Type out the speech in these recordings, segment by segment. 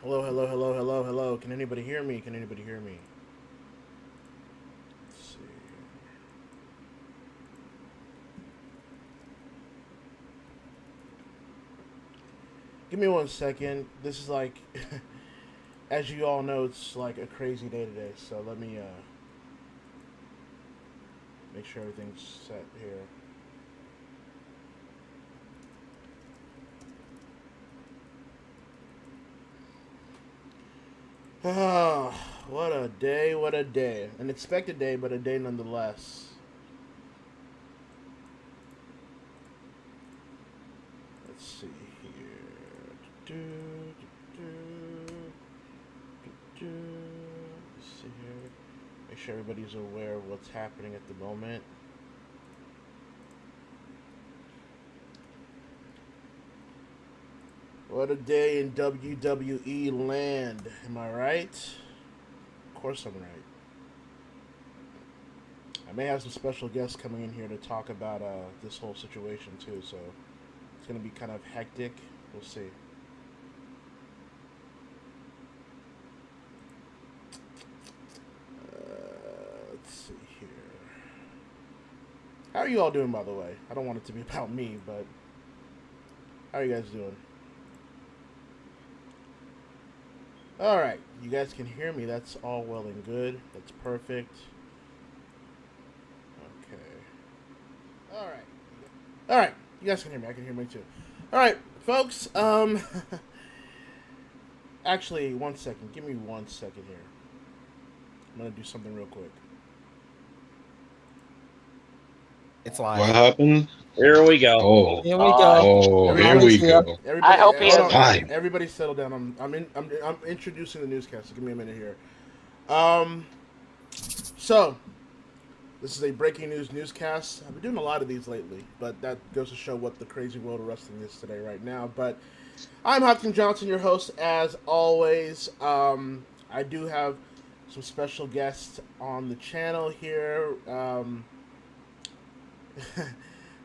Hello, hello, hello, hello, hello. Can anybody hear me? Can anybody hear me? Let's see. Give me 1 second. This is like, as you all know, it's like a crazy day today. So let me make sure everything's set here. Oh, what a day, what a day. An expected day, but a day nonetheless. Let's see here. Let's see here. Make sure everybody's aware of what's happening at the moment. What a day in WWE land. Am I right? Of course I'm right. I may have some special guests coming in here to talk about this whole situation too, so it's going to be kind of hectic. We'll see. Let's see here. How are you all doing, by the way? I don't want it to be about me, but how are you guys doing? Alright, you guys can hear me. That's all well and good. That's perfect. Okay. Alright, you guys can hear me. I can hear me too. Alright, folks, actually, 1 second. Give me 1 second here. I'm gonna do something real quick. It's live. What happened? Here we go. Oh, Here we go. oh, here we go. Everybody, I hope he has time. Everybody settle down. I'm introducing the newscast. So give me a minute here. So this is a breaking news newscast. I've been doing a lot of these lately, but that goes to show what the crazy world of wrestling is today, right now. But I'm Hakeem Johnson, your host, as always. I do have some special guests on the channel here.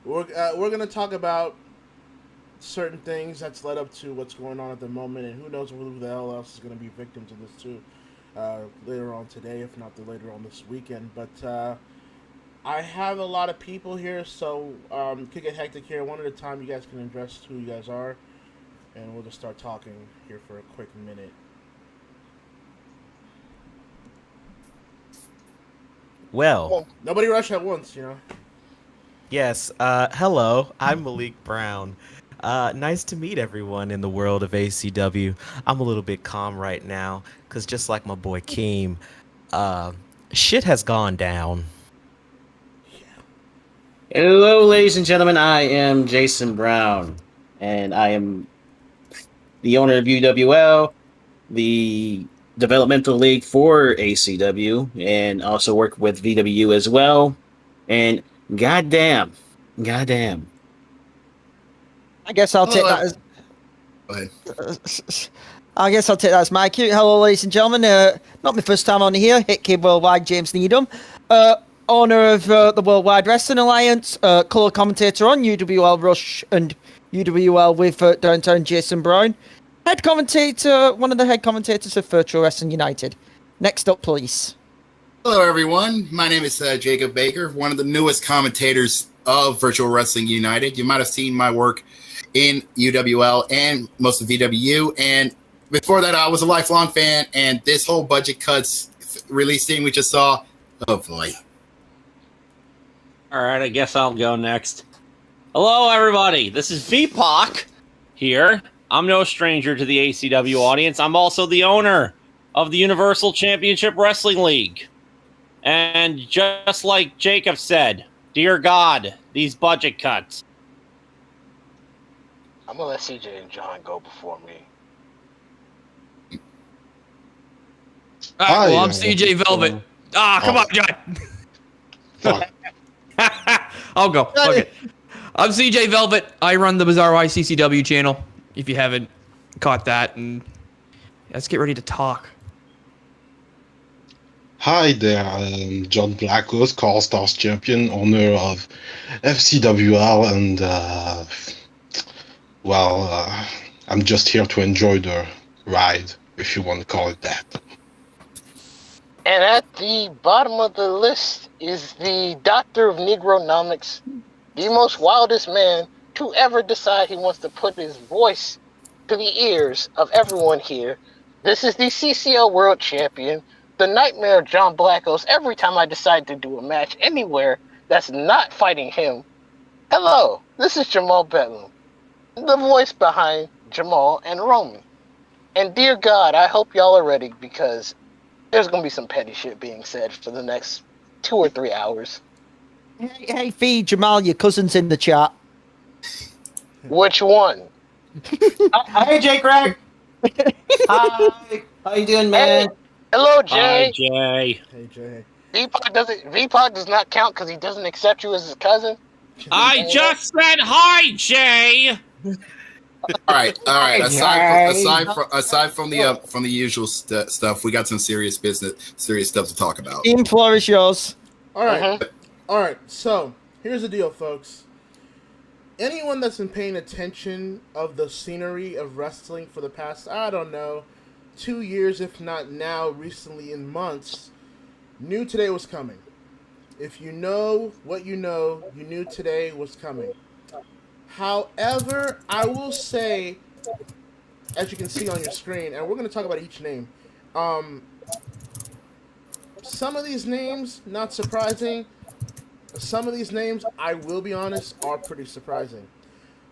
We're going to talk about certain things that's led up to what's going on at the moment, and who knows who the hell else is going to be victims of this too later on today, if not later on this weekend. But I have a lot of people here, so it could get hectic here. One at a time, you guys can address who you guys are, and we'll just start talking here for a quick minute. Well, Nobody rush at once, you know. yes. Hello, I'm Malik Brown. Nice to meet everyone in the world of ACW. I'm a little bit calm right now, because just like my boy Keem, shit has gone down. Hello, ladies and gentlemen. I am Jason Brown, and I am the owner of UWL, the developmental league for ACW, and also work with VWU as well. And goddamn. I guess I'll take that as. Go ahead. I guess I'll take that as my cue. Hello, ladies and gentlemen. Not my first time on here. Hit Kid Worldwide, James Needham. Owner of the Worldwide Wrestling Alliance. Colour commentator on UWL Rush and UWL with Downtown Jason Brown. Head commentator, one of the head commentators of Virtual Wrestling United. Next up, please. Hello, everyone. My name is Jacob Baker, one of the newest commentators of Virtual Wrestling United. You might have seen my work in UWL and most of VWU. And before that, I was a lifelong fan. And this whole budget cuts release thing we just saw, oh boy. All right, I guess I'll go next. Hello, everybody. This is VPOC here. I'm no stranger to the ACW audience. I'm also the owner of the Universal Championship Wrestling League. And just like Jacob said, dear God, these budget cuts. I'm gonna let CJ and John go before me. Hi, well, I'm CJ Velvet. Come on, John. Fuck. I'll go. Okay. I'm CJ Velvet. I run the Bizarre ICCW channel, if you haven't caught that. And let's get ready to talk. Hi there, I'm John Blacklist, Call Stars champion, owner of FCWL, and I'm just here to enjoy the ride, if you want to call it that. And at the bottom of the list is the Doctor of Negronomics, the most wildest man to ever decide he wants to put his voice to the ears of everyone here. This is the CCL World Champion, the nightmare of John Blackos every time I decide to do a match anywhere that's not fighting him. Hello, this is Jamal Bedlam, the voice behind Jamal and Roman. And dear God, I hope y'all are ready because there's going to be some petty shit being said for the next 2 or 3 hours. Hey, Fee, Jamal, your cousin's in the chat. Which one? Hey, Jay Greg. Hi. How you doing, man? Hey, hello, Hi, Jay. Jay. Hey, Jay. VPOD does not count because he doesn't accept you as his cousin. I just said hi, Jay. All right. Hey, Aside from the usual stuff, we got some serious stuff to talk about. Team floor is yours. All right. All right. So here's the deal, folks. Anyone that's been paying attention of the scenery of wrestling for the past, I don't know, 2 years, if not now, recently in months, knew today was coming. If you know what you know, you knew today was coming. However, I will say, as you can see on your screen, and we're going to talk about each name, some of these names, not surprising. Some of these names, I will be honest, are pretty surprising.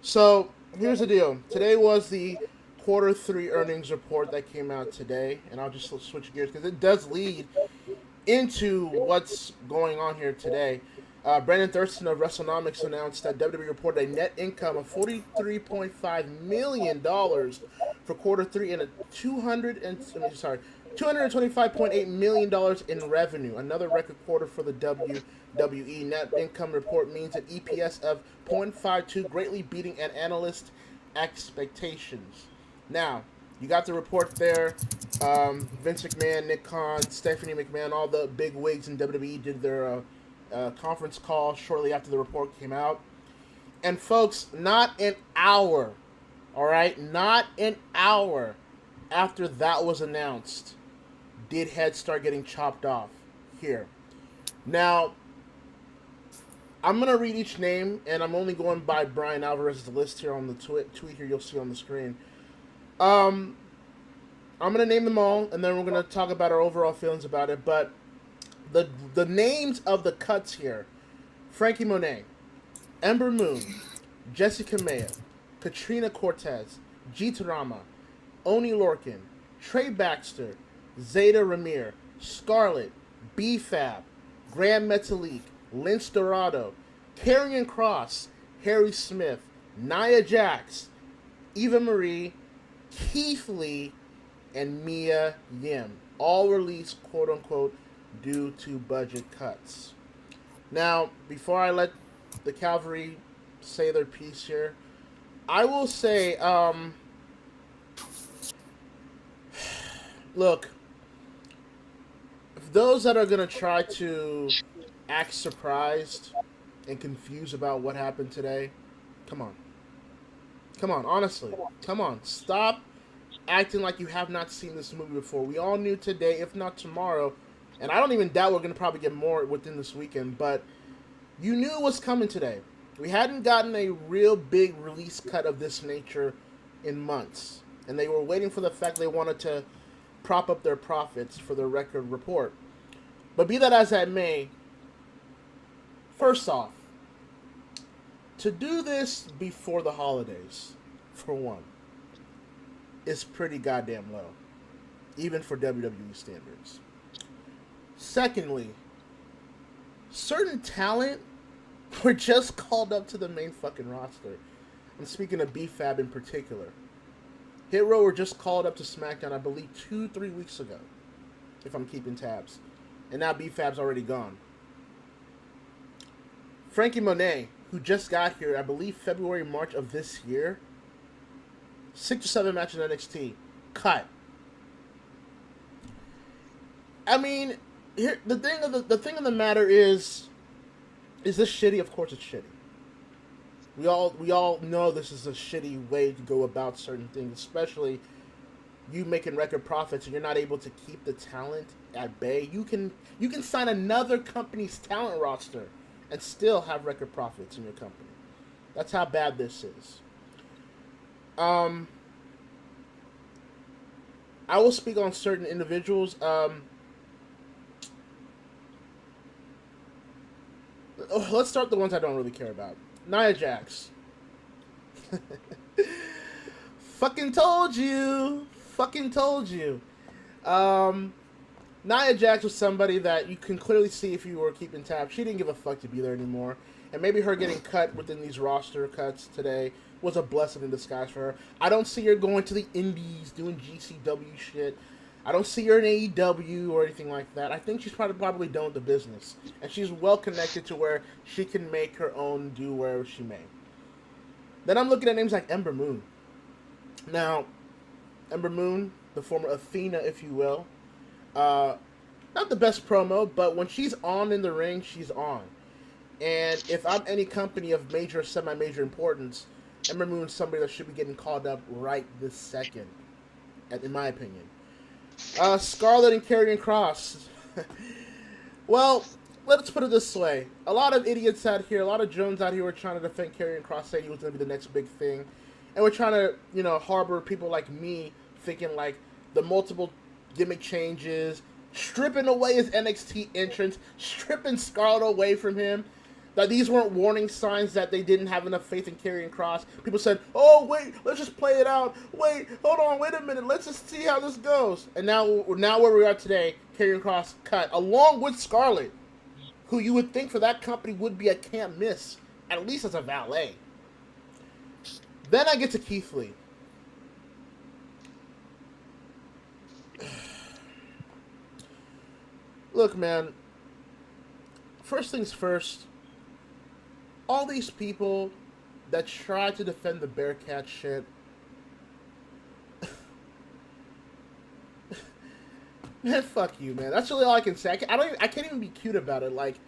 So, here's the deal. Today was the Q3 earnings report that came out today, and I'll just switch gears because it does lead into what's going on here today. Brandon Thurston of WrestleNomics announced that WWE reported a net income of $43.5 million for Q3 and $225.8 million in revenue. Another record quarter for the WWE. Net income report means an EPS of 0.52, greatly beating an analyst expectations. Now, you got the report there. Vince McMahon, Nick Khan, Stephanie McMahon, all the big wigs in WWE did their conference call shortly after the report came out. And folks, not an hour, all right, not an hour after that was announced, did heads start getting chopped off here. Now, I'm going to read each name, and I'm only going by Brian Alvarez's list here on the tweet here you'll see on the screen. I'm going to name them all, and then we're going to talk about our overall feelings about it, but the names of the cuts here: Frankie Monet, Ember Moon, Jessica Maya, Katrina Cortez, Gitarama, Oni Lorcan, Trey Baxter, Zeta Ramir, Scarlett, B-Fab, Graham Metalik, Lince Dorado, Karrion Kross, Harry Smith, Nia Jax, Eva Marie, Keith Lee, and Mia Yim, all released quote-unquote due to budget cuts. Now, before I let the Cavalry say their piece here, I will say, look, if those that are going to try to act surprised and confused about what happened today, come on. Come on, honestly. Come on. Stop acting like you have not seen this movie before. We all knew today, if not tomorrow, and I don't even doubt we're going to probably get more within this weekend, but you knew it was coming today. We hadn't gotten a real big release cut of this nature in months, and they were waiting for the fact they wanted to prop up their profits for their record report. But be that as that may, first off, to do this before the holidays, for one, is pretty goddamn low, even for WWE standards. Secondly, certain talent were just called up to the main fucking roster. I'm speaking of B-Fab in particular. Hit Row were just called up to SmackDown, I believe, 2-3 weeks ago, if I'm keeping tabs. And now B-Fab's already gone. Frankie Monet, who just got here, I believe February, March of this year, 6 or 7 matches in NXT, cut. I mean, here the thing of the matter is this shitty? Of course it's shitty. We all know this is a shitty way to go about certain things, especially you making record profits and you're not able to keep the talent at bay, you can sign another company's talent roster and still have record profits in your company. That's how bad this is. I will speak on certain individuals. Let's start the ones I don't really care about. Nia Jax. Fucking told you. Nia Jax was somebody that you can clearly see if you were keeping tabs. She didn't give a fuck to be there anymore. And maybe her getting cut within these roster cuts today was a blessing in disguise for her. I don't see her going to the indies doing GCW shit. I don't see her in AEW or anything like that. I think she's probably done with the business. And she's well connected to where she can make her own do wherever she may. Then I'm looking at names like Ember Moon. Now, Ember Moon, the former Athena, if you will, not the best promo, but when she's on in the ring, she's on. And if I'm any company of major or semi-major importance, Ember Moon's somebody that should be getting called up right this second, in my opinion. Scarlett and Karrion Kross. Well, let's put it this way. A lot of idiots out here, a lot of Jones out here were trying to defend Karrion Kross, saying he was going to be the next big thing. And we're trying to, harbor people like me thinking like the multiple gimmick changes, stripping away his NXT entrance, stripping Scarlett away from him. That these weren't warning signs that they didn't have enough faith in Karrion Kross. People said, oh, wait, let's just play it out. Wait, hold on, wait a minute. Let's just see how this goes. And now where we are today, Karrion Kross cut, along with Scarlett, who you would think for that company would be a can't miss, at least as a valet. Then I get to Keith Lee. Look, man, first things first, all these people that try to defend the Bearcat shit, man, fuck you, man. That's really all I can say. I can't even be cute about it. Like,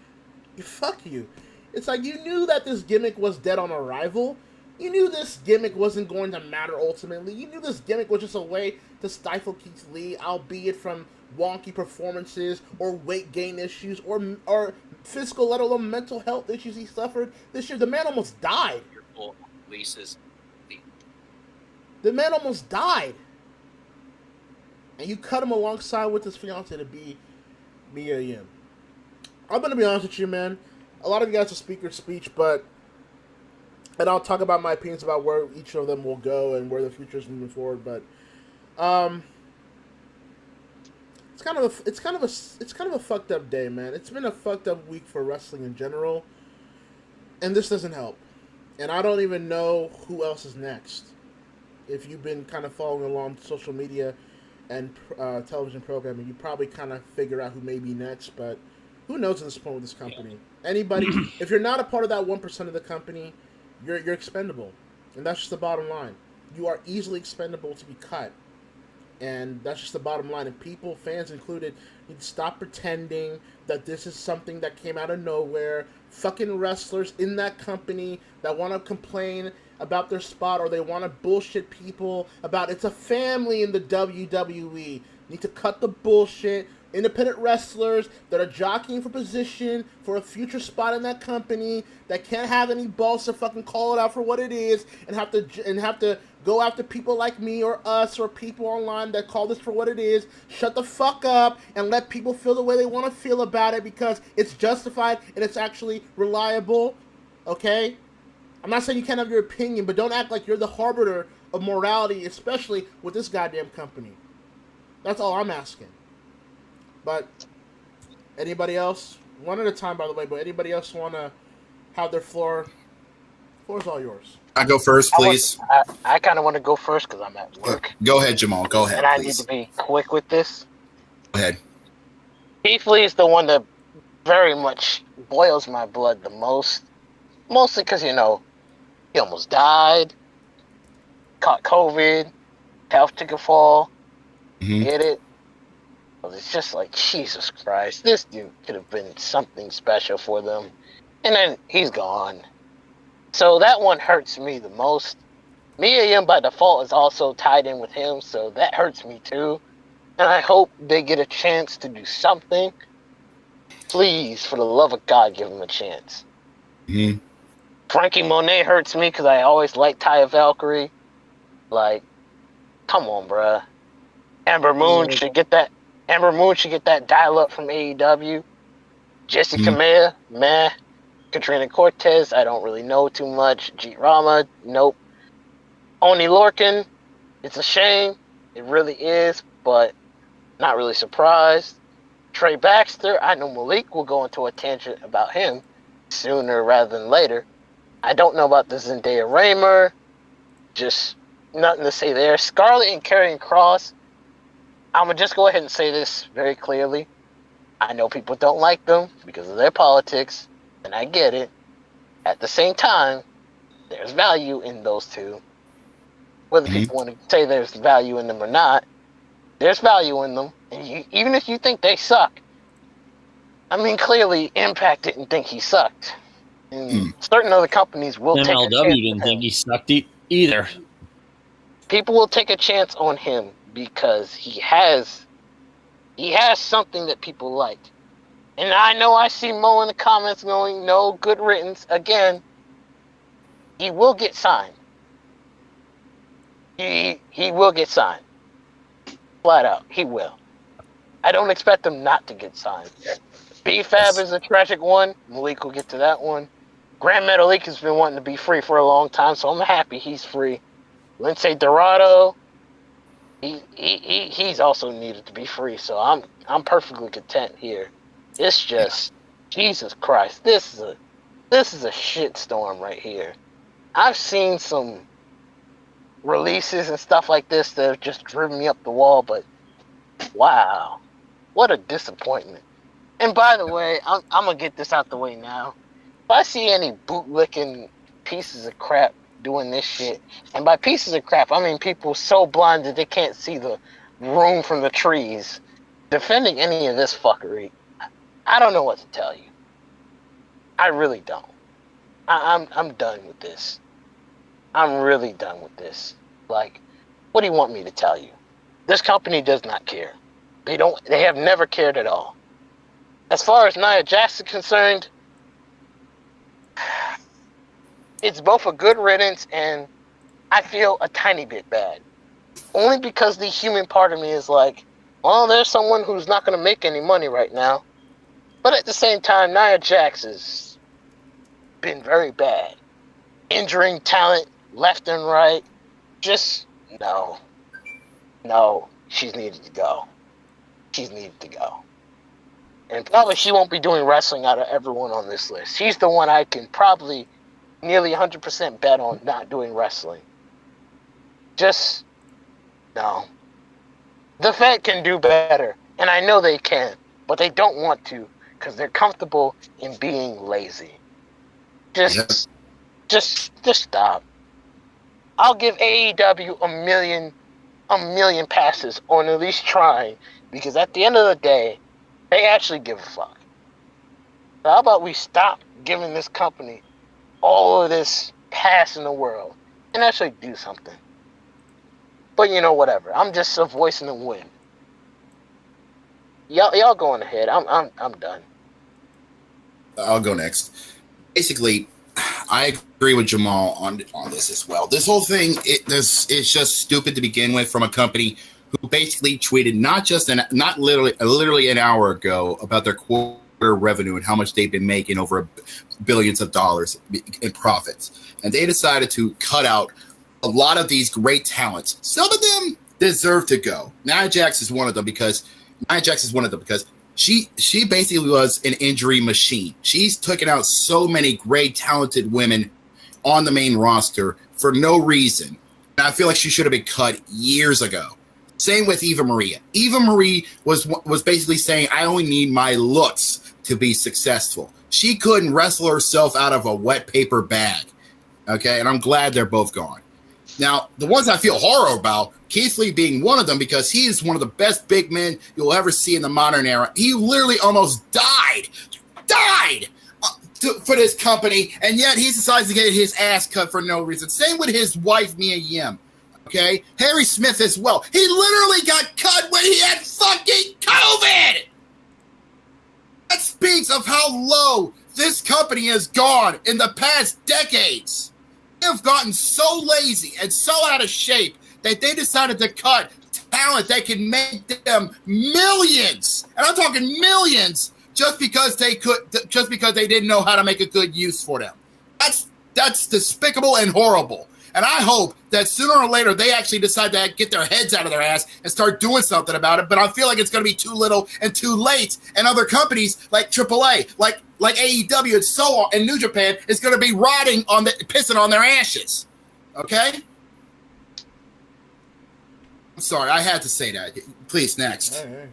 fuck you. It's like you knew that this gimmick was dead on arrival. You knew this gimmick wasn't going to matter ultimately. You knew this gimmick was just a way to stifle Keith Lee, albeit from wonky performances or weight gain issues or physical, let alone mental health issues he suffered this year. The man almost died. The man almost died. And you cut him alongside with his fiance to be Mia Yim. I'm going to be honest with you, man. A lot of you guys are speaker's speech, and I'll talk about my opinions about where each of them will go and where the future is moving forward, but it's kind of a fucked up day, man. It's been a fucked up week for wrestling in general, and this doesn't help. And I don't even know who else is next. If you've been kind of following along social media and television programming, you probably kind of figure out who may be next, but who knows at this point with this company? Anybody, if you're not a part of that 1% of the company, you're expendable. And that's just the bottom line. You are easily expendable to be cut. And that's just the bottom line. And people, fans included, need to stop pretending that this is something that came out of nowhere. Fucking wrestlers in that company that want to complain about their spot or they want to bullshit people about it's a family in the WWE. Need to cut the bullshit. Independent wrestlers that are jockeying for position for a future spot in that company that can't have any balls to fucking call it out for what it is and have to go after people like me or us or people online that call this for what it is. Shut the fuck up and let people feel the way they want to feel about it because it's justified and it's actually reliable. Okay? I'm not saying you can't have your opinion, but don't act like you're the harbinger of morality, especially with this goddamn company. That's all I'm asking. But anybody else? One at a time, by the way, but anybody else want to have their floor? Floor's all yours. I go first, please. I kind of want to go first because I'm at work. Go ahead, Jamal. Go ahead, and I please. need to be quick with this. Go ahead. Keith Lee is the one that very much boils my blood the most. Mostly because, he almost died, caught COVID, health took a fall. Mm-hmm. Get it? It's just like, Jesus Christ, this dude could have been something special for them. And then he's gone. So that one hurts me the most. Mia Yim by default is also tied in with him, so that hurts me too. And I hope they get a chance to do something. Please, for the love of God, give them a chance. Mm-hmm. Frankie Monet hurts me because I always liked Taya Valkyrie. Like, come on, bruh. Amber Moon should get that. Amber Moon should get that dial up from AEW. Jessica Kamea, meh. Katrina Cortez, I don't really know too much. Jeet Rama, nope. Oni Lorcan, it's a shame. It really is, but not really surprised. Trey Baxter, I know Malik will go into a tangent about him sooner rather than later. I don't know about the Zendaya Raymer. Just nothing to say there. Scarlett and Karrion Kross, I'm going to just go ahead and say this very clearly. I know people don't like them because of their politics, and I get it. At the same time, there's value in those two. Whether people want to say there's value in them or not, there's value in them. And even if you think they suck, I mean, clearly Impact didn't think he sucked. And certain other companies will take a chance. MLW didn't think he sucked either. People will take a chance on him because he has something that people like. And I know I see Mo in the comments going, no, good riddance. Again, he will get signed. He will get signed. Flat out, he will. I don't expect him not to get signed. B-Fab is a tragic one. Malik will get to that one. Grand Metalik has been wanting to be free for a long time, so I'm happy he's free. Lindsay Dorado, he's also needed to be free, so I'm perfectly content here. It's just, Jesus Christ, this is a shitstorm right here. I've seen some releases and stuff like this that have just driven me up the wall, but wow, what a disappointment. And by the way, I'm gonna get this out the way now. If I see any bootlicking pieces of crap doing this shit, and by pieces of crap, I mean people so blind that they can't see the room from the trees, defending any of this fuckery, I don't know what to tell you. I really don't. I'm done with this. I'm really done with this. Like, what do you want me to tell you? This company does not care. They have never cared at all. As far as Nia Jax is concerned, it's both a good riddance and I feel a tiny bit bad. Only because the human part of me is like, well, there's someone who's not going to make any money right now. But at the same time, Nia Jax has been very bad. Injuring talent left and right. Just, no. No, she's needed to go. She's needed to go. And probably she won't be doing wrestling out of everyone on this list. She's the one I can probably nearly 100% bet on not doing wrestling. Just, no. The Fed can do better, and I know they can, but they don't want to because they're comfortable in being lazy. Just stop. I'll give AEW a million passes on at least trying, because at the end of the day, they actually give a fuck. So how about we stop giving this company all of this pass in the world and actually do something? But whatever. I'm just a voice in the wind. Y'all going ahead. I'm done. I'll go next. Basically, I agree with Jamal on this as well. This whole thing, it's just stupid to begin with from a company who basically tweeted not literally an hour ago about their quarter revenue and how much they've been making over billions of dollars in profits. And they decided to cut out a lot of these great talents. Some of them deserve to go. Nia Jax is one of them because she basically was an injury machine. She's taken out so many great talented women on the main roster for no reason. And I feel like she should have been cut years ago. Same with Eva Marie. Eva Marie was basically saying, I only need my looks to be successful. She couldn't wrestle herself out of a wet paper bag. Okay, and I'm glad they're both gone. Now, the ones I feel horror about, Keith Lee being one of them, because he is one of the best big men you'll ever see in the modern era. He literally almost died for this company, and yet he decides to get his ass cut for no reason. Same with his wife, Mia Yim. Okay? Harry Smith as well. He literally got cut when he had fucking COVID! That speaks of how low this company has gone in the past decades. They have gotten so lazy and so out of shape that they decided to cut talent that can make them millions. And I'm talking millions just because they didn't know how to make a good use for them. That's despicable and horrible. And I hope that sooner or later they actually decide to get their heads out of their ass and start doing something about it. But I feel like it's going to be too little and too late. And other companies like AAA, like AEW and so on, and New Japan is going to be pissing on their ashes. Okay? I'm sorry, I had to say that. Please, next. Hey.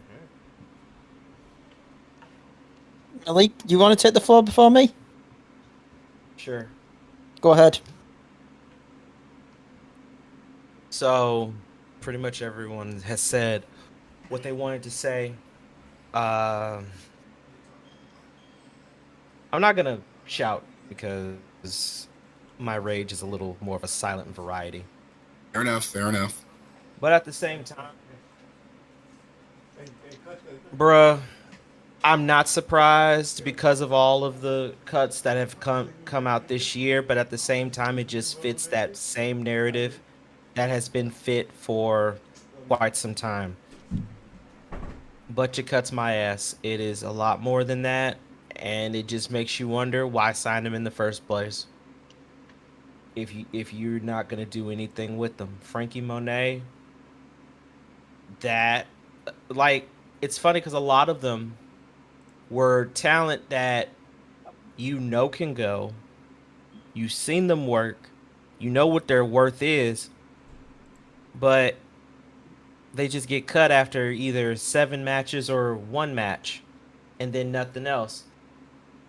Malik, do you want to take the floor before me? Sure. Go ahead. So, pretty much everyone has said what they wanted to say. I'm not gonna shout because my rage is a little more of a silent variety. Fair enough. But at the same time, bruh, I'm not surprised because of all of the cuts that have come out this year. But at the same time, it just fits that same narrative that has been fit for quite some time. Butcher cuts my ass. It is a lot more than that, and it just makes you wonder why sign him in the first place. If you're not gonna do anything with them, Frankie Monet. That, like, it's funny because a lot of them were talent that can go. You've seen them work. You know what their worth is. But they just get cut after either 7 matches or 1 match, and then nothing else.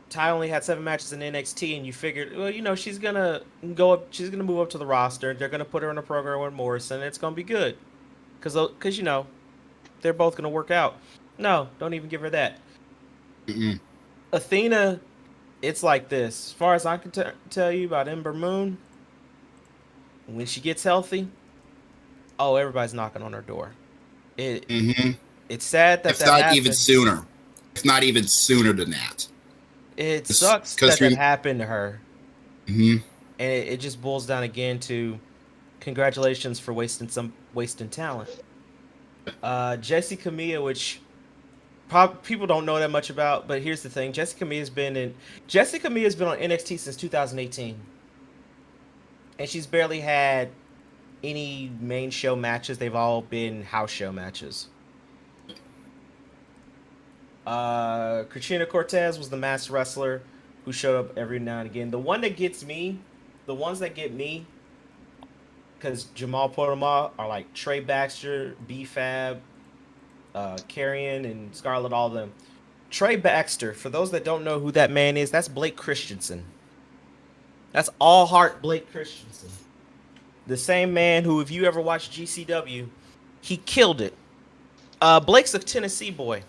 Ty only had 7 matches in NXT, and you figured, well, she's gonna go up. She's gonna move up to the roster. They're gonna put her in a program with Morrison, and it's gonna be good, because they're both gonna work out. No, don't even give her that. Mm-mm. Athena, it's like this. As far as I can tell you about Ember Moon, when she gets healthy, everybody's knocking on her door. It's sad that If not happened. even sooner. If not even sooner than that. It sucks that happened to her. Mm-hmm. And it just boils down again to congratulations for wasting talent. Jessie Camilla, which people don't know that much about, but here's the thing: Jessie Camilla has been on NXT since 2018, and she's barely had any main show matches. They've all been house show matches. Katrina Cortez was the masked wrestler who showed up every now and again. The ones that get me, because Jamal Portama are like Trey Baxter, B-Fab, Carrion, and Scarlett, all of them. Trey Baxter, for those that don't know who that man is, that's Blake Christensen. That's all heart Blake Christensen. The same man who, if you ever watched GCW, he killed it. Blake's a Tennessee boy.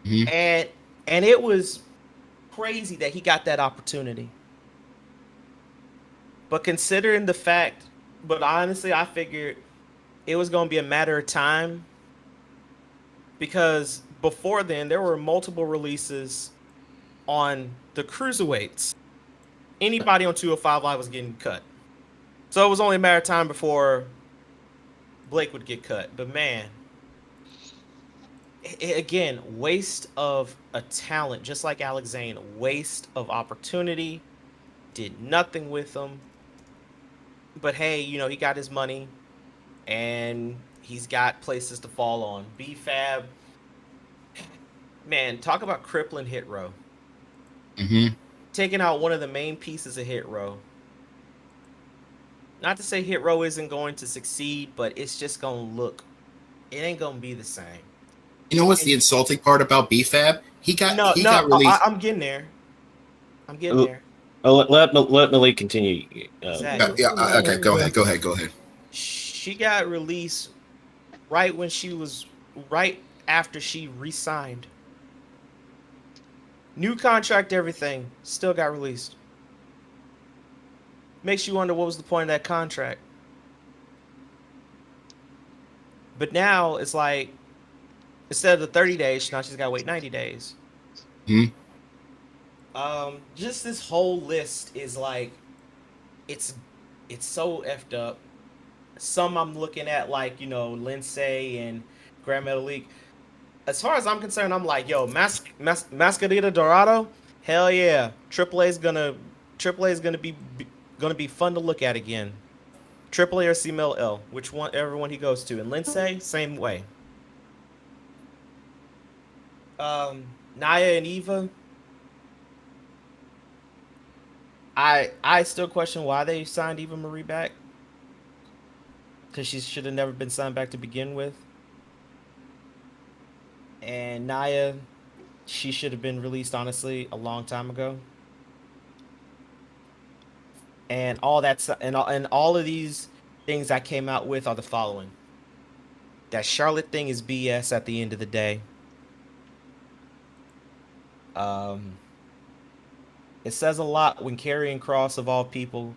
Mm-hmm. And it was crazy that he got that opportunity. But considering the fact, honestly, I figured it was going to be a matter of time, because before then, there were multiple releases on the cruiserweights. Anybody on 205 Live was getting cut. So it was only a matter of time before Blake would get cut. But man, again, waste of a talent, just like Alex Zane, waste of opportunity, did nothing with him. But hey, he got his money, and he's got places to fall on. B-Fab, man, talk about crippling Hit Row. Mm-hmm. Taking out one of the main pieces of Hit Row. Not to say Hit Row isn't going to succeed, but it's just going to it ain't going to be the same. You know what's the insulting part about B-Fab? He got released. I'm getting there. There. Let Malik continue. Exactly. Okay, go ahead. She got released right after she re-signed. New contract, everything. Still got released. Makes you wonder what was the point of that contract. But now it's like, instead of the 30 days, now she's got to wait 90 days. Just this whole list is like, it's so effed up. Some I'm looking at like, Lindsay and Grand Metalik. As far as I'm concerned, I'm like, yo, Mascarita Dorado, hell yeah. AAA's gonna be fun to look at again. AAA or CMLL, everyone he goes to. And Lindsay, same way. Naya and Eva, I still question why they signed Eva Marie back. Because she should have never been signed back to begin with. And Naya, she should have been released, honestly, a long time ago. And all of these things I came out with are the following. That Charlotte thing is BS at the end of the day. It says a lot when Karrion Kross, of all people,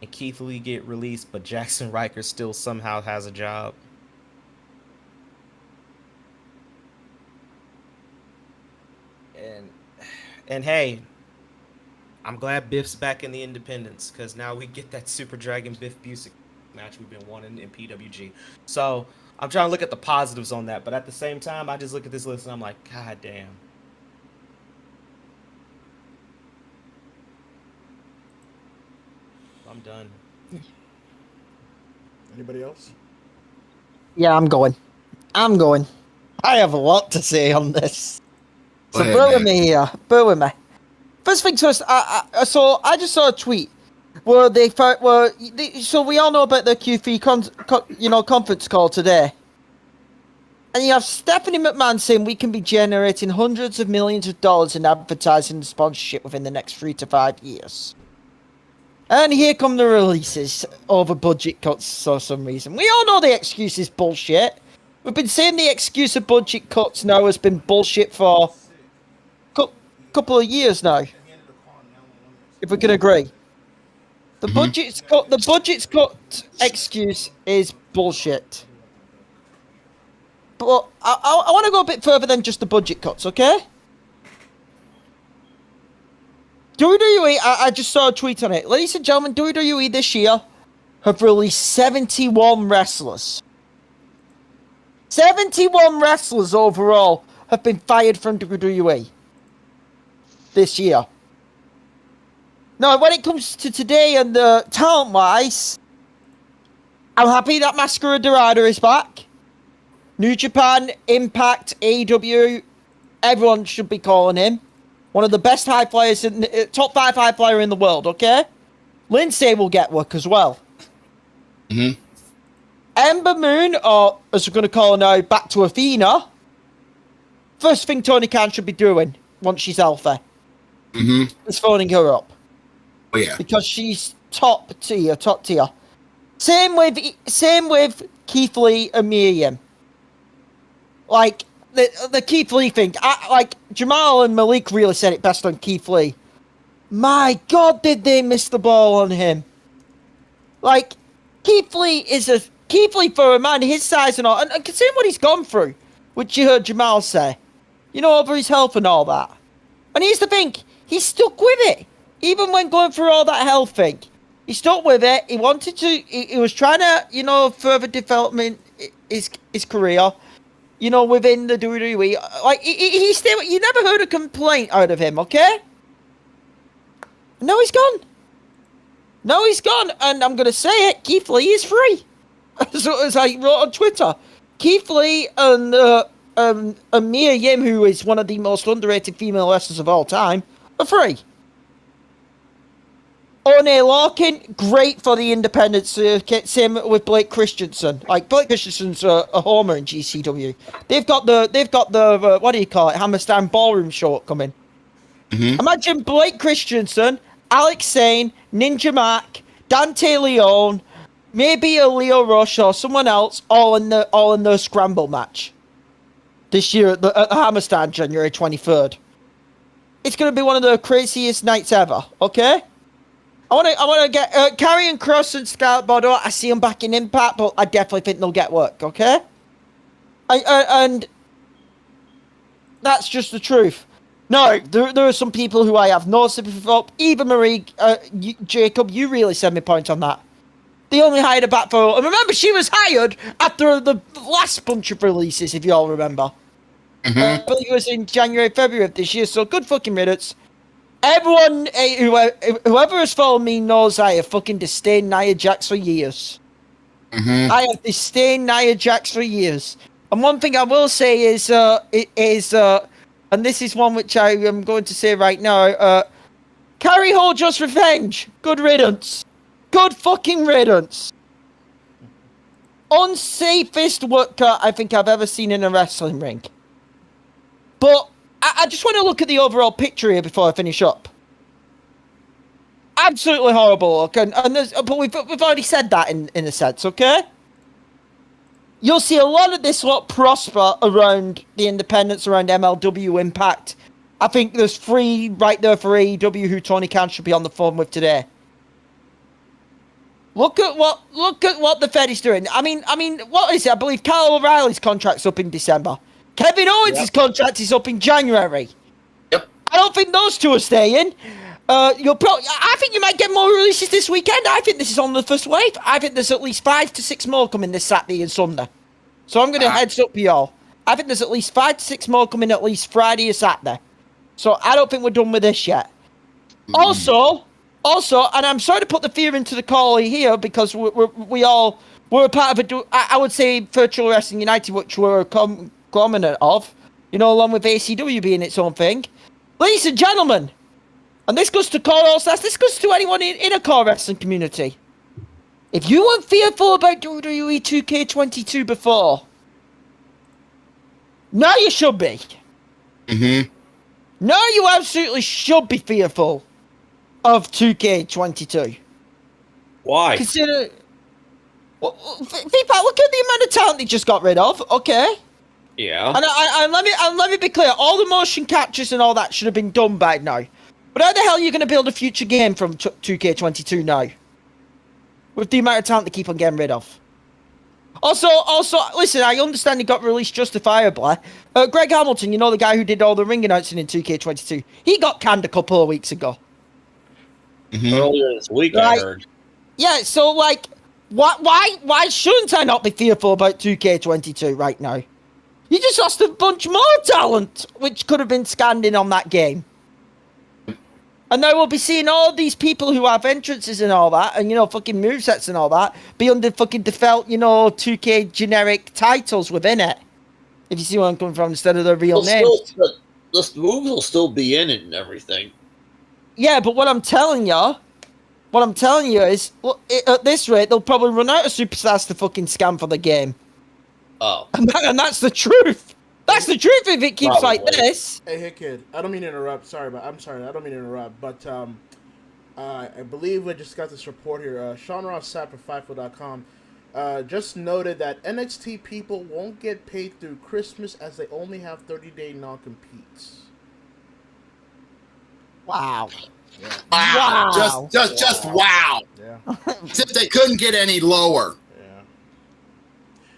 and Keith Lee get released, but Jackson Riker still somehow has a job. And hey, I'm glad Biff's back in the Independents, because now we get that Super Dragon Biff Busick match we've been wanting in PWG. So I'm trying to look at the positives on that, but at the same time, I just look at this list and I'm like, God damn. I'm done. Anybody else? Yeah, I'm going. I have a lot to say on this. So Go ahead, bear with man. me here. Bear with me. First things first, I just saw a tweet where so we all know about the Q3 conference call today. And you have Stephanie McMahon saying we can be generating hundreds of millions of dollars in advertising and sponsorship within the next 3 to 5 years. And here come the releases over budget cuts for some reason. We all know the excuse is bullshit. We've been saying the excuse of budget cuts now has been bullshit for a couple of years now. If we can agree. The budget's cut excuse is bullshit. But I want to go a bit further than just the budget cuts, okay? WWE, I just saw a tweet on it. Ladies and gentlemen, WWE this year have released 71 wrestlers. 71 wrestlers overall have been fired from WWE this year. Now, when it comes to today and the talent-wise, I'm happy that Mascara Dorado is back. New Japan, Impact, AEW, everyone should be calling him one of the best high flyers, top 5 high flyer in the world, okay? Lindsay will get work as well. Ember Moon, or as we're going to call her now, back to Athena. First thing Tony Khan should be doing once she's healthy is phoning her up. Oh yeah, because she's top tier. Same with Keith Lee and Miriam. Like the Keith Lee thing, like Jamal and Malik really said it best on Keith Lee. My God, did they miss the ball on him? Like Keith Lee for a man his size and all, and considering what he's gone through, which you heard Jamal say, over his health and all that. And here's the thing, he stuck with it. Even when going through all that health thing, he stuck with it. He wanted to, he was trying to, further development his career, within the WWE. Like, he still, you never heard a complaint out of him, okay? No, he's gone. And I'm going to say it, Keith Lee is free. As I wrote on Twitter, Keith Lee and Mia Yim, who is one of the most underrated female wrestlers of all time, are free. Oney Larkin, great for the independents. Same with Blake Christensen. Like Blake Christensen's a homer in GCW. They've got the what do you call it? Hammerstein Ballroom show coming. Imagine Blake Christensen, Alex Sane, Ninja Mac, Dante Leone, maybe a Leo Rush or someone else, all in the scramble match this year at the Hammerstein, January 23rd. it's going to be one of the craziest nights ever. Okay. I want to get Karrion Kross and Scarlett Bordeaux. I see them back in Impact, but I definitely think they'll get work. Okay. And that's just the truth. No, there are some people who I have no sympathy for. Even Marie, Jacob, you really sent me points on that. They only hired her back for... And remember, she was hired after the last bunch of releases, if you all remember. Mm-hmm. I believe it was in January, February of this year, so good fucking riddance. Everyone, whoever has followed me knows I have fucking disdained Nia Jax for years. Mm-hmm. I have disdained Nia Jax for years. And one thing I will say is, and this is one which I am going to say right now, Carrie Hold's revenge. Good riddance. Good fucking riddance. Unsafest worker I think I've ever seen in a wrestling ring. But I just want to look at the overall picture here before I finish up. Absolutely horrible look, but we've already said that in a sense, okay? You'll see a lot of this lot prosper around the independents, around MLW Impact. I think there's 3 right there for AEW who Tony Khan should be on the phone with today. Look at what the Fed is doing. I mean, what is it? I believe Kyle O'Reilly's contract's up in December. Kevin Owens' contract is up in January. Yep. I don't think those two are staying. I think you might get more releases this weekend. I think this is on the first wave. I think there's at least 5 to 6 more coming this Saturday and Sunday. So I'm going to heads up y'all. I think there's at least 5 to 6 more coming at least Friday or Saturday. So I don't think we're done with this yet. Also, and I'm sorry to put the fear into the call here because we're a part of I would say Virtual Wrestling United, which we're a conglomerate of, along with ACW being its own thing. Ladies and gentlemen, and this goes to core all stars, this goes to anyone in a core wrestling community. If you weren't fearful about WWE 2K22 before, now you should be. Mm-hmm. Now you absolutely should be fearful of 2K22. Why? Consider... Well, FIFA, look at the amount of talent they just got rid of, okay? Yeah. And let me be clear, all the motion captures and all that should have been done by now. But how the hell are you going to build a future game from 2K22 now? With the amount of talent they keep on getting rid of. Also, listen, I understand it got released justifiably. Greg Hamilton, the guy who did all the ring announcing in 2K22, he got canned a couple of weeks ago. Mm-hmm. Earlier this week, I heard. Yeah, so, why shouldn't I not be fearful about 2K22 right now? You just lost a bunch more talent, which could have been scanned in on that game. And now we'll be seeing all these people who have entrances and all that, and, fucking movesets and all that, be under fucking default, 2K generic titles within it. If you see where I'm coming from, instead of their real names. The moves will still be in it and everything. Yeah, but what I'm telling you is, look, at this rate, they'll probably run out of superstars to fucking scam for the game. Oh. And that's the truth. That's the truth if it keeps like this. Hey, kid. I don't mean to interrupt. I'm sorry. I don't mean to interrupt. But I believe we just got this report here. Sean Ross Sapp for Fightful.com just noted that NXT people won't get paid through Christmas as they only have 30-day non-competes. Wow. Yeah. Wow. Just wow. Yeah. Since they couldn't get any lower. Yeah.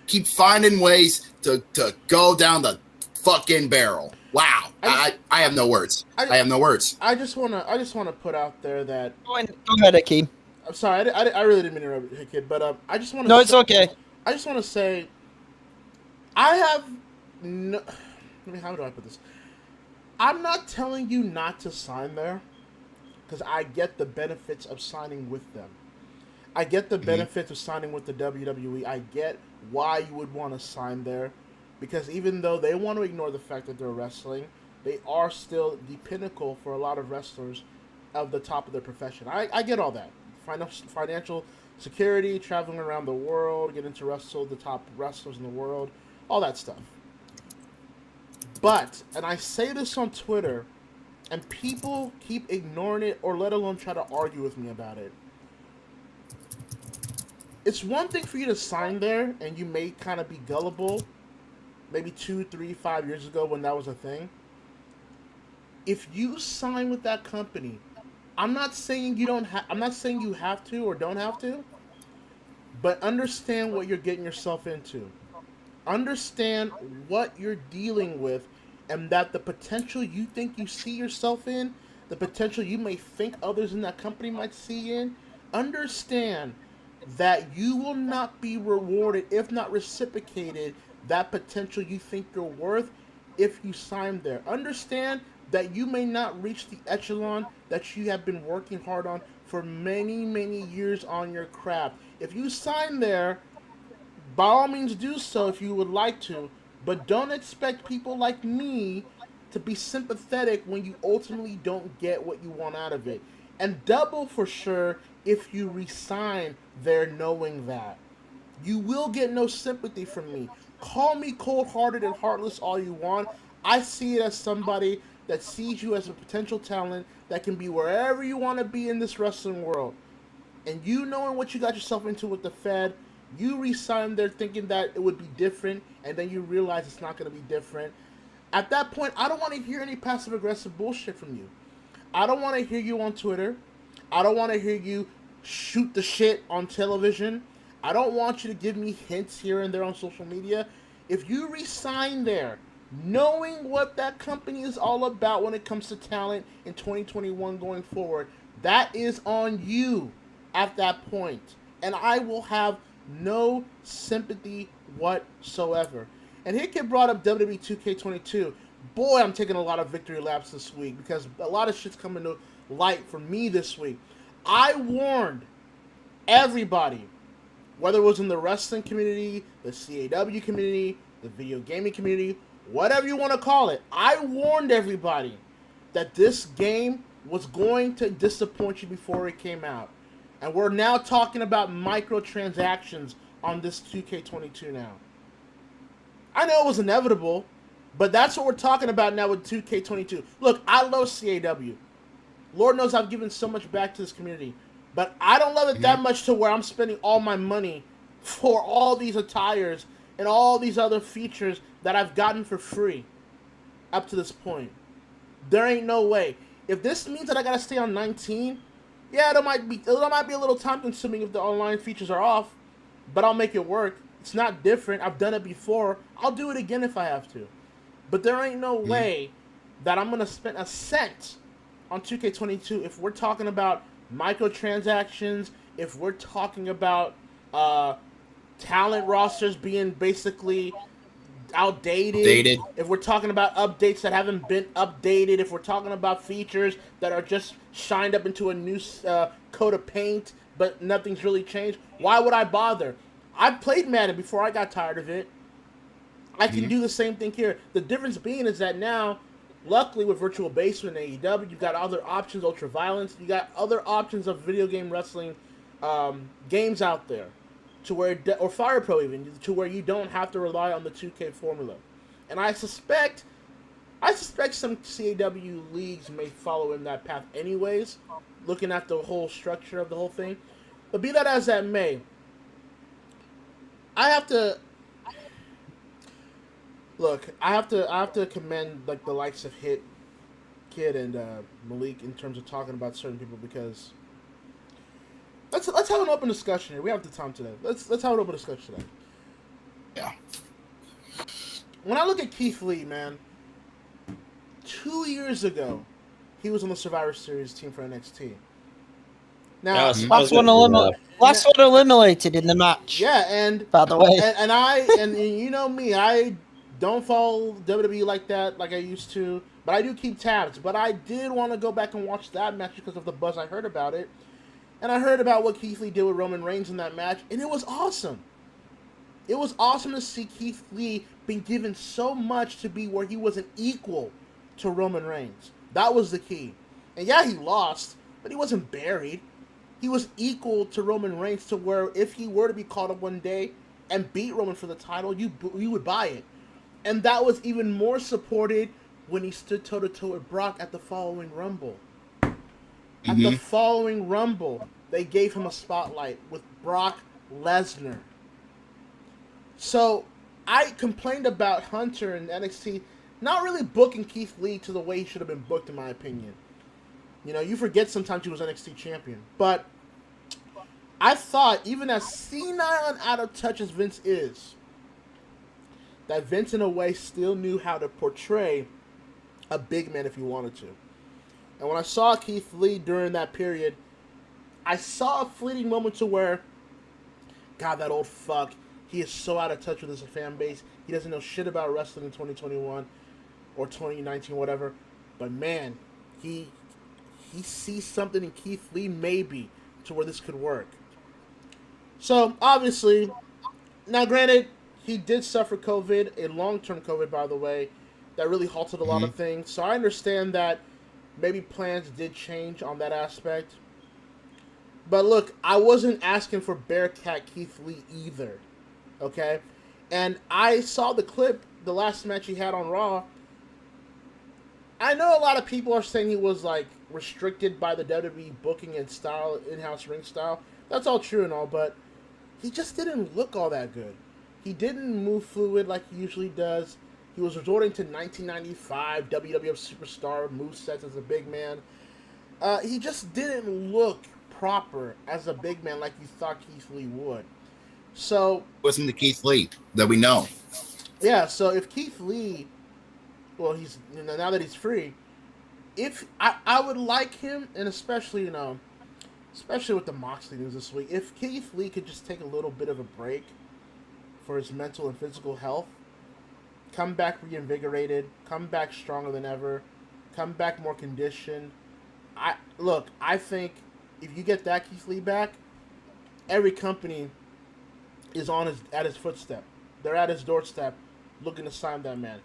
Keep finding ways to go down the fucking barrel. Wow. I have no words. I have no words. I just wanna put out there that. Go ahead, Hakeem. I'm sorry. I really didn't mean to interrupt you, kid, but I just want to. No, it's okay. I just want to say, I have no. How do I put this? I'm not telling you not to sign there, because I get the benefits of signing with them. I get the benefits of signing with the WWE. I get why you would want to sign there, because even though they want to ignore the fact that they're wrestling, they are still the pinnacle for a lot of wrestlers of the top of their profession. I get all that. Financial security, traveling around the world, getting to wrestle the top wrestlers in the world, all that stuff. But, and I say this on Twitter, and people keep ignoring it, or let alone try to argue with me about it. It's one thing for you to sign there, and you may kind of be gullible, maybe 2, 3, 5 years ago when that was a thing. if you sign with that company, I'm not saying you don't I'm not saying you have to or don't have to, but understand what you're getting yourself into. Understand what you're dealing with, and that the potential you think you see yourself in, the potential you may think others in that company might see in, understand that you will not be rewarded, if not reciprocated, that potential you think you're worth if you sign there. Understand that you may not reach the echelon that you have been working hard on for many, many years on your craft. If you sign there, by all means do so if you would like to, but don't expect people like me to be sympathetic when you ultimately don't get what you want out of it. And double for sure if you resign there knowing that. You will get no sympathy from me. Call me cold-hearted and heartless all you want. I see it as somebody that sees you as a potential talent that can be wherever you want to be in this wrestling world. And you knowing what you got yourself into with the Fed, you resign there thinking that it would be different, and then you realize it's not going to be different. At that point, I don't want to hear any passive-aggressive bullshit from you. I don't want to hear you on Twitter. I don't want to hear you shoot the shit on television. I don't want you to give me hints here and there on social media. If you resign there, knowing what that company is all about when it comes to talent in 2021 going forward, that is on you at that point. And I will have no sympathy whatsoever. And Hakeem brought up WWE 2K22. Boy, I'm taking a lot of victory laps this week because a lot of shit's coming to light for me this week. I warned everybody, whether it was in the wrestling community, the CAW community, the video gaming community, whatever you want to call it, I warned everybody that this game was going to disappoint you before it came out. And we're now talking about microtransactions on this 2K22 now. I know it was inevitable, but that's what we're talking about now with 2K22. Look, I love CAW. Lord knows I've given so much back to this community. But I don't love it that much to where I'm spending all my money for all these attires and all these other features that I've gotten for free up to this point. There ain't no way. If this means that I gotta stay on 19, yeah, it might be a little time consuming if the online features are off, but I'll make it work. It's not different. I've done it before. I'll do it again if I have to. But there ain't no way that I'm gonna spend a cent on 2K22 if we're talking about microtransactions, if we're talking about talent rosters being basically outdated, if we're talking about updates that haven't been updated, if we're talking about features that are just shined up into a new coat of paint, but nothing's really changed, why would I bother? I've played Madden before I got tired of it. I can do the same thing here. The difference being is that now, luckily with Virtual Basement and AEW, you've got other options, Ultraviolence, you got other options of video game wrestling games out there, to where or Fire Pro even, to where you don't have to rely on the 2K formula. And I suspect some CAW leagues may follow in that path anyways, looking at the whole structure of the whole thing. But be that as that may, I have to commend like the likes of Hit Kid and Malik in terms of talking about certain people, because let's have an open discussion here. We have the time today. Let's have an open discussion today. Yeah. When I look at Keith Lee, man, 2 years ago, he was on the Survivor Series team for NXT. Now, last one eliminated in the match. Yeah, and by the way, and you know me, I don't follow WWE like that, like I used to, but I do keep tabs. But I did want to go back and watch that match because of the buzz I heard about it. And I heard about what Keith Lee did with Roman Reigns in that match, and it was awesome. It was awesome to see Keith Lee being given so much to be where he was an equal to Roman Reigns. That was the key. And yeah, he lost, but he wasn't buried. He was equal to Roman Reigns, to where if he were to be called up one day and beat Roman for the title, you would buy it. And that was even more supported when he stood toe-to-toe with Brock at the following Rumble. At the following Rumble, they gave him a spotlight with Brock Lesnar. So, I complained about Hunter and NXT not really booking Keith Lee to the way he should have been booked, in my opinion. You know, you forget sometimes he was NXT champion. But I thought, even as senile and out of touch as Vince is, that Vince, in a way, still knew how to portray a big man if he wanted to. And when I saw Keith Lee during that period, I saw a fleeting moment to where, God, that old fuck, he is so out of touch with his fan base. He doesn't know shit about wrestling in 2021 or 2019, whatever. But man, he sees something in Keith Lee maybe to where this could work. So, obviously, now granted, he did suffer COVID, a long-term COVID, by the way, that really halted a lot of things. So I understand that maybe plans did change on that aspect. But look, I wasn't asking for Bearcat Keith Lee either, okay? And I saw the clip, the last match he had on Raw. I know a lot of people are saying he was, like, restricted by the WWE booking and style, in-house ring style. That's all true and all, but he just didn't look all that good. He didn't move fluid like he usually does. He was resorting to 1995 WWF Superstar movesets as a big man. He just didn't look proper as a big man like you thought Keith Lee would. So Wasn't the Keith Lee that we know. yeah, so if Keith Lee, well, he's, you know, now that he's free, if I would like him, and especially, you know, especially with the Moxley news this week, if Keith Lee could just take a little bit of a break for his mental and physical health, come back reinvigorated, come back stronger than ever, come back more conditioned. I think if you get that Keith Lee back, every company is at his footstep. They're at his doorstep, looking to sign that man.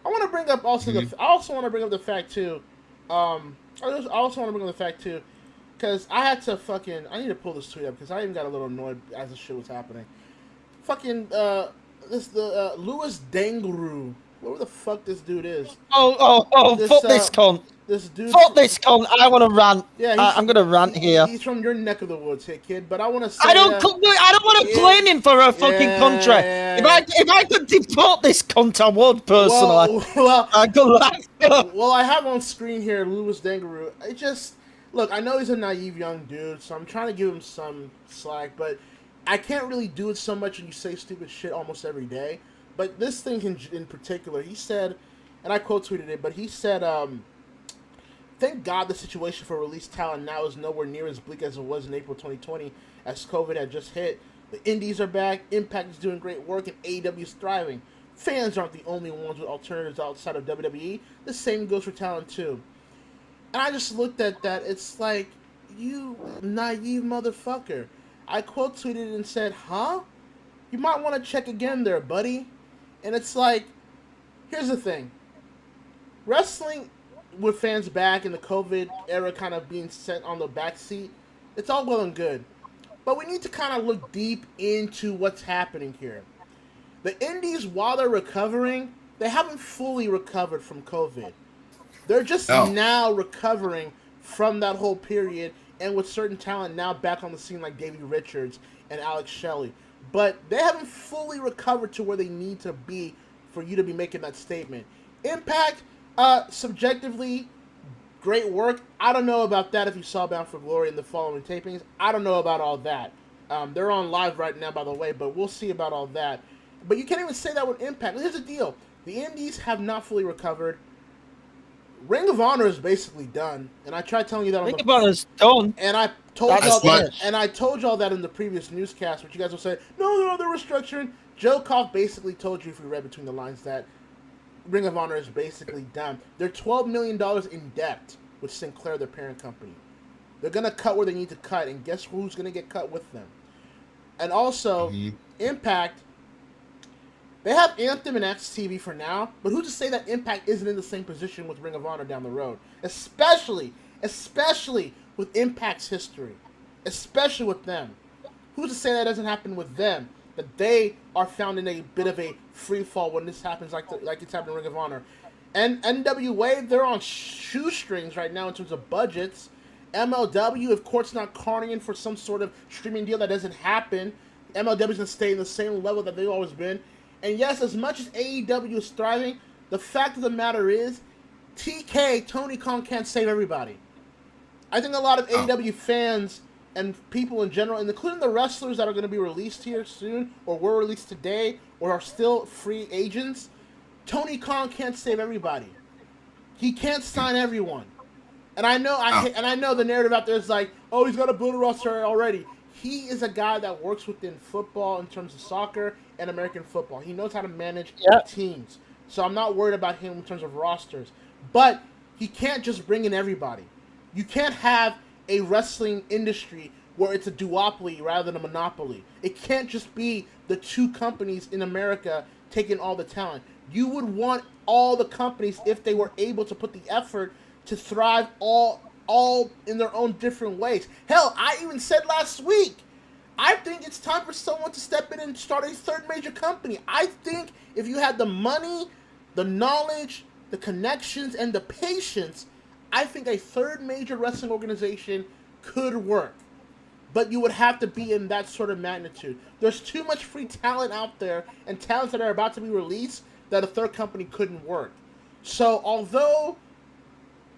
I want to bring up also I also want to bring up the fact too. Because I had to I need to pull this tweet up because I even got a little annoyed as this shit was happening. Louis Dangerou, whoever the fuck this dude is. Fuck this cunt. This dude. Fuck this cunt. I want to rant. Yeah, I'm gonna rant here. He's from your neck of the woods, here, kid. But I want to say I don't want to blame him for a fucking country. Yeah. If I could deport this cunt, I would personally. Well, I have on screen here Louis Dangerou. Look, I know he's a naive young dude, so I'm trying to give him some slack, but I can't really do it so much when you say stupid shit almost every day. But this thing in particular, he said, and I quote tweeted it, but he said, thank God the situation for released talent now is nowhere near as bleak as it was in April 2020 as COVID had just hit. The indies are back, Impact is doing great work, and AEW is thriving. Fans aren't the only ones with alternatives outside of WWE. The same goes for talent too. And I just looked at that, it's like, you naive motherfucker. I quote tweeted and said, huh? You might want to check again there, buddy. And it's like, here's the thing. Wrestling with fans back in the COVID era kind of being sent on the back seat, it's all well and good. But we need to kind of look deep into what's happening here. The indies, while they're recovering, they haven't fully recovered from COVID. They're just now recovering from that whole period, and with certain talent now back on the scene like Davey Richards and Alex Shelley. But they haven't fully recovered to where they need to be for you to be making that statement. Impact, subjectively, great work. I don't know about that if you saw Bound for Glory in the following tapings. I don't know about all that. They're on live right now, by the way, but we'll see about all that. But you can't even say that with Impact. Here's the deal. The indies have not fully recovered. Ring of Honor is basically done, and I tried telling you that. Ring of Honor's done. And I told y'all that in the previous newscast, but you guys will say, no, they're restructuring. Joe Koff basically told you, if you read between the lines, that Ring of Honor is basically done. They're $12 million in debt with Sinclair, their parent company. They're gonna cut where they need to cut, and guess who's gonna get cut with them? And also, Impact. They have Anthem and XTV for now, but who's to say that Impact isn't in the same position with Ring of Honor down the road? Especially with Impact's history. Especially with them. Who's to say that doesn't happen with them? That they are found in a bit of a free fall when this happens like it's happened in Ring of Honor. And NWA, they're on shoestrings right now in terms of budgets. MLW, if Court's not carneying for some sort of streaming deal that doesn't happen, MLW's going to stay in the same level that they've always been. And yes, as much as AEW is thriving, the fact of the matter is, TK, Tony Khan can't save everybody. I think a lot of AEW fans and people in general, including the wrestlers that are going to be released here soon, or were released today, or are still free agents, Tony Khan can't save everybody. He can't sign everyone. And I know the narrative out there is like, oh, he's got to build a roster already. He is a guy that works within football in terms of soccer and American football. He knows how to manage teams. So I'm not worried about him in terms of rosters. But he can't just bring in everybody. You can't have a wrestling industry where it's a duopoly rather than a monopoly. It can't just be the two companies in America taking all the talent. You would want all the companies, if they were able to put the effort, to thrive all in their own different ways. Hell, I even said last week, I think it's time for someone to step in and start a third major company. I think if you had the money, the knowledge, the connections, and the patience, I think a third major wrestling organization could work. But you would have to be in that sort of magnitude. There's too much free talent out there and talents that are about to be released that a third company couldn't work. So although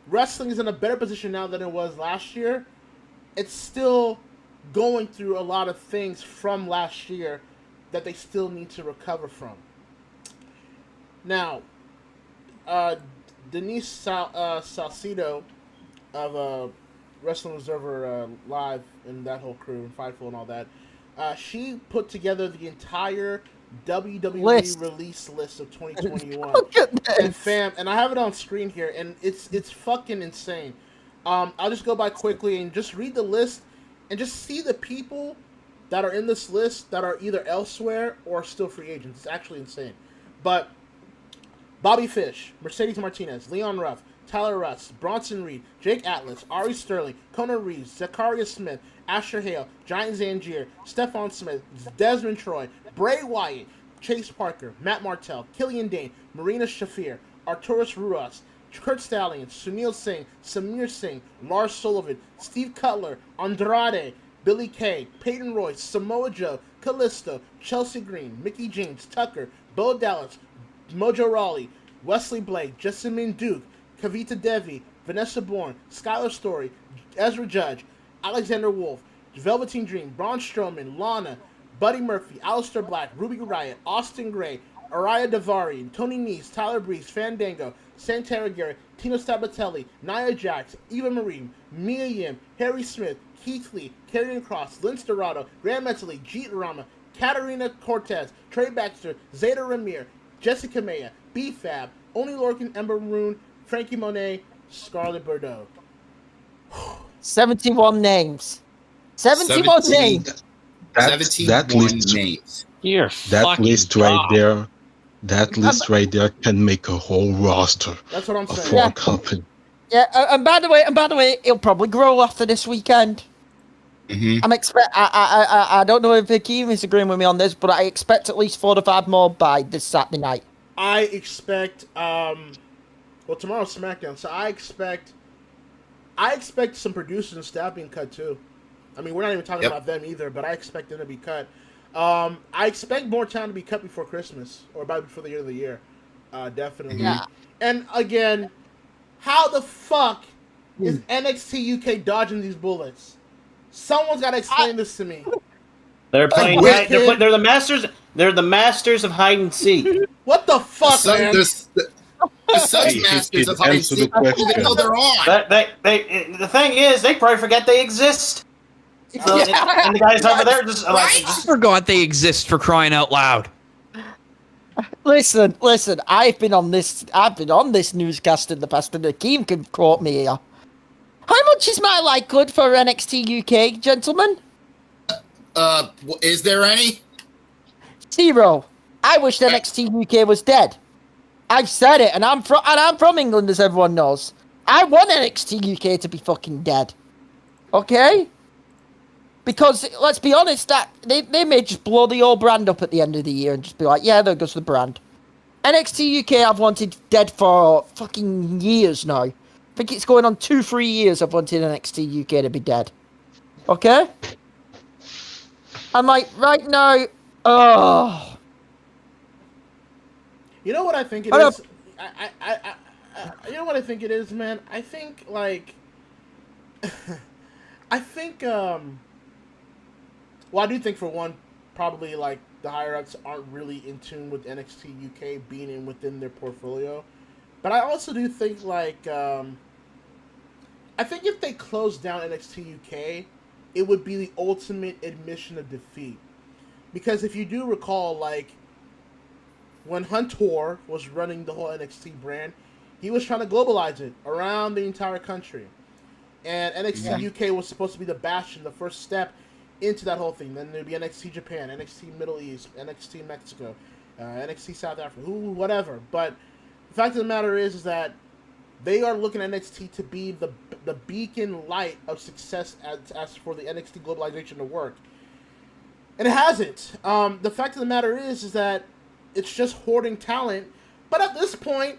wrestling is in a better position now than it was last year, it's still going through a lot of things from last year that they still need to recover from. Now, Denise Salcido of Wrestling Observer Live and that whole crew and Fightful and all that, she put together the entire WWE release list of 2021. And I have it on screen here, and it's fucking insane. I'll just go by quickly and just read the list and just see the people that are in this list that are either elsewhere or still free agents. It's actually insane. But Bobby Fish, Mercedes Martinez, Leon Ruff, Tyler Russ, Bronson Reed, Jake Atlas, Ari Sterling, Conan Reeves, Zachariah Smith, Asher Hale, Giant Zangier, Stephon Smith, Desmond Troy, Bray Wyatt, Chase Parker, Matt Martell, Killian Dane, Marina Shafir, Arturus Ruas, Kurt Stallion, Sunil Singh, Samir Singh, Lars Sullivan, Steve Cutler, Andrade, Billy Kay, Peyton Royce, Samoa Joe, Kalisto, Chelsea Green, Mickey James, Tucker, Bo Dallas, Mojo Rawley, Wesley Blake, Jessamine Duke, Kavita Devi, Vanessa Bourne, Skylar Story, Ezra Judge, Alexander Wolf, Velveteen Dream, Braun Strowman, Lana, Buddy Murphy, Aleister Black, Ruby Riott, Austin Gray, Araya Davari, Tony Nese, Tyler Breeze, Fandango, Santana Garrett, Tino Sabatelli, Nia Jax, Eva Marie, Mia Yim, Harry Smith, Keith Lee, Karrion Kross, Lince Dorado, Graham Metcalfe, Jeet Rama, Katarina Cortez, Trey Baxter, Zeta Ramir, Jessica Maya, B-Fab, Oni Lorcan, Ember Maroon, Frankie Monet, Scarlett Bordeaux. 71 names. 71 names. That list, names. You're that list right there, that list right there can make a whole roster. That's what I'm saying. For a company. Yeah, and by the way, it'll probably grow after this weekend. Mm-hmm. I don't know if Hakeem is agreeing with me on this, but I expect at least 4 to 5 more by this Saturday night. I expect, well, tomorrow's SmackDown, so I expect some producers and staff being cut too. I mean, we're not even talking about them either, but I expect them to be cut. I expect more time to be cut before Christmas, or before the end of the year. Definitely. Yeah. And again, how the fuck is NXT UK dodging these bullets? Someone's got to explain this to me. They're playing. They're the masters. They're the masters of hide and seek. What the fuck, man? There's such masters of hide and seek. Even though they're on. The thing is, they probably forget they exist. So, and the guys over there just I forgot they exist, for crying out loud. Listen. I've been on this newscast in the past, and Hakeem can quote me here. How much is my like good for NXT UK, gentlemen? Is there any? 0. I wish NXT UK was dead. I've said it, and I'm from England, as everyone knows. I want NXT UK to be fucking dead. Okay? Because, let's be honest, that they may just blow the old brand up at the end of the year and just be like, yeah, there goes the brand. NXT UK I've wanted dead for fucking years now. I think it's going on 2-3 years I've wanted NXT UK to be dead. Okay? I'm like, right now, You know what I think it is? you know what I think it is, man. I think like, I think well, I do think for one, probably like the higher ups aren't really in tune with NXT UK being within their portfolio, but I also do think like, I think if they closed down NXT UK, it would be the ultimate admission of defeat, because if you do recall, like, when Hunter was running the whole NXT brand, he was trying to globalize it around the entire country. And NXT UK was supposed to be the bastion, the first step into that whole thing. Then there'd be NXT Japan, NXT Middle East, NXT Mexico, NXT South Africa, whatever. But the fact of the matter is that they are looking at NXT to be the beacon light of success as for the NXT globalization to work. And it hasn't. The fact of the matter is that it's just hoarding talent. But at this point,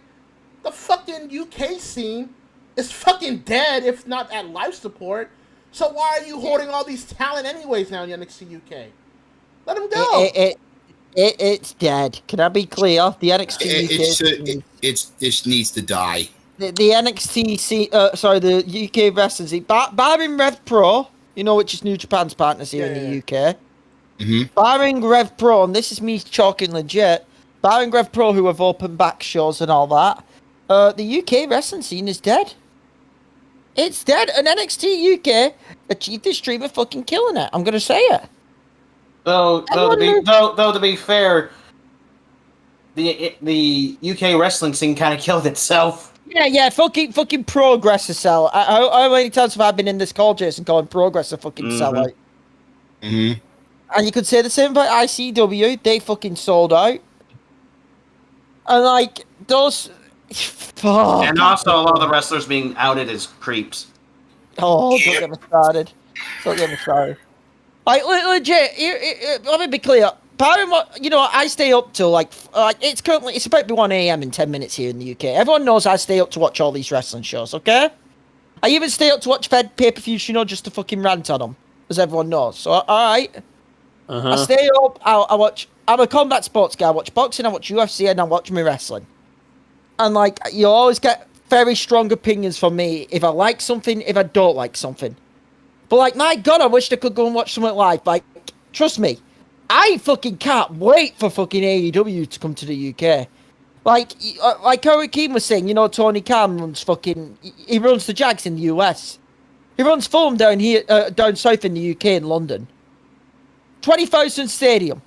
the fucking UK scene is fucking dead, if not at life support. So why are you hoarding all these talent anyways now in NXT UK? Let them go. It's dead. Can I be clear? The NXT UK... It needs to die. The NXT scene... the UK wrestling scene... Barring Rev Pro, you know, which is New Japan's partners here in the UK... Mm-hmm. Barring Rev Pro, and this is me talking legit, barring Rev Pro who have opened back shows and all that, the UK wrestling scene is dead. It's dead, and NXT UK achieved this dream of fucking killing it. I'm gonna say it. Though to be fair, the UK wrestling scene kind of killed itself. Yeah, fucking Progress to sell. How many times have I been in this call, Jason, calling Progress a fucking sellout? Mm-hmm. And you could say the same about ICW. They fucking sold out. And, like, those... Fuck. And also a lot of the wrestlers being outed as creeps. Oh, don't get me started. Don't get me started. Like, legit, let me be clear. Part what, you know, I stay up till, like it's about to be 1 a.m. in 10 minutes here in the UK. Everyone knows I stay up to watch all these wrestling shows, okay? I even stay up to watch Fed pay-per-views, you know, just to fucking rant on them. As everyone knows. So, alright. I stay up, I watch... I'm a combat sports guy. I watch boxing, I watch UFC, and I watch me wrestling. And, like, you always get very strong opinions from me if I like something, if I don't like something. But, like, my God, I wish I could go and watch something live. Like, trust me, I fucking can't wait for fucking AEW to come to the UK. Like how Hakeem was saying, you know, Tony Khan runs fucking... He runs the Jags in the US. He runs Fulham down here, down south in the UK in London. 20,000 stadium.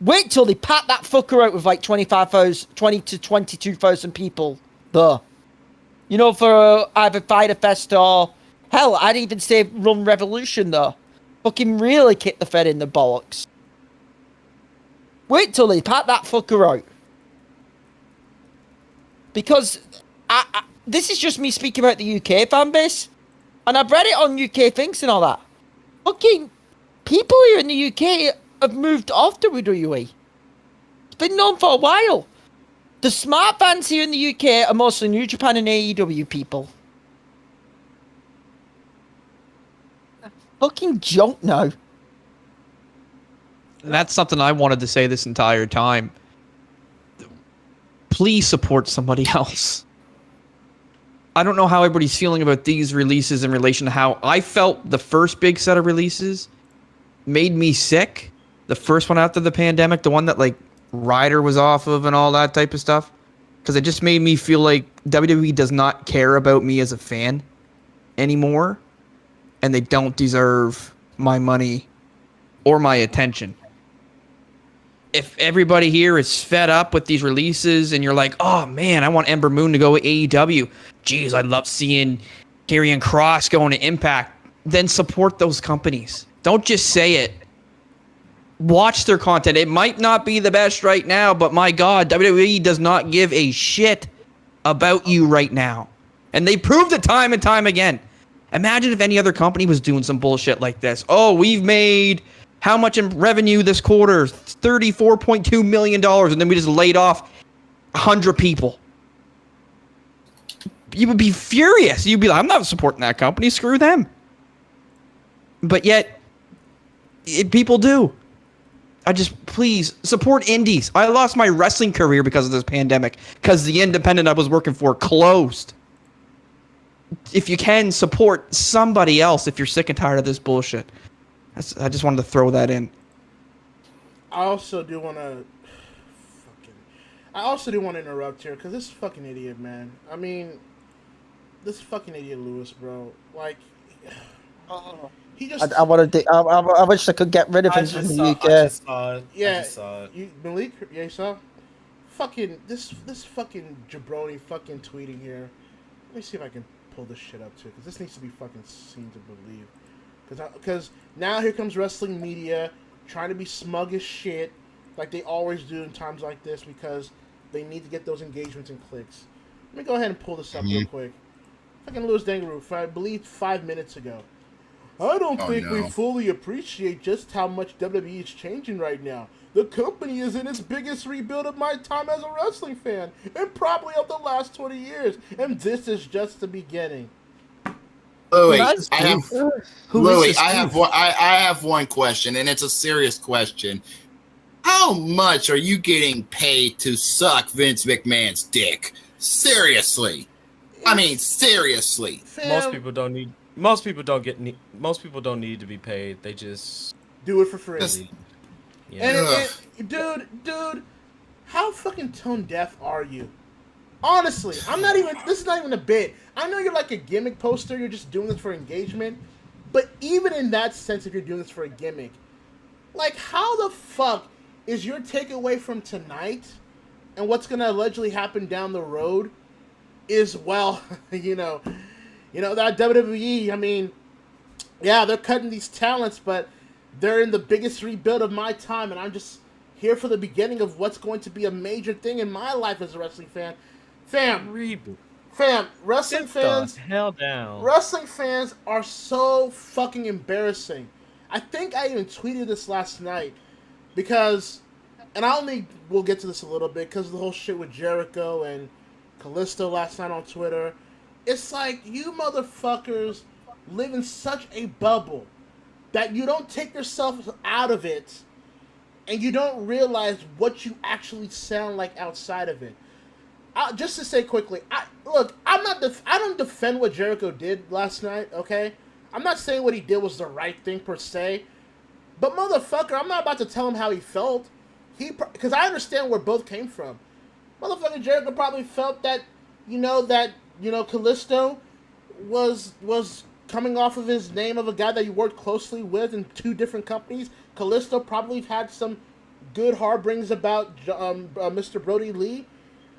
Wait till they pat that fucker out with like 20 to 22,000 people there. You know, for either Fighter Fest or... Hell, I'd even say run Revolution there. Fucking really kick the Fed in the bollocks. Wait till they pat that fucker out. Because this is just me speaking about the UK fan base. And I've read it on UK things and all that. Fucking people here in the UK have moved off WWE. It's been known for a while. The smart fans here in the UK are mostly New Japan and AEW people. Fucking junk now. That's something I wanted to say this entire time. Please support somebody else. I don't know how everybody's feeling about these releases in relation to how I felt the first big set of releases made me sick. The first one after the pandemic, the one that like Ryder was off of and all that type of stuff. Because it just made me feel like WWE does not care about me as a fan anymore. And they don't deserve my money or my attention. If everybody here is fed up with these releases and you're like, oh man, I want Ember Moon to go with AEW. Jeez, I love seeing Karrion Kross going to Impact. Then support those companies. Don't just say it. Watch their content. It might not be the best right now, but my God, WWE does not give a shit about you right now. And they proved it time and time again. Imagine if any other company was doing some bullshit like this. Oh, we've made how much in revenue this quarter? $34.2 million. And then we just laid off 100 people. You would be furious. You'd be like, I'm not supporting that company. Screw them. But yet, people do. please support indies. I lost my wrestling career because of this pandemic, because the independent I was working for closed. If you can, support somebody else if you're sick and tired of this bullshit. I just wanted to throw that in. I also do want to interrupt here because this fucking idiot, man. I mean, this fucking idiot Lewis, bro. Like, he just. I wish I could get rid of him from the UK. I just saw it. Yeah, I just saw it. Malik, yeah, you saw? Fucking this fucking jabroni fucking tweeting here. Let me see if I can pull this shit up too, because this needs to be fucking seen to believe. Because now here comes wrestling media trying to be smug as shit, like they always do in times like this, because they need to get those engagements and clicks. Let me go ahead and pull this up real quick. Fucking Louis Dangaroo, I believe 5 minutes ago. I don't think we fully appreciate just how much WWE is changing right now. The company is in its biggest rebuild of my time as a wrestling fan, and probably of the last 20 years, and this is just the beginning. Louis, I have one question, and it's a serious question. How much are you getting paid to suck Vince McMahon's dick? Seriously. I mean, seriously. Most people don't need to be paid. They just do it for free. Yeah. And dude, how fucking tone deaf are you? Honestly, this is not even a bit. I know you're like a gimmick poster, you're just doing this for engagement, but even in that sense, if you're doing this for a gimmick, like, how the fuck is your takeaway from tonight and what's gonna allegedly happen down the road is, well, you know, that WWE, I mean, yeah, they're cutting these talents, but they're in the biggest rebuild of my time, and I'm just here for the beginning of what's going to be a major thing in my life as a wrestling fan. Fam, wrestling fans, hell down. Wrestling fans are so fucking embarrassing. I think I even tweeted this last night because, and we'll get to this a little bit because of the whole shit with Jericho and Kalisto last night on Twitter. It's like, you motherfuckers live in such a bubble that you don't take yourself out of it, and you don't realize what you actually sound like outside of it. Just to say quickly, I don't defend what Jericho did last night, okay? I'm not saying what he did was the right thing per se, but motherfucker, I'm not about to tell him how he felt. Because I understand where both came from. Motherfucker Jericho probably felt that, Kalisto was coming off of his name of a guy that he worked closely with in 2 different companies. Kalisto probably had some good harborings about Mr. Brody Lee.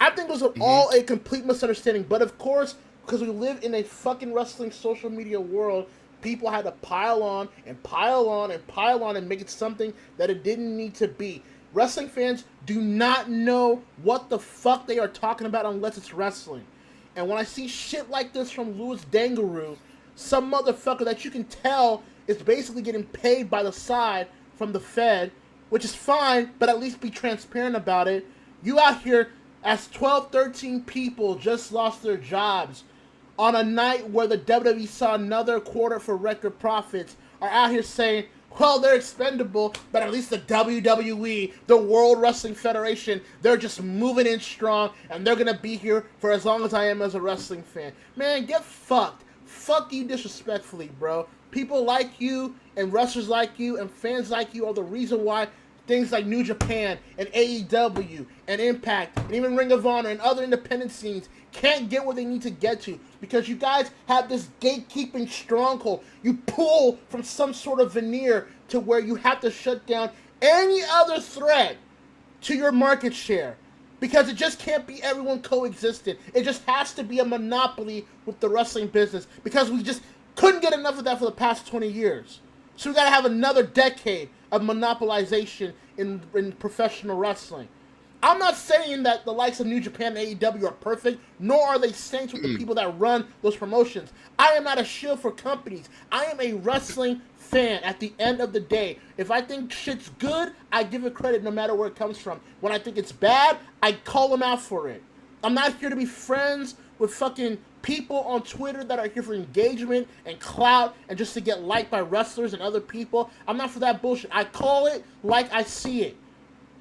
I think it was all a complete misunderstanding. But of course, because we live in a fucking wrestling social media world, people had to pile on and pile on and pile on and make it something that it didn't need to be. Wrestling fans do not know what the fuck they are talking about unless it's wrestling. And when I see shit like this from Louis Dangaroo, some motherfucker that you can tell is basically getting paid by the side from the Fed, which is fine, but at least be transparent about it. You out here as 12, 13 people just lost their jobs on a night where the WWE saw another quarter for record profits, are out here saying, well, they're expendable, but at least the WWE, the World Wrestling Federation, they're just moving in strong, and they're going to be here for as long as I am as a wrestling fan. Man, get fucked. Fuck you disrespectfully, bro. People like you, and wrestlers like you, and fans like you are the reason why things like New Japan, and AEW, and Impact, and even Ring of Honor, and other independent scenes can't get where they need to get to, because you guys have this gatekeeping stronghold. You pull from some sort of veneer to where you have to shut down any other threat to your market share, because it just can't be everyone coexistent. It just has to be a monopoly with the wrestling business, because we just couldn't get enough of that for the past 20 years. So we gotta have another decade of monopolization in professional wrestling. I'm not saying that the likes of New Japan and AEW are perfect, nor are they saints with the people that run those promotions. I am not a shield for companies. I am a wrestling fan at the end of the day. If I think shit's good, I give it credit no matter where it comes from. When I think it's bad, I call them out for it. I'm not here to be friends with fucking people on Twitter that are here for engagement and clout and just to get liked by wrestlers and other people. I'm not for that bullshit. I call it like I see it.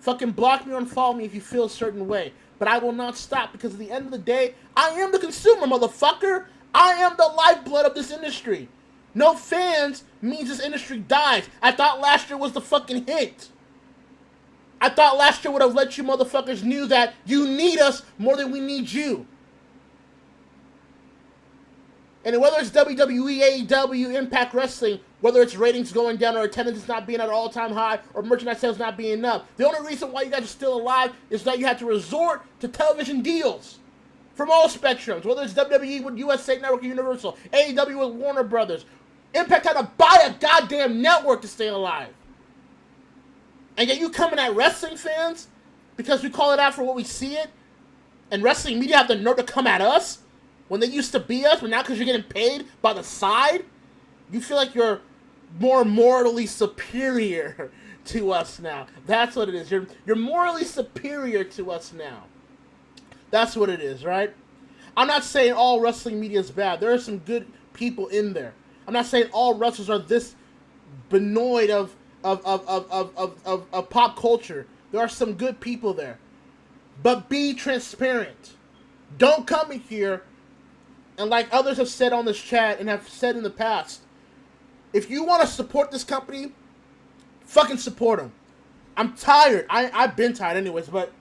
Fucking block me or unfollow me if you feel a certain way. But I will not stop because at the end of the day, I am the consumer, motherfucker. I am the lifeblood of this industry. No fans means this industry dies. I thought last year was the fucking hit. I thought last year would have let you motherfuckers knew that you need us more than we need you. And whether it's WWE, AEW, Impact Wrestling, whether it's ratings going down or attendance not being at an all-time high or merchandise sales not being up, the only reason why you guys are still alive is that you had to resort to television deals from all spectrums, whether it's WWE with USA Network or Universal, AEW with Warner Brothers. Impact had to buy a goddamn network to stay alive. And yet you coming at wrestling fans because we call it out for what we see it, and wrestling media have the nerve to come at us when they used to be us, but now because you're getting paid by the side, you feel like you're more morally superior to us now. That's what it is. You're morally superior to us now. That's what it is, right? I'm not saying all wrestling media is bad. There are some good people in there. I'm not saying all wrestlers are this benoid of pop culture. There are some good people there. But be transparent. Don't come in here and like others have said on this chat and have said in the past, if you want to support this company, fucking support them. I'm tired. I've been tired anyways, but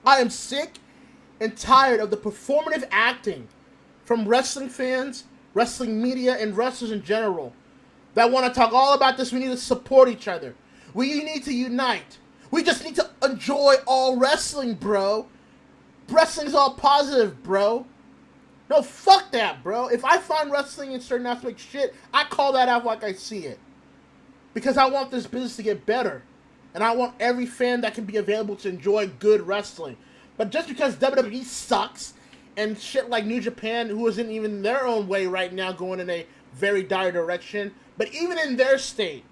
I am sick and tired of the performative acting from wrestling fans, wrestling media, and wrestlers in general that want to talk all about this. We need to support each other. We need to unite. We just need to enjoy all wrestling, bro. Wrestling's all positive, bro. No, fuck that, bro. If I find wrestling in certain aspects shit, I call that out like I see it. Because I want this business to get better. And I want every fan that can be available to enjoy good wrestling. But just because WWE sucks, and shit like New Japan, who isn't even their own way right now, going in a very dire direction, but even in their state,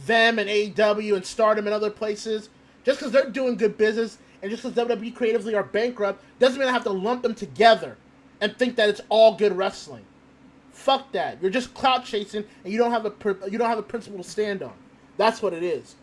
them and AEW and STARDOM and other places, just because they're doing good business, and just because WWE creatively are bankrupt, doesn't mean I have to lump them together and think that it's all good wrestling. Fuck that. You're just clout chasing, and you don't have a principle to stand on. That's what it is.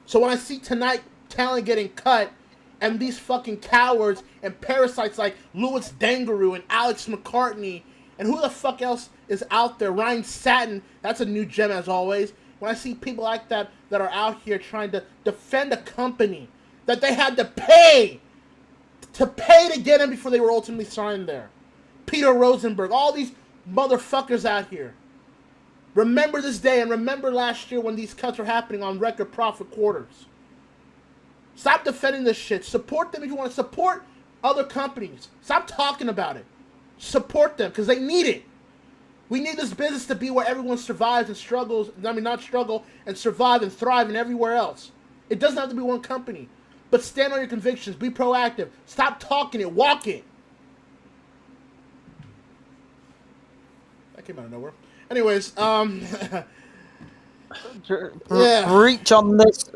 So when I see tonight talent getting cut, and these fucking cowards and parasites like Louis Dangaroo and Alex McCartney, and who the fuck else is out there, Ryan Satin, that's a new gem as always. When I see people like that that are out here trying to defend a company that they had to pay to get in before they were ultimately signed there. Peter Rosenberg, all these motherfuckers out here. Remember this day and remember last year when these cuts were happening on record profit quarters. Stop defending this shit. Support them if you want to support other companies. Stop talking about it. Support them because they need it. We need this business to be where everyone survives and struggles. I mean, not struggle and survive and thrive and everywhere else. It doesn't have to be one company. But stand on your convictions. Be proactive. Stop talking it. Walk it. That came out of nowhere. Anyways, yeah. Preach on this.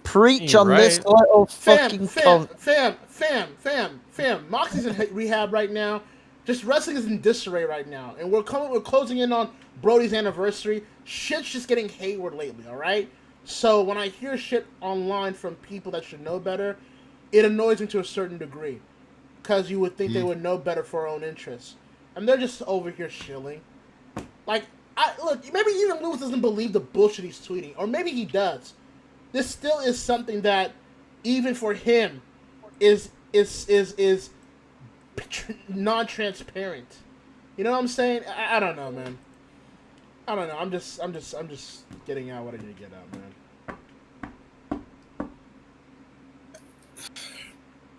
Preach on this little fucking cunt. Fam. Moxley's in rehab right now. Just wrestling is in disarray right now. And we're closing in on Brody's anniversary. Shit's just getting hayward lately, alright? So when I hear shit online from people that should know better, it annoys me to a certain degree. Because you would think they would know better for our own interests. And they're just over here shilling. Like, look, maybe even Lewis doesn't believe the bullshit he's tweeting. Or maybe he does. This still is something that, even for him, is non-transparent. You know what I'm saying? I don't know, man. I don't know. I'm just getting out what I need to get out, man.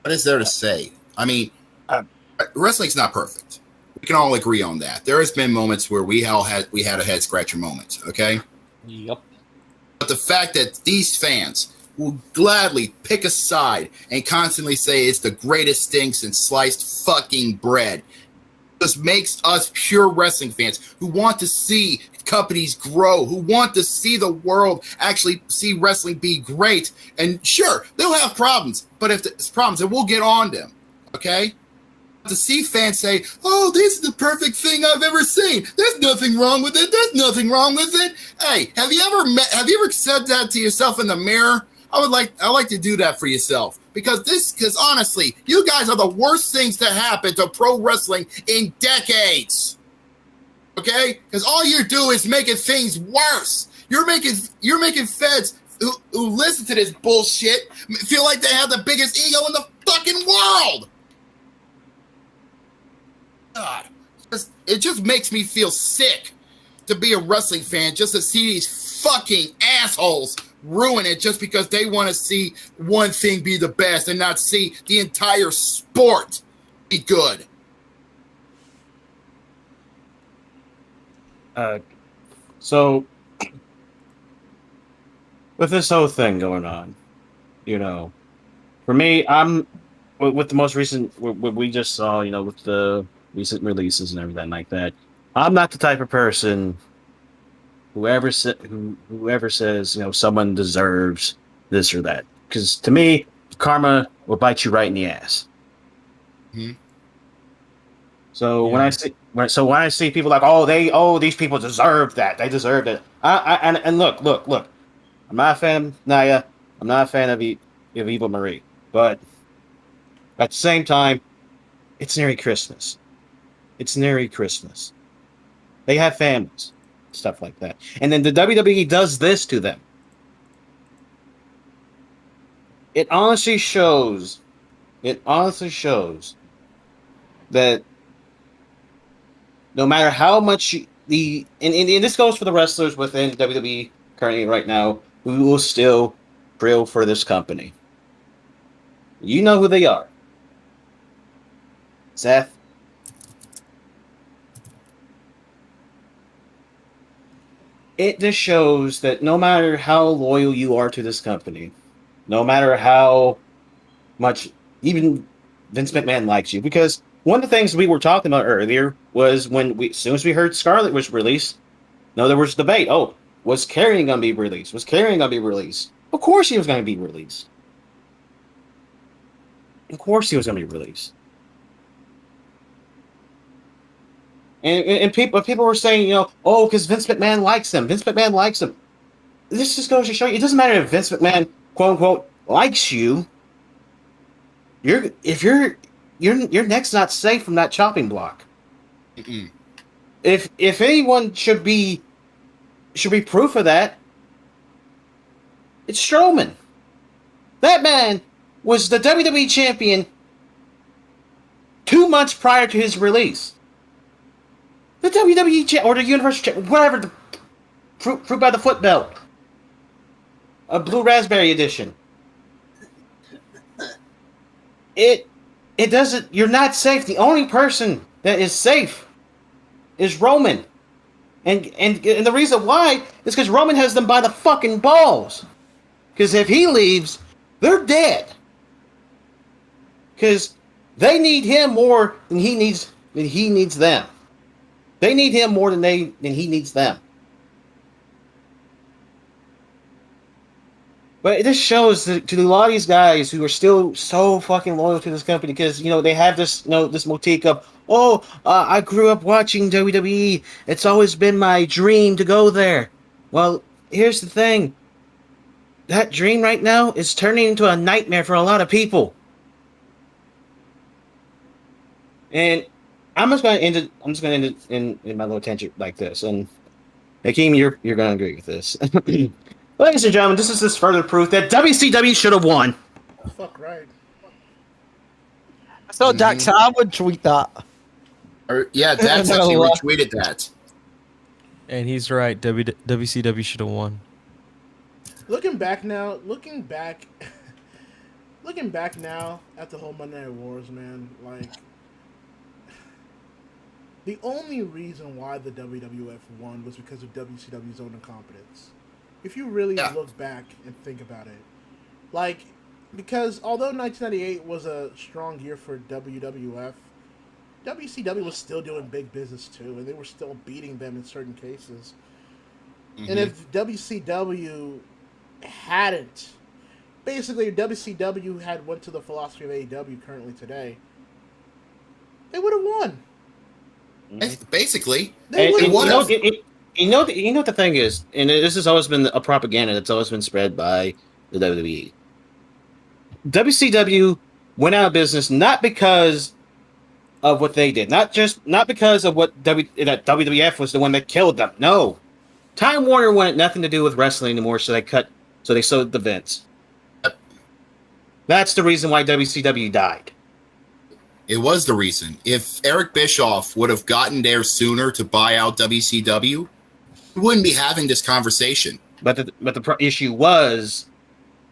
What is there to say? I mean, wrestling's not perfect. We can all agree on that. There has been moments where we had a head scratcher moment. Okay. Yep. But the fact that these fans will gladly pick a side and constantly say it's the greatest thing since sliced fucking bread just makes us pure wrestling fans who want to see companies grow, who want to see the world actually see wrestling be great. And sure, they'll have problems, but if there's problems, then we'll get on them. Okay? to see fans say, "Oh, this is the perfect thing I've ever seen. There's nothing wrong with it. There's nothing wrong with it." Hey, have you ever said that to yourself in the mirror? I like to do that for yourself because honestly, you guys are the worst things to happen to pro wrestling in decades. Okay, because all you do is making things worse. You're making feds who listen to this bullshit feel like they have the biggest ego in the fucking world. God, it just makes me feel sick to be a wrestling fan, just to see these fucking assholes ruin it just because they want to see one thing be the best and not see the entire sport be good. So, with this whole thing going on, you know, for me, I'm with the most recent, what we just saw, you know, with the recent releases and everything like that. I'm not the type of person whoever says, you know, someone deserves this or that, because to me, karma will bite you right in the ass. Mm-hmm. So when I see people like, these people deserve that, they deserve it. And look, I'm not a fan of Naya. I'm not a fan of Eva Marie. But at the same time, it's nearly Christmas. It's nearly Christmas. They have families, stuff like that. And then the WWE does this to them. It honestly shows that no matter how much and this goes for the wrestlers within WWE currently right now, who will still drill for this company. You know who they are. Seth. It just shows that no matter how loyal you are to this company, no matter how much even Vince McMahon likes you, because one of the things we were talking about earlier was as soon as we heard Scarlett was released, there was debate. Oh, was Karrion going to be released? Was Karrion going to be released? Of course he was going to be released. Of course he was going to be released. And people were saying, because Vince McMahon likes him. Vince McMahon likes him. This just goes to show you, it doesn't matter if Vince McMahon, quote unquote, likes you. Your neck's not safe from that chopping block. Mm-mm. If anyone should be proof of that, it's Strowman. That man was the WWE champion 2 months prior to his release. The WWE or the Universal champion, whatever, the fruit by the foot belt, a blue raspberry edition. It doesn't. You're not safe. The only person that is safe is Roman, and the reason why is because Roman has them by the fucking balls. Because if he leaves, they're dead. Because they need him more than he needs them. They need him more than he needs them. But this shows to a lot of these guys who are still so fucking loyal to this company because, they have this, this motif of, I grew up watching WWE. It's always been my dream to go there. Well, here's the thing. That dream right now is turning into a nightmare for a lot of people. And I'm just going to end it in my little tangent like this. And Hakeem, you're going to agree with this. Ladies and gentlemen, this is further proof that WCW should have won. Fuck right. I thought Dax Hart would tweet that. Yeah, Dax actually retweeted that. And he's right. WCW should have won. Looking back now at the whole Monday Night Wars, man, like, the only reason why the WWF won was because of WCW's own incompetence. If you really look back and think about it, like, because although 1998 was a strong year for WWF, WCW was still doing big business too, and they were still beating them in certain cases. Mm-hmm. And if WCW hadn't, basically WCW had went to the philosophy of AEW currently today, They would have won. Basically, They And, would and have you know, won. you know what the thing is, and this has always been a propaganda that's always been spread by the WWE. WCW went out of business not because of what they did, not because of what that WWF was the one that killed them. No, Time Warner wanted nothing to do with wrestling anymore, so they sold the Vince. That's the reason why WCW died. it was the reason. If Eric Bischoff would have gotten there sooner to buy out WCW, we wouldn't be having this conversation. But the issue was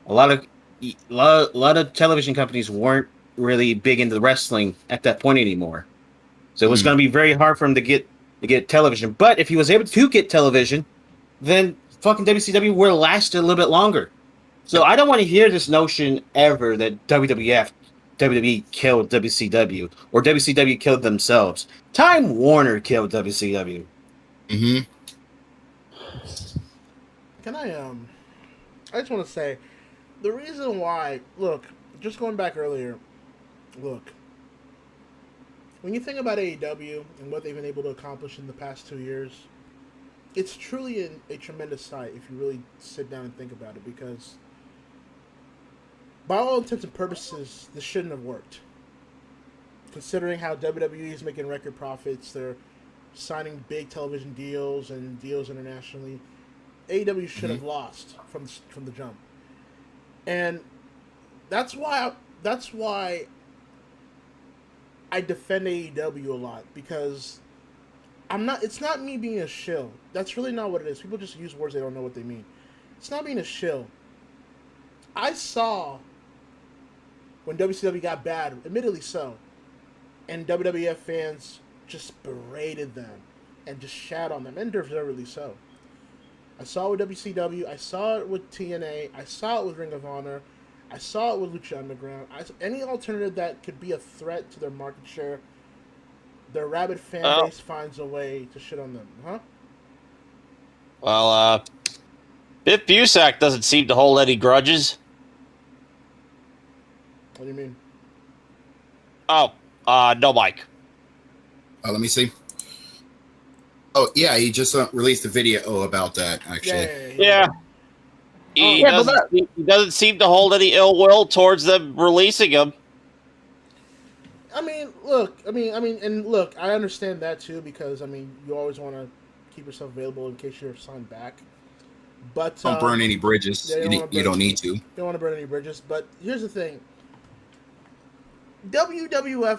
a lot of television companies weren't really big into wrestling at that point anymore. So it was going to be very hard for him to get television. But if he was able to get television, then fucking WCW would have lasted a little bit longer. So I don't want to hear this notion ever that WWE killed WCW or WCW killed themselves. Time Warner killed WCW. Mm-hmm. Can I just want to say, the reason why, look, just going back earlier, look, when you think about AEW and what they've been able to accomplish in the past 2 years, it's truly a tremendous sight if you really sit down and think about it, because by all intents and purposes, this shouldn't have worked. Considering how WWE is making record profits, they're signing big television deals and deals internationally, AEW should have lost from the jump. And that's why I defend AEW a lot, because it's not me being a shill. That's really not what it is. People just use words they don't know what they mean. It's not being a shill. I saw when WCW got bad, admittedly so, and WWF fans just berated them and just shat on them, and deservedly so. I saw it with WCW, I saw it with TNA, I saw it with Ring of Honor, I saw it with Lucha Underground. Any alternative that could be a threat to their market share, their rabid fan base finds a way to shit on them, huh? Well, Biff Busak doesn't seem to hold any grudges. What do you mean? Oh, no mic. Let me see. Oh, yeah, he just released a video about that, actually. Yeah. He doesn't seem to hold any ill will towards them releasing him. I mean, look, I understand that too, because, you always want to keep yourself available in case you're signed back. But Don't burn any bridges. You don't need to. You don't want to burn any bridges. But here's the thing. WWF,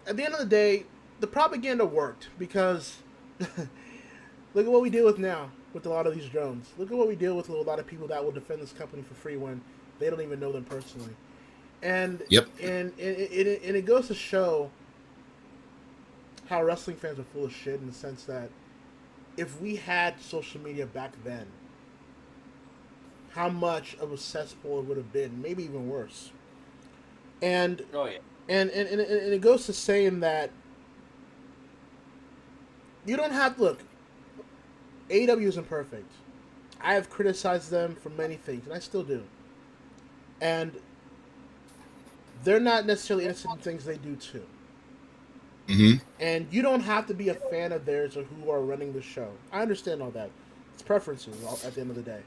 at the end of the day, the propaganda worked, because look at what we deal with now with a lot of these drones. Look at what we deal with a lot of people that will defend this company for free when they don't even know them personally. And and it goes to show how wrestling fans are full of shit, in the sense that if we had social media back then, how much of a cesspool it would have been, maybe even worse. And and it goes to saying that you don't have to look. AEW isn't perfect. I have criticized them for many things, and I still do. And they're not necessarily innocent in things they do too. Mm-hmm. And you don't have to be a fan of theirs or who are running the show. I understand all that. It's preferences at the end of the day.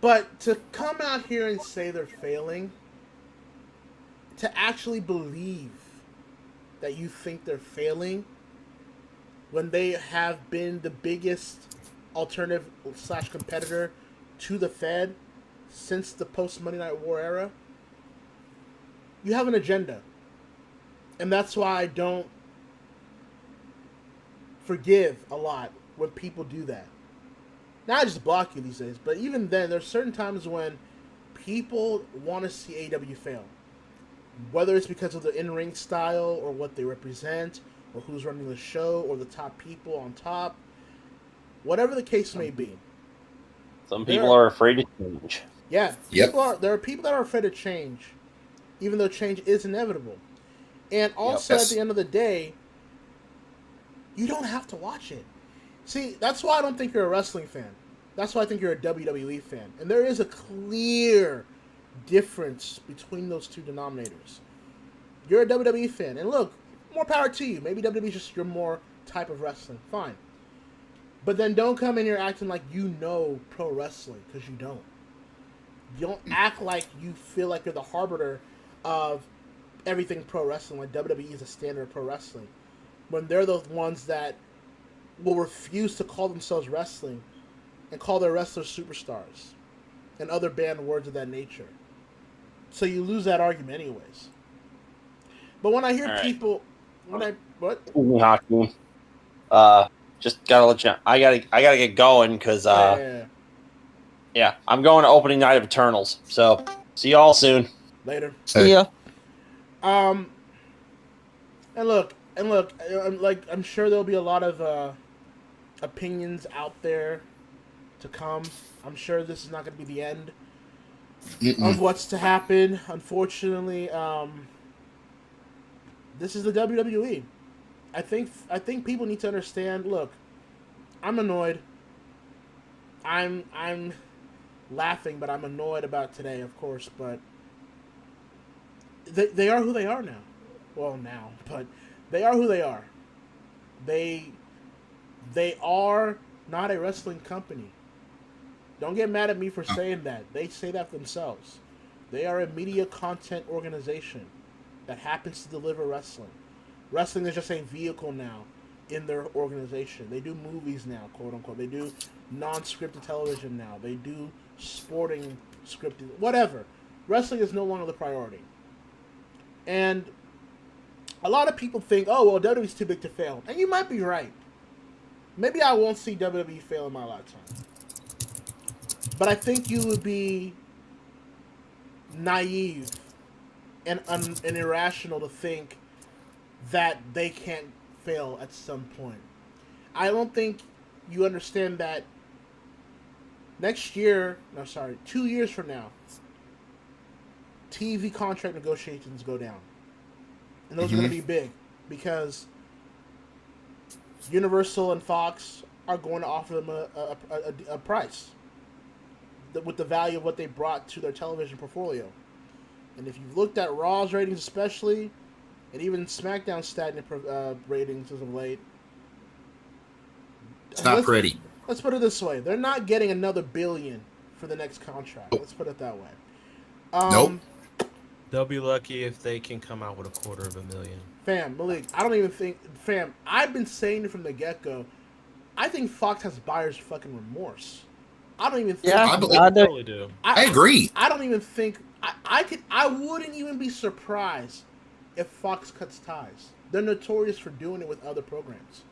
But to come out here and say they're failing, to actually believe that you think they're failing when they have been the biggest alternative / competitor to the Fed since the post Monday Night War era, you have an agenda. And that's why I don't forgive a lot when people do that. Now I just block you these days, but even then, there's certain times when people want to see AEW fail. Whether it's because of the in-ring style or what they represent, or who's running the show, or the top people on top. Whatever the case may be. Some people are afraid to change. Yeah. There are people that are afraid of change, even though change is inevitable. And also, at the end of the day, you don't have to watch it. See, that's why I don't think you're a wrestling fan. That's why I think you're a WWE fan. And there is a clear difference between those two denominators. You're a WWE fan, and look, more power to you. Maybe WWE is just your more type of wrestling. Fine. But then don't come in here acting like you know pro wrestling, because you don't. You don't act like you feel like you're the harbinger of everything pro wrestling, like WWE is a standard of pro wrestling, when they're the ones that will refuse to call themselves wrestling and call their wrestlers superstars and other banned words of that nature. So you lose that argument anyways. But when I hear people, what? Hakeem. Just gotta let you. I gotta get going because yeah, I'm going to opening night of Eternals. So see y'all soon. Later. See ya. And look, I'm sure there'll be a lot of opinions out there to come. I'm sure this is not going to be the end of what's to happen. Unfortunately, this is the WWE. I think people need to understand. Look, I'm annoyed. I'm laughing, but I'm annoyed about today, of course. But they are who they are now. Well, now, but they are who they are. They are not a wrestling company. Don't get mad at me for saying that. They say that themselves. They are a media content organization that happens to deliver wrestling. Wrestling is just a vehicle now in their organization. They do movies now, quote unquote. They do non-scripted television now. They do sporting scripted, whatever. Wrestling is no longer the priority. And a lot of people think, oh, well, WWE's too big to fail. And you might be right. Maybe I won't see WWE fail in my lifetime. But I think you would be naive and irrational to think that they can't fail at some point. I don't think you understand that 2 years from now, TV contract negotiations go down. And those are going to be big because Universal and Fox are going to offer them a price with the value of what they brought to their television portfolio. And if you've looked at Raw's ratings especially, and even SmackDown stagnant ratings as of late, it's not pretty. Let's put it this way. They're not getting another $1 billion for the next contract. Let's put it that way. Nope. They'll be lucky if they can come out with $250,000. Fam, Malik, I don't even think... Fam, I've been saying it from the get-go. I think Fox has buyer's fucking remorse. I don't even think... Yeah, I totally do. I agree. I don't even think... I wouldn't even be surprised if Fox cuts ties. They're notorious for doing it with other programs.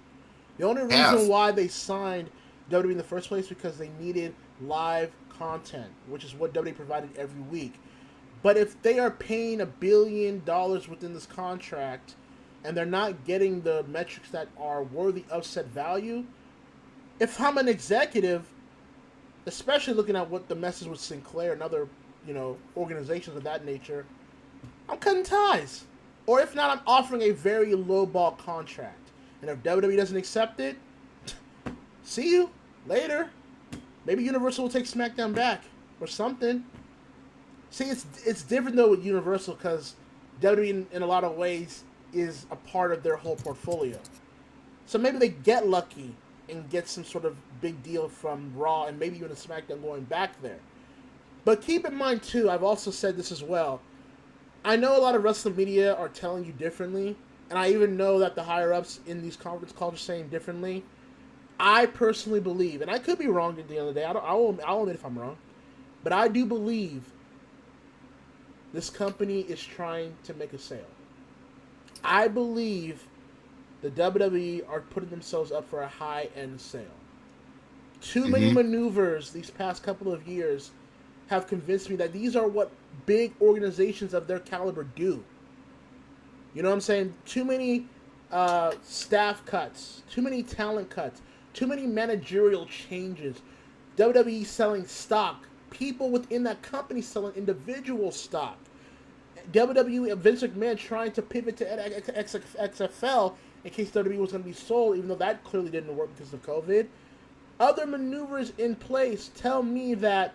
The only reason why they signed WWE in the first place because they needed live content, which is what WWE provided every week. But if they are paying $1 billion within this contract and they're not getting the metrics that are worthy of said value, if I'm an executive, especially looking at what the message with Sinclair and other, organizations of that nature, I'm cutting ties. Or if not, I'm offering a very lowball contract. And if WWE doesn't accept it, see you later. Maybe Universal will take SmackDown back or something. See, it's different though with Universal because WWE in a lot of ways is a part of their whole portfolio. So maybe they get lucky and get some sort of big deal from Raw and maybe even a SmackDown going back there. But keep in mind too, I've also said this as well. I know a lot of wrestling media are telling you differently, and I even know that the higher-ups in these conference calls are saying differently. I personally believe, and I could be wrong at the end of the day, I'll admit if I'm wrong, but I do believe this company is trying to make a sale. I believe the WWE are putting themselves up for a high-end sale. Too many maneuvers these past couple of years have convinced me that these are what big organizations of their caliber do. You know what I'm saying? Too many staff cuts, too many talent cuts, too many managerial changes, WWE selling stock, people within that company selling individual stock, WWE, Vince McMahon trying to pivot to XFL in case WWE was going to be sold, even though that clearly didn't work because of COVID. Other maneuvers in place tell me that,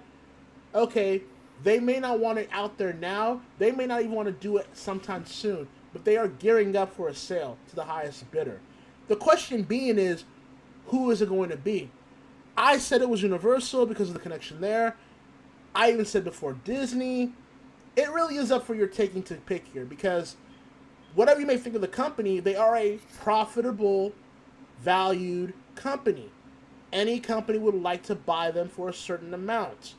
okay, they may not want it out there now. They may not even want to do it sometime soon. but they are gearing up for a sale to the highest bidder. The question being is, who is it going to be? I said it was Universal because of the connection there. I even said before Disney. It really is up for your taking to pick here, because whatever you may think of the company, they are a profitable, valued company. Any company would like to buy them for a certain amount.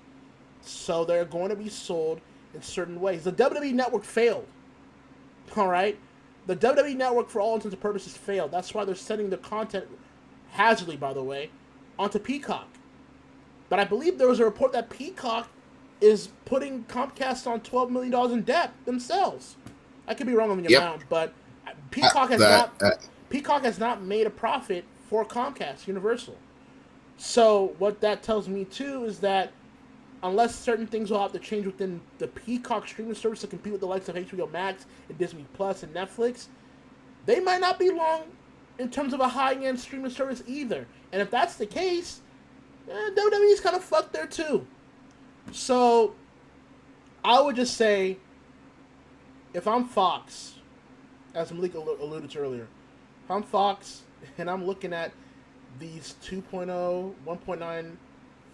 So they're going to be sold in certain ways. The WWE Network failed. Alright? The WWE Network, for all intents and purposes, failed. That's why they're sending their content, hazardly by the way, onto Peacock. But I believe there was a report that Peacock is putting Comcast on $12 million in debt themselves. I could be wrong on the amount, but Peacock has not made a profit for Comcast Universal. So what that tells me too is that unless certain things will have to change within the Peacock streaming service to compete with the likes of HBO Max and Disney Plus and Netflix, they might not be long in terms of a high-end streaming service either. And if that's the case, WWE's kind of fucked there too. So, I would just say, if I'm Fox, as Malik alluded to earlier, if I'm Fox and I'm looking at these 2.0, 1.9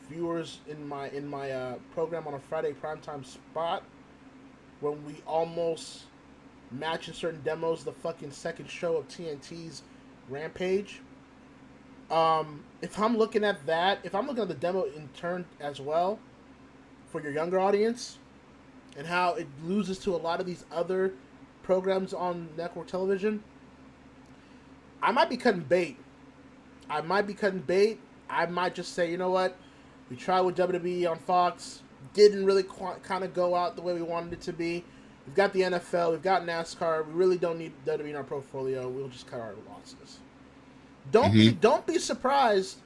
viewers in my program on a Friday primetime spot, when we almost match in certain demos the fucking second show of TNT's Rampage, if I'm looking at that, if I'm looking at the demo in turn as well, for your younger audience, and how it loses to a lot of these other programs on network television, I might be cutting bait. I might just say, you know what? We tried with WWE on Fox. Didn't really kind of go out the way we wanted it to be. We've got the NFL. We've got NASCAR. We really don't need WWE in our portfolio. We'll just cut our losses. Don't be surprised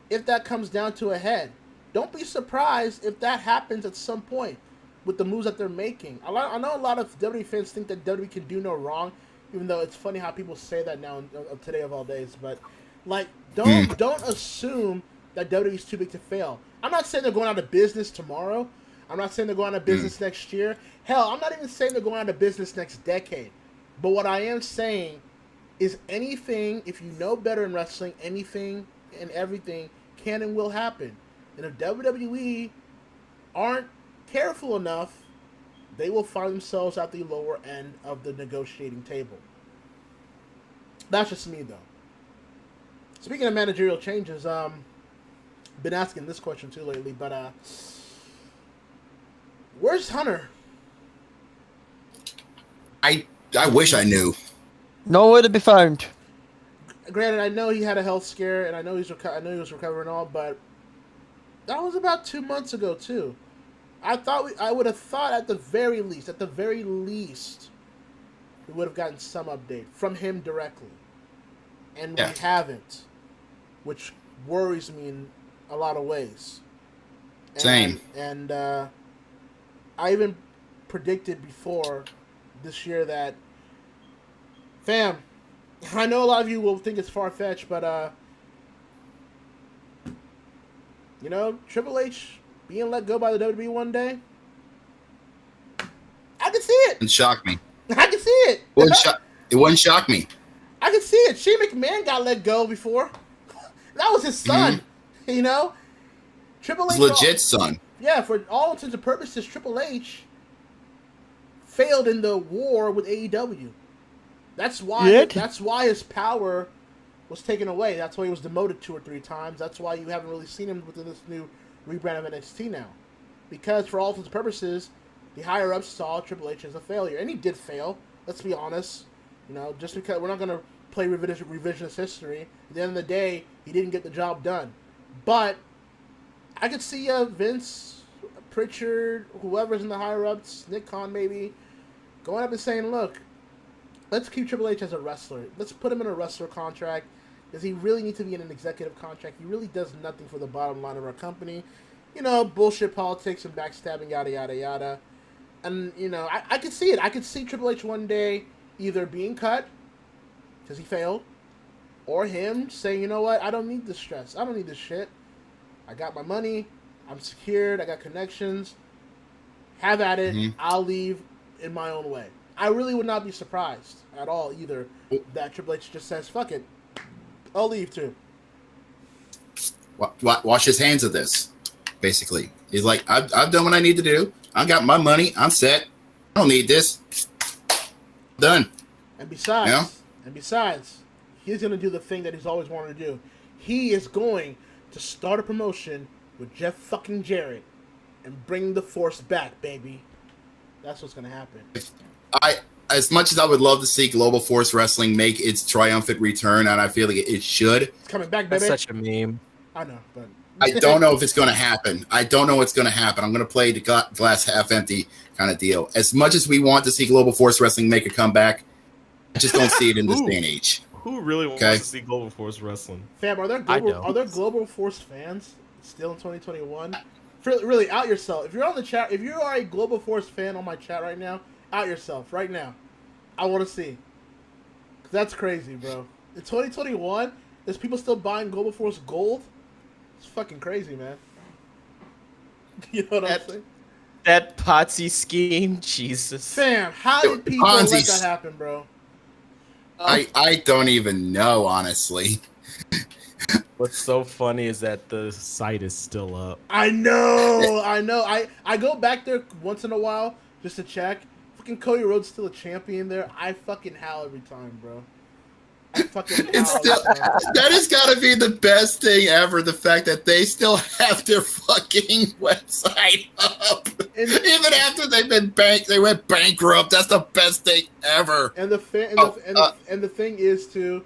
if that comes down to a head. Don't be surprised if that happens at some point with the moves that they're making. I know a lot of WWE fans think that WWE can do no wrong, even though it's funny how people say that now today of all days. But like, don't assume that WWE's too big to fail. I'm not saying they're going out of business tomorrow. I'm not saying they're going out of business next year. Hell, I'm not even saying they're going out of business next decade. But what I am saying is anything, if you know better in wrestling, anything and everything can and will happen. And if WWE aren't careful enough, they will find themselves at the lower end of the negotiating table. That's just me, though. Speaking of managerial changes, been asking this question too lately, but where's Hunter? I wish I knew. Nowhere to be found. Granted, I know he had a health scare, and I know he was recovering all, but that was about 2 months ago too. I would have thought at the very least, we would have gotten some update from him directly, and we haven't, which worries me in a lot of ways. Same. And I even predicted before this year that, fam, I know a lot of you will think it's far-fetched, but Triple H being let go by the WWE one day, I can see it. It shocked me. I can see it. It wouldn't shock me. I can see it. Shane McMahon got let go before. That was his son. Mm-hmm. Triple H, his legit son. Yeah, for all intents and purposes, Triple H failed in the war with AEW. That's why. That's why his power was taken away. That's why he was demoted 2 or 3 times. That's why you haven't really seen him within this new rebrand of NXT now, because for all intents and purposes, the higher ups saw Triple H as a failure, and he did fail. Let's be honest. Just because we're not going to play revisionist history. At the end of the day, he didn't get the job done. But I could see Vince, Pritchard, whoever's in the higher ups, Nick Khan maybe, going up and saying, look, let's keep Triple H as a wrestler. Let's put him in a wrestler contract. Does he really need to be in an executive contract? He really does nothing for the bottom line of our company. Bullshit politics and backstabbing, yada, yada, yada. And, I could see it. I could see Triple H one day either being cut, because he failed, or him saying, you know what, I don't need this stress. I don't need this shit. I got my money. I'm secured. I got connections. Have at it. Mm-hmm. I'll leave in my own way. I really would not be surprised at all either that Triple H just says, fuck it, I'll leave too. Wash his hands of this, basically. He's like, I've done what I need to do. I got my money. I'm set. I don't need this. Done. And besides, he's going to do the thing that he's always wanted to do. He is going to start a promotion with Jeff fucking Jarrett and bring the Force back, baby. That's what's going to happen. As much as I would love to see Global Force Wrestling make its triumphant return, and I feel like it should. It's coming back, baby. That's such a meme. I know, but... I don't know if it's going to happen. I don't know what's going to happen. I'm going to play the glass half empty kind of deal. As much as we want to see Global Force Wrestling make a comeback, I just don't see it in this day and age. Who really wants to see Global Force Wrestling? Fam, are there Global Force fans still in 2021? Really, out yourself. If you're on the chat, if you are a Global Force fan on my chat right now, out yourself right now. I want to see. 'Cause that's crazy, bro. In 2021, there's people still buying Global Force Gold? It's fucking crazy, man. You know what I'm saying? That Potsy scheme, Jesus. Fam, how did people let that happen, bro? I don't even know, honestly. What's so funny is that the site is still up. I know. I go back there once in a while just to check. Fucking Cody Rhodes still a champion there. I fucking howl every time, bro. I fucking howl that has got to be the best thing ever. The fact that they still have their fucking website up, even after they went bankrupt. That's the best thing ever. And the thing is too,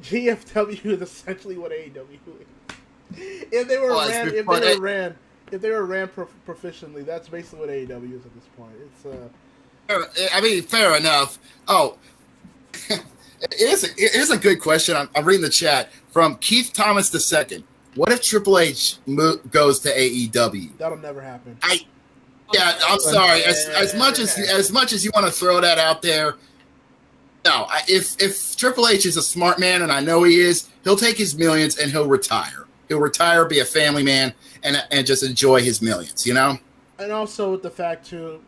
GFW is essentially what AEW is. If they were ran proficiently, that's basically what AEW is at this point. It's I mean, fair enough. Oh, it is a good question. I'm reading the chat from Keith Thomas II. What if Triple H goes to AEW? That'll never happen. I'm sorry. As much as you want to throw that out there, no. If Triple H is a smart man, and I know he is, he'll take his millions and he'll retire. He'll retire, be a family man, and just enjoy his millions. You know. And also with the fact too,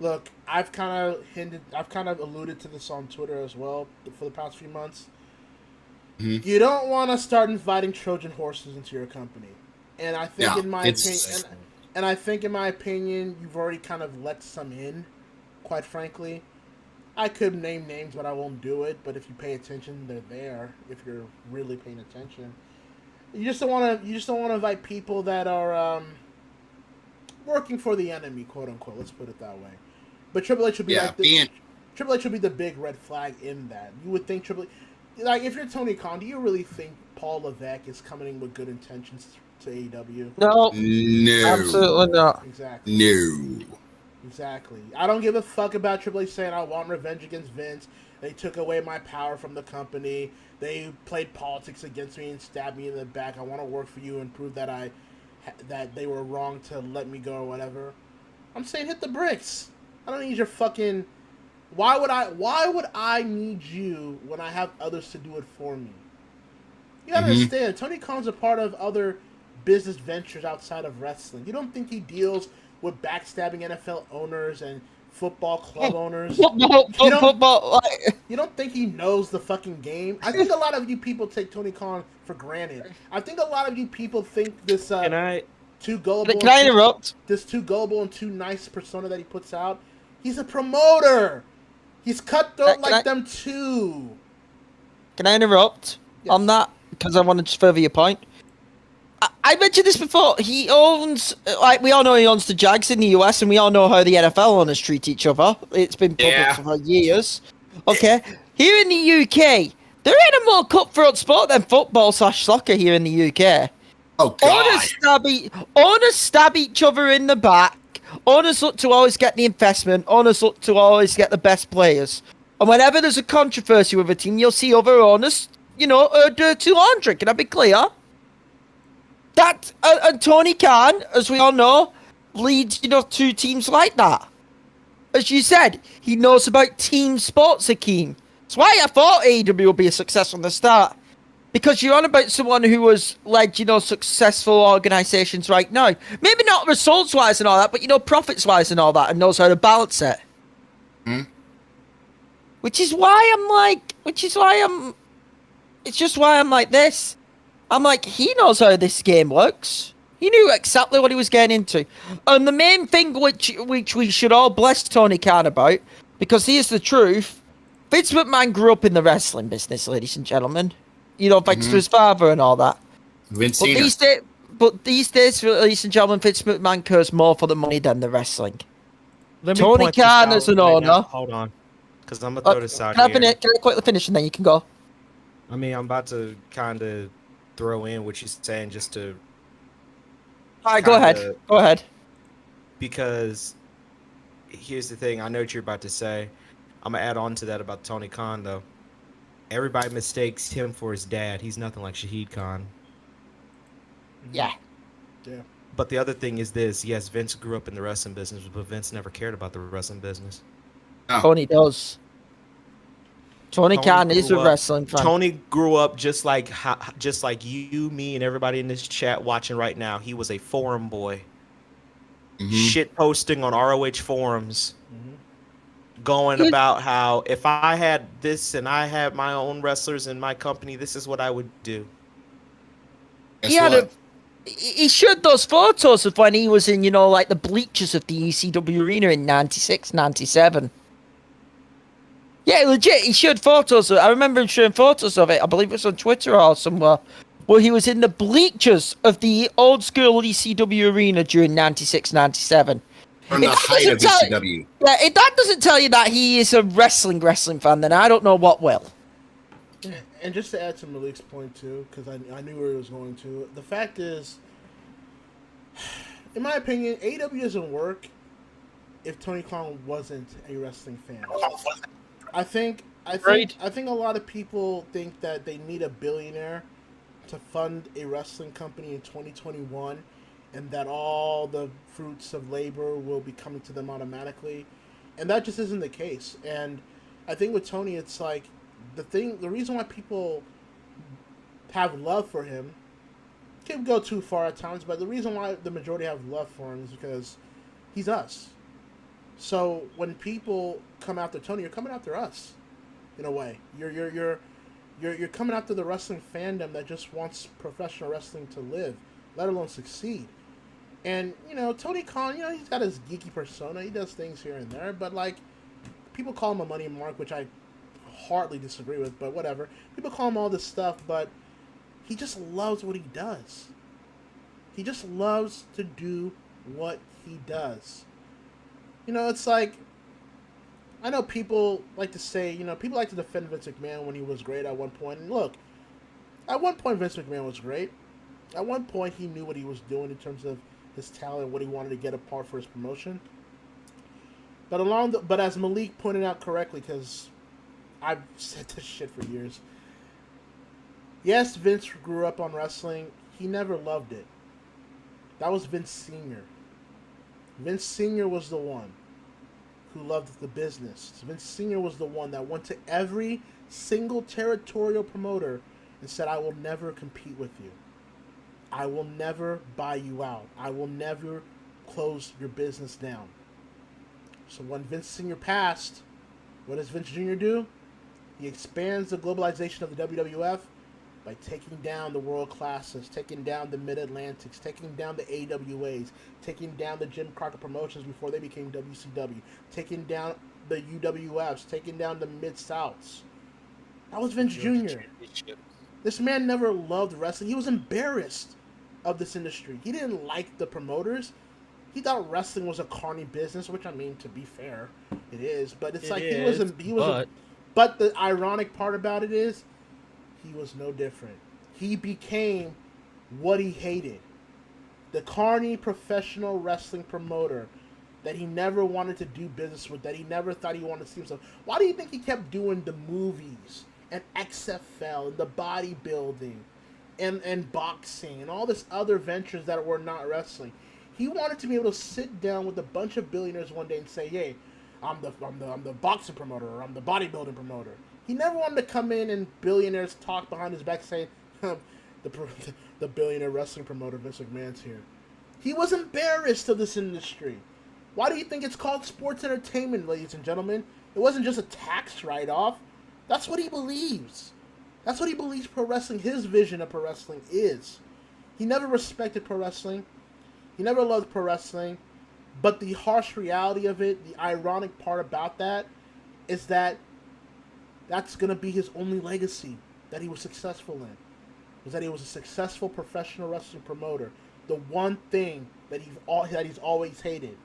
look, I've kind of alluded to this on Twitter as well for the past few months. Mm-hmm. You don't want to start inviting Trojan horses into your company, and I think in my opinion, you've already kind of let some in. Quite frankly, I could name names, but I won't do it. But if you pay attention, they're there. If you're really paying attention, you just don't want to invite people that are working for the enemy, quote unquote. Let's put it that way. But Triple H would be Triple H would be the big red flag in that. You would think Triple H, like if you're Tony Khan, do you really think Paul Levesque is coming in with good intentions to AEW? No, absolutely not. Exactly. No. Exactly. I don't give a fuck about Triple H saying I want revenge against Vince. They took away my power from the company. They played politics against me and stabbed me in the back. I want to work for you and prove that that they were wrong to let me go or whatever. I'm saying hit the bricks. I don't need your fucking... Why would I need you when I have others to do it for me? You gotta understand, Tony Khan's a part of other business ventures outside of wrestling. You don't think he deals with backstabbing NFL owners and football club owners? You don't think he knows the fucking game? I think a lot of you people take Tony Khan for granted. I think a lot of you people think this too gullible. Can I interrupt? This too gullible and too nice persona that he puts out. He's a promoter. He's cutthroat like them too. Can I interrupt on that? Because I wanted to further your point. I mentioned this before. He owns, we all know he owns the Jags in the US, and we all know how the NFL owners treat each other. It's been public for years. Okay. Here in the UK, they're in a more cutthroat sport than football/soccer here in the UK. Oh, God. Owners stab each other in the back. Owners look to always get the investment. Owners look to always get the best players. And whenever there's a controversy with a team, you'll see other owners, dirty laundry. Can I be clear? That, and Tony Khan, as we all know, leads, two teams like that. As you said, he knows about team sports, Hakeem. That's why I thought AEW would be a success from the start. Because you're on about someone who has led, successful organizations right now. Maybe not results-wise and all that, but, profits-wise and all that, and knows how to balance it. Which is why I'm like this. I'm like, he knows how this game works. He knew exactly what he was getting into. And the main thing which we should all bless Tony Khan about, because here's the truth, Vince McMahon grew up in the wrestling business, ladies and gentlemen. You know, thanks to his father and all that. Vince But Senior. these days, ladies and gentlemen, Vince McMahon cares more for the money than the wrestling. Let me Tony point this Khan out as an right owner. now. Hold on, because I'm gonna throw this out here. Can I quickly finish and then you can go? I mean, I'm about to kind of throw in what you're saying just to. All right, go ahead. Go ahead. Because here's the thing. I know what you're about to say. I'm gonna add on to that about Tony Khan though. Everybody mistakes him for his dad. He's nothing like Shahid Khan. Yeah. Yeah. But the other thing is this. Yes, Vince grew up in the wrestling business, but Vince never cared about the wrestling business. Tony does. Tony Khan is a wrestling fan. Tony grew up just like you, me, and everybody in this chat watching right now. He was a forum boy. Shit posting on ROH forums. Going about how if I had this and I had my own wrestlers in my company, this is what I would do. He showed those photos of when he was in, you know, like the bleachers of the ECW arena in 96, 97. Yeah, legit, he showed photos. I remember him showing photos of it. I believe it was on Twitter or somewhere. Where he was in the bleachers of the old school ECW arena during 96, 97. From the height of ECW. Yeah, if that doesn't tell you that he is a wrestling fan, then I don't know what will. Yeah, and just to add to Malik's point too, because I knew where he was going to. The fact is, in my opinion, AEW doesn't work if Tony Khan wasn't a wrestling fan. I think a lot of people think that they need a billionaire to fund a wrestling company in 2021, and that all the fruits of labor will be coming to them automatically, and that just isn't the case. And I think with Tony, it's like the reason why people have love for him can go too far at times, but the reason why the majority have love for him is because he's us. So when people come after Tony, you're coming after us, in a way. You're coming after the wrestling fandom that just wants professional wrestling to live, let alone succeed. And you know, Tony Khan, you know, he's got his geeky persona. He does things here and there, but like, people call him a money mark, which I hardly disagree with. But whatever. People call him all this stuff, but he just loves what he does. He just loves to do what he does. You know, it's like, I know people like to say, you know, people like to defend Vince McMahon when he was great at one point. And look, at one point Vince McMahon was great. At one point he knew what he was doing in terms of his talent, what he wanted to get apart for his promotion. But as Malik pointed out correctly, because I've said this shit for years. Yes, Vince grew up on wrestling. He never loved it. That was Vince Sr. Vince Sr. was the one who loved the business. Vince Sr. was the one that went to every single territorial promoter and said, I will never compete with you. I will never buy you out. I will never close your business down. So when Vince Sr. passed, what does Vince Jr. do? He expands the globalization of the WWF by taking down the world classes, taking down the Mid-Atlantics, taking down the AWAs, taking down the Jim Crockett promotions before they became WCW, taking down the UWFs, taking down the Mid-Souths. That was Vince Jr. This man never loved wrestling. He was embarrassed of this industry. He didn't like the promoters. He thought wrestling was a carny business, which, I mean, to be fair, it is. But it's but the ironic part about it is, he was no different. He became what he hated. The carny professional wrestling promoter that he never wanted to do business with, that he never thought he wanted to see himself. Why do you think he kept doing the movies and XFL and the bodybuilding and boxing and all this other ventures that were not wrestling? He wanted to be able to sit down with a bunch of billionaires one day and say, hey, I'm the boxing promoter, or I'm the bodybuilding promoter. He never wanted to come in and billionaires talk behind his back saying, the billionaire wrestling promoter Vince McMahon's here. He was embarrassed of this industry. Why do you think it's called sports entertainment, ladies and gentlemen? It wasn't just a tax write-off. That's what he believes. That's what he believes pro wrestling, his vision of pro wrestling is. He never respected pro wrestling. He never loved pro wrestling. But the harsh reality of it, the ironic part about that, is that that's going to be his only legacy that he was successful in. Was that he was a successful professional wrestling promoter. The one thing that he's always hated.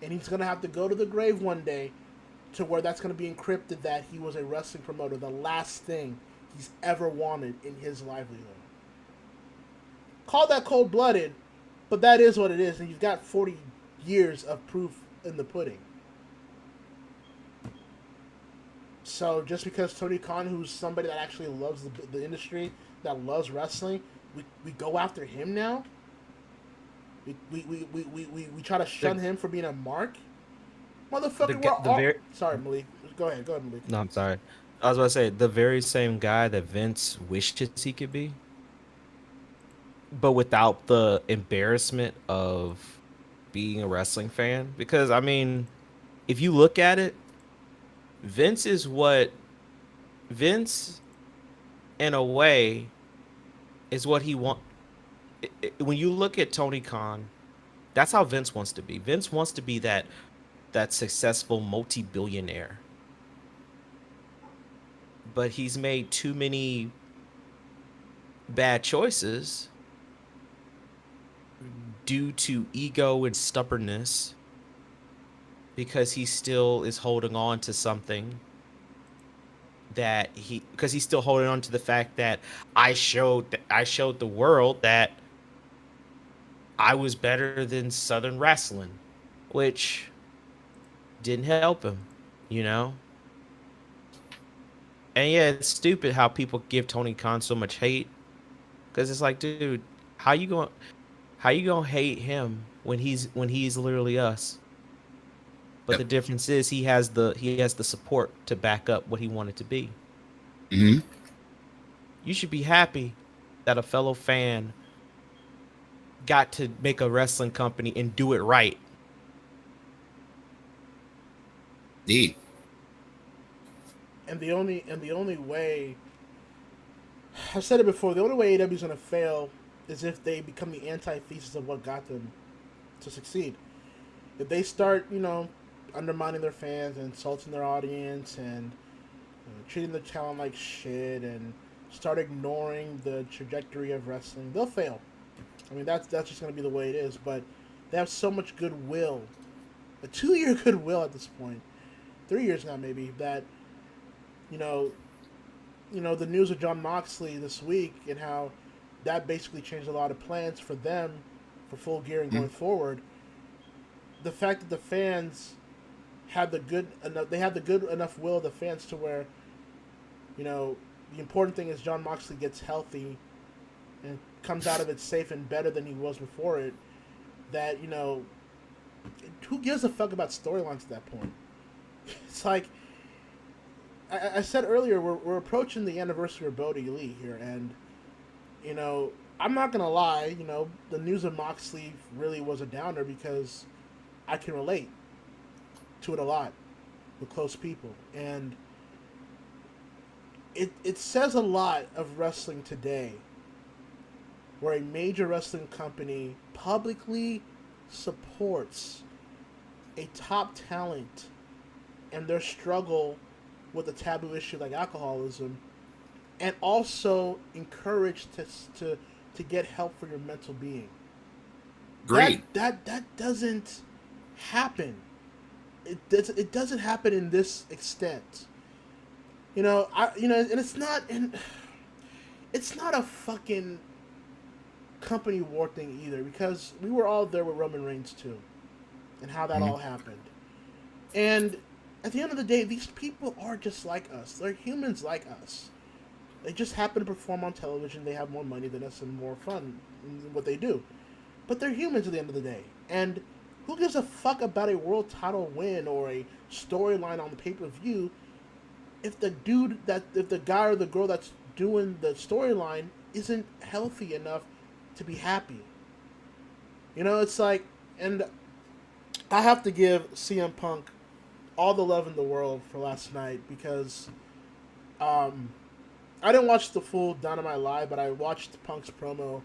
And he's going to have to go to the grave one day to where that's going to be encrypted that he was a wrestling promoter. The last thing he's ever wanted in his livelihood. Call that cold-blooded, but that is what it is. And you've got 40 years of proof in the pudding. So just because Tony Khan, who's somebody that actually loves the industry, that loves wrestling, we go after him now? We try to shun him for being a mark? Motherfucker, sorry, Malik. Go ahead, Malik. No, I'm sorry. I was about to say, the very same guy that Vince wishes he could be, but without the embarrassment of being a wrestling fan. Because, I mean, if you look at it, Vince, in a way, is what he wants. When you look at Tony Khan, that's how Vince wants to be. Vince wants to be that successful multi-billionaire. But he's made too many bad choices due to ego and stubbornness, because he still is holding on to something because he's still holding on to the fact that I showed the world that I was better than Southern wrestling, which didn't help him, you know? And yeah, it's stupid how people give Tony Khan so much hate, because it's like, dude, how you gonna hate him when he's literally us? But the difference is he has the support to back up what he wanted to be. Mm-hmm. You should be happy that a fellow fan got to make a wrestling company and do it right. Indeed. And the only way, I've said it before, the only way AEW is going to fail is if they become the antithesis of what got them to succeed. If they start, undermining their fans and insulting their audience and treating the talent like shit and start ignoring the trajectory of wrestling, they'll fail. I mean, that's just going to be the way it is. But they have so much goodwill, a 2-year goodwill at this point, 3 years now maybe, that the news of Jon Moxley this week and how that basically changed a lot of plans for them for Full Gear and going forward. The fact that the fans had the good enough will of the fans to where, the important thing is Jon Moxley gets healthy and comes out of it safe and better than he was before it. That, who gives a fuck about storylines at that point? It's like, I said earlier, we're approaching the anniversary of Bodie Lee here, and, I'm not going to lie, the news of Moxley really was a downer because I can relate to it a lot with close people. And it says a lot of wrestling today where a major wrestling company publicly supports a top talent and their struggle with a taboo issue like alcoholism, and also encourage to get help for your mental being. Great. That doesn't happen. It doesn't happen in this extent. And it's not a fucking company war thing either, because we were all there with Roman Reigns too, and how that all happened. And at the end of the day, these people are just like us. They're humans like us. They just happen to perform on television. They have more money than us and more fun in what they do. But they're humans at the end of the day. And who gives a fuck about a world title win or a storyline on the pay-per-view if the guy or the girl that's doing the storyline isn't healthy enough to be happy? It's like, and I have to give CM Punk all the love in the world for last night because I didn't watch the full Dynamite Live, but I watched Punk's promo,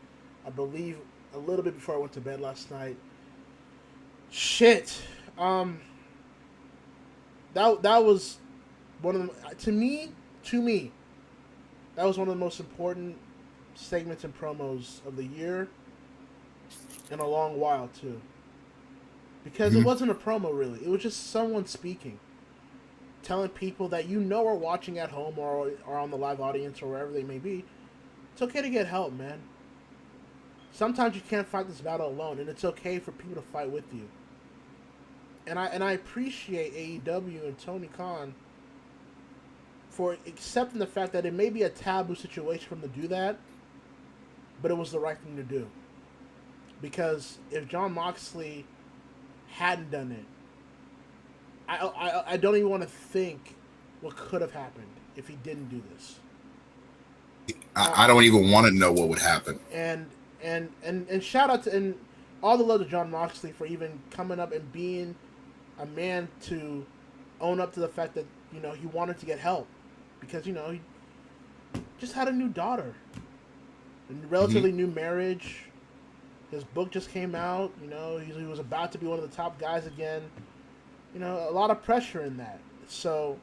I believe, a little bit before I went to bed last night. Shit. That was one of the, to me, that was one of the most important segments and promos of the year in a long while too. Because it wasn't a promo really. It was just someone speaking. Telling people that are watching at home or on the live audience or wherever they may be, it's okay to get help, man. Sometimes you can't fight this battle alone, and it's okay for people to fight with you. And I appreciate AEW and Tony Khan for accepting the fact that it may be a taboo situation for them to do that, but it was the right thing to do. Because if Jon Moxley hadn't done it, I don't even want to think what could have happened if he didn't do this. I don't even want to know what would happen. And shout out to and all the love to Jon Moxley for even coming up and being a man to own up to the fact that he wanted to get help because he just had a new daughter, a relatively new marriage. His book just came out. He was about to be one of the top guys again. A lot of pressure in that. So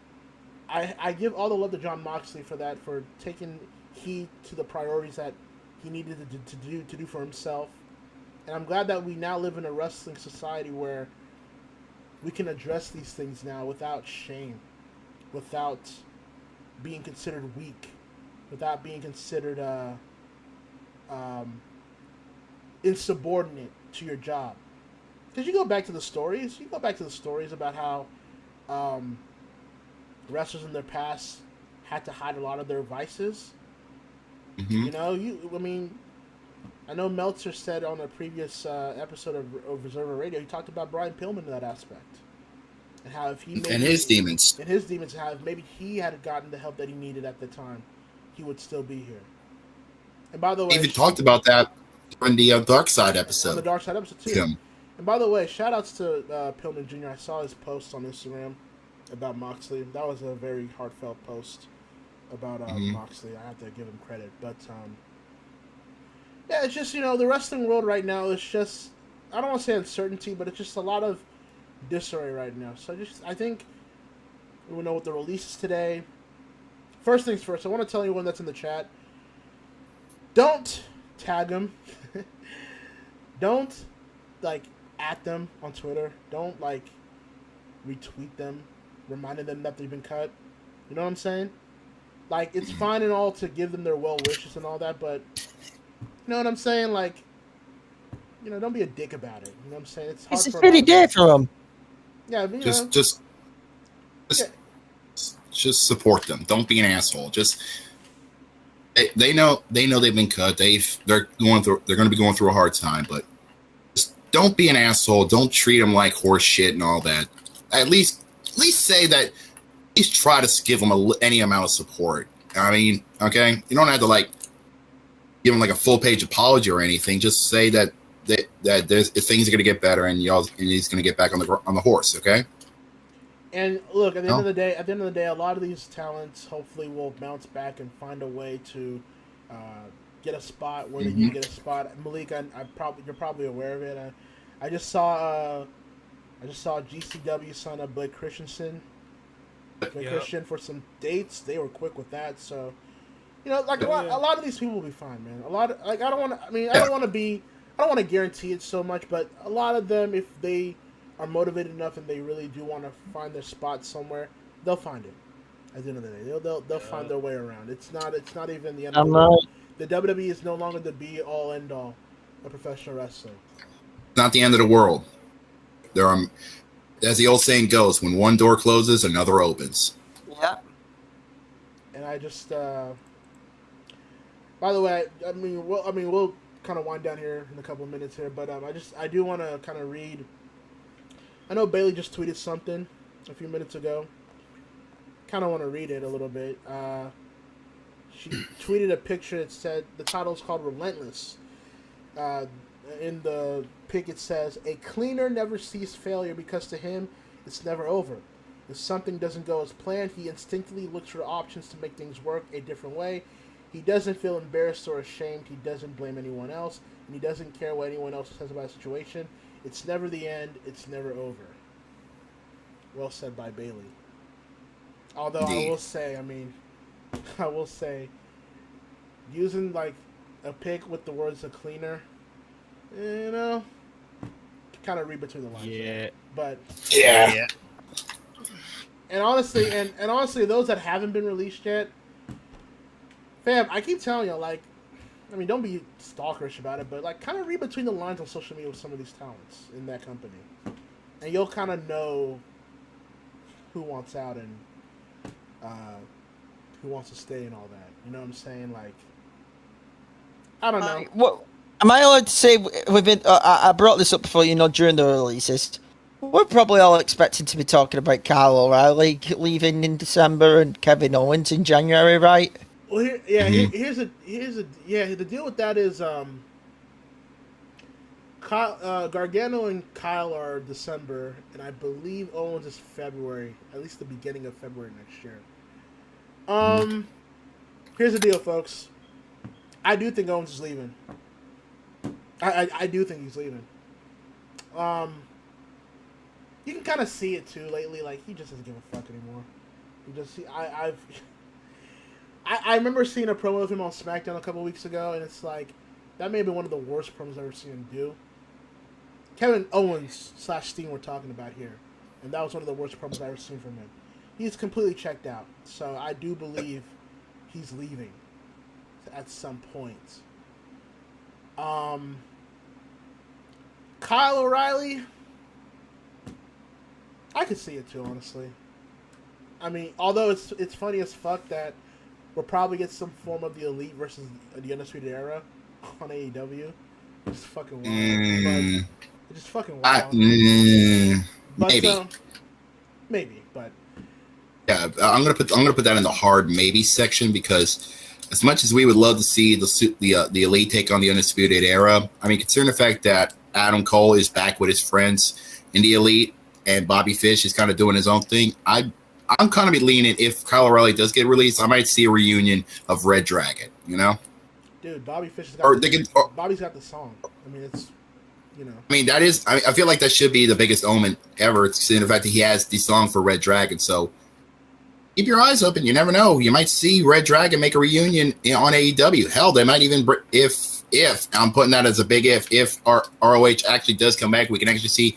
I give all the love to Jon Moxley for that, for taking heed to the priorities that he needed to do for himself. And I'm glad that we now live in a wrestling society where we can address these things now without shame, without being considered weak, without being considered insubordinate to your job. Because you go back to the stories about how wrestlers in their past had to hide a lot of their vices. I know Meltzer said on a previous episode of Reservoir Radio, he talked about Brian Pillman in that aspect. And how if he and his demons. And his demons, how if maybe he had gotten the help that he needed at the time, he would still be here. And by the way... He even talked about that on the Dark Side episode. On the Dark Side episode, too. Yeah. And by the way, shout-outs to Pillman Jr. I saw his post on Instagram about Moxley. That was a very heartfelt post about Moxley. I have to give him credit. But, yeah, it's just, the wrestling world right now is just, I don't want to say uncertainty, but it's just a lot of disarray right now. So I think we know what the release is today. First things first, I want to tell anyone that's in the chat, don't tag them. Don't, at them on Twitter. Don't, retweet them, reminding them that they've been cut. You know what I'm saying? It's fine and all to give them their well wishes and all that, but you know what I'm saying? Don't be a dick about it. You know what I'm saying? It's hard It's a for shitty day for them. Yeah, just support them. Don't be an asshole. Just they know they've been cut. They're going to be going through a hard time, but just don't be an asshole. Don't treat them like horse shit and all that. At least say that. At least try to give them any amount of support. I mean, okay, you don't have to give him a full page apology or anything. Just say that things are going to get better and he's going to get back on the horse. Okay. And look, at the end of the day, a lot of these talents hopefully will bounce back and find a way to get a spot where they can get a spot. Malik, you're probably aware of it. I just saw GCW sign up Blake Christensen. Christian for some dates. They were quick with that, so a lot of these people will be fine, man. A lot of, I don't want to guarantee it so much, but a lot of them, if they are motivated enough and they really do want to find their spot somewhere, they'll find it. At the end of the day, they'll find their way around. It's not even the end of the world. The WWE is no longer the be all end all of professional wrestling. It's not the end of the world. There are. As the old saying goes, when one door closes, another opens. Yeah. And I just, by the way, we'll kind of wind down here in a couple of minutes here, but I do want to kind of read. I know Bailey just tweeted something a few minutes ago. Kind of want to read it a little bit. She tweeted a picture that said the title is called "Relentless." In the pic it says, "A cleaner never sees failure because to him it's never over. If something doesn't go as planned, he instinctively looks for options to make things work a different way. He doesn't feel embarrassed or ashamed. He doesn't blame anyone else, and he doesn't care what anyone else says about the situation. It's never the end. It's never over. Well said by Bailey. Although I will say, using like a pick with the words "a cleaner," kind of read between the lines. Yeah. But Yeah. and honestly, those that haven't been released yet, fam, I keep telling you, like, I mean, don't be stalkerish about it, but like, kind of read between the lines on social media with some of these talents in that company, and you'll kind of know who wants out and who wants to stay and all that. You know what I'm saying? Like, I don't know. What am I allowed to say? Within, I brought this up before. During the releases, we're probably all expecting to be talking about Kyle O'Reilly leaving in December and Kevin Owens in January, right? Well, here's the deal with that is Gargano and Kyle are December, and I believe Owens is February, at least the beginning of February next year. Here's the deal, folks. I do think Owens is leaving. I do think he's leaving. You can kind of see it too lately. Like, he just doesn't give a fuck anymore. I remember seeing a promo of him on SmackDown a couple weeks ago, and it's like, that may have been one of the worst promos I've ever seen him do. Kevin Owens / Steen we're talking about here, and that was one of the worst promos I've ever seen from him. He's completely checked out, so I do believe he's leaving at some point. Kyle O'Reilly, I could see it too, honestly. I mean, although it's funny as fuck that we'll probably get some form of the Elite versus the Undisputed Era on AEW. It's fucking wild. But it's just fucking wild. Maybe, but yeah, I'm gonna put that in the hard maybe section, because as much as we would love to see the Elite take on the Undisputed Era, I mean, considering the fact that Adam Cole is back with his friends in the Elite and Bobby Fish is kind of doing his own thing, I'm kind of be leaning, if Kyle O'Reilly does get released, I might see a reunion of Red Dragon, Dude, Bobby Fish has got Bobby's got the song. I mean, it's, I mean, that is, I feel like that should be the biggest omen ever, considering the fact that he has the song for Red Dragon. So keep your eyes open. You never know. You might see Red Dragon make a reunion on AEW. Hell, they might even, if I'm putting that as a big if our ROH actually does come back, we can actually see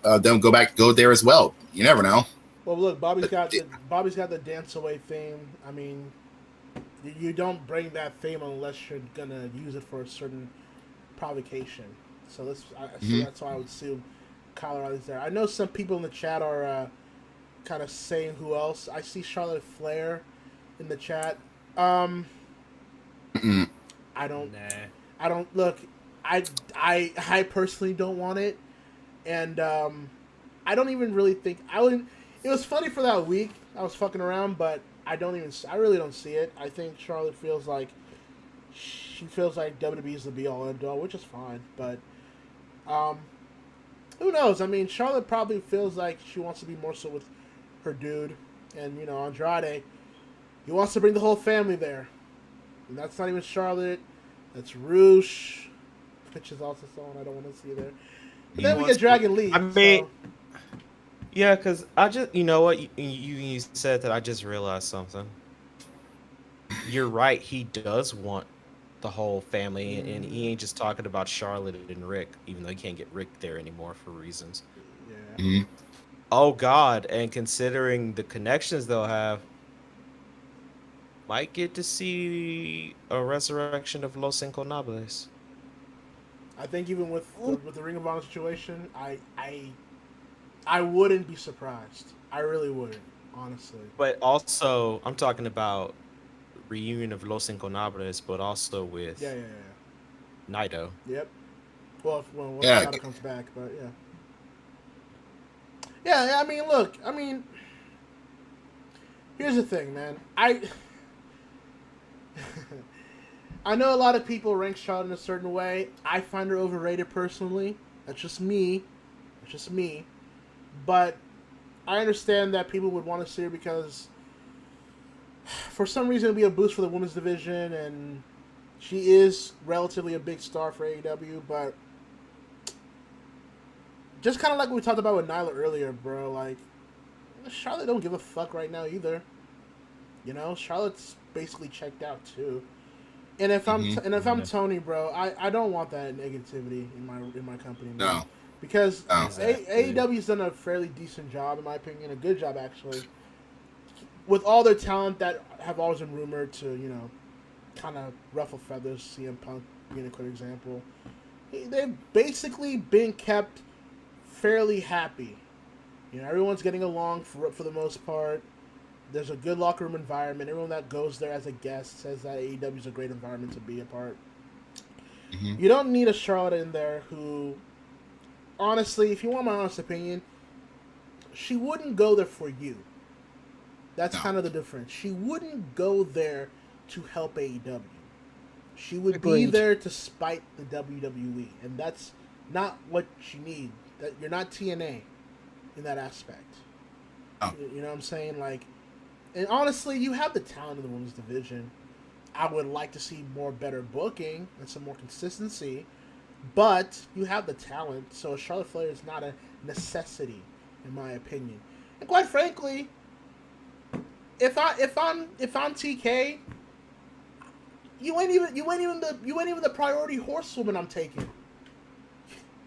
them go there as well. You never know. Well, look, Bobby's got the Dance Away theme. I mean, you don't bring that theme unless you're gonna use it for a certain provocation. So that's why I would assume Kyle O'Reilly's there. I know some people in the chat are kind of saying who else. I see Charlotte Flair in the chat. I don't look. I personally don't want it, and I don't even really think I would. It was funny for that week. I was fucking around, but I really don't see it. I think Charlotte feels like WWE is the be all end all, which is fine. But who knows? I mean, Charlotte probably feels like she wants to be more so with her dude, and Andrade. He wants to bring the whole family there, and that's not even Charlotte. That's Roosh, which is also someone I don't want to see there. But then we get Dragon Lee. I mean, yeah, because I just, you know what, you said that, I just realized something. You're right, he does want the whole family, and he ain't just talking about Charlotte and Rick, even though he can't get Rick there anymore for reasons. Yeah. Oh, God, and considering the connections they'll have, might get to see a resurrection of Los Ingobernables. I think even with the Ring of Honor situation, I wouldn't be surprised. I really wouldn't, honestly. But also, I'm talking about reunion of Los Ingobernables, but also with Naito. Yep. Well, once Naito comes back, but yeah. Yeah, I mean, look, here's the thing, man. I know a lot of people rank Charlotte in a certain way. I find her overrated personally. That's just me. But I understand that people would want to see her because for some reason it'd be a boost for the women's division, and she is relatively a big star for AEW, but just kind of like we talked about with Nyla earlier, bro, like, Charlotte don't give a fuck right now either. You know, Charlotte's basically checked out too. And if I'm Tony, bro, I don't want that negativity in my company, man. No. Because No. AEW's done a fairly decent job, in my opinion, a good job actually, with all their talent that have always been rumored to, you know, kind of ruffle feathers. CM Punk being a clear example. They've basically been kept fairly happy. You know, everyone's getting along for the most part. There's a good locker room environment. Everyone that goes there as a guest says that AEW is a great environment to be a part. Mm-hmm. You don't need a Charlotte in there who, honestly, if you want my honest opinion, she wouldn't go there for you. That's kind of the difference. She wouldn't go there to help AEW. She would be there to spite the WWE, and that's not what you need. That you're not TNA in that aspect. Oh. You know what I'm saying? Like, and honestly, you have the talent in the women's division. I would like to see better booking and some more consistency, but you have the talent, so Charlotte Flair is not a necessity, in my opinion. And quite frankly, if I'm TK, you ain't even the priority horsewoman I'm taking.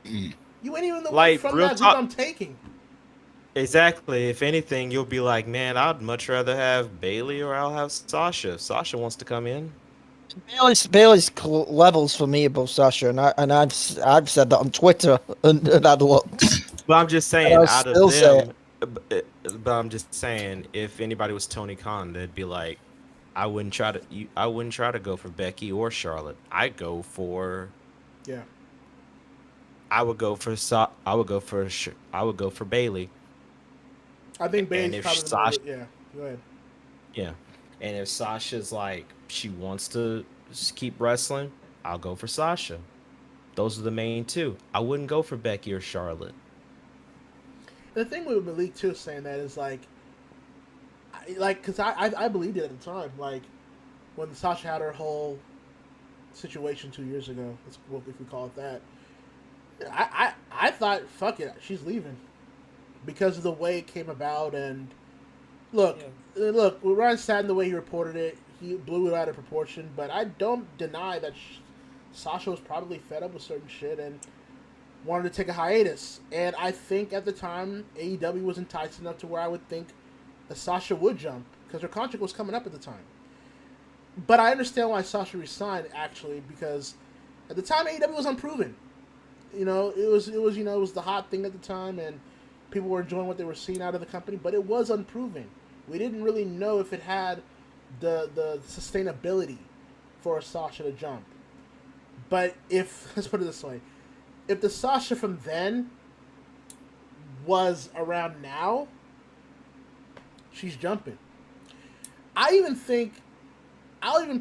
You ain't even the one from that group I'm taking. Exactly. If anything, you'll be like, man, I'd much rather have Bailey or I'll have Sasha. Sasha wants to come in. Bailey's levels for me above Sasha, and I've said that on Twitter and had looks. But I'm just saying, out of them. But I'm just saying, if anybody was Tony Khan, they'd be like, I wouldn't try to go for Becky or Charlotte. I would go for Bailey. I think Bailey's probably Sasha, go ahead. Yeah. And if Sasha's like, she wants to keep wrestling, I'll go for Sasha. Those are the main two. I wouldn't go for Becky or Charlotte. The thing with Malik too saying that is because I believed it at the time. Like, when Sasha had her whole situation 2 years ago, if we call it that, I thought, fuck it, she's leaving. Because of the way it came about, and look, Ryan Satin, the way he reported it, he blew it out of proportion. But I don't deny that Sasha was probably fed up with certain shit and wanted to take a hiatus. And I think at the time AEW was enticed enough to where I would think that Sasha would jump because her contract was coming up at the time. But I understand why Sasha resigned actually, because at the time AEW was unproven. You know, it was the hot thing at the time, and people were enjoying what they were seeing out of the company, but it was unproven. We didn't really know if it had the sustainability for Sasha to jump. But let's put it this way, if the Sasha from then was around now, she's jumping. I'll even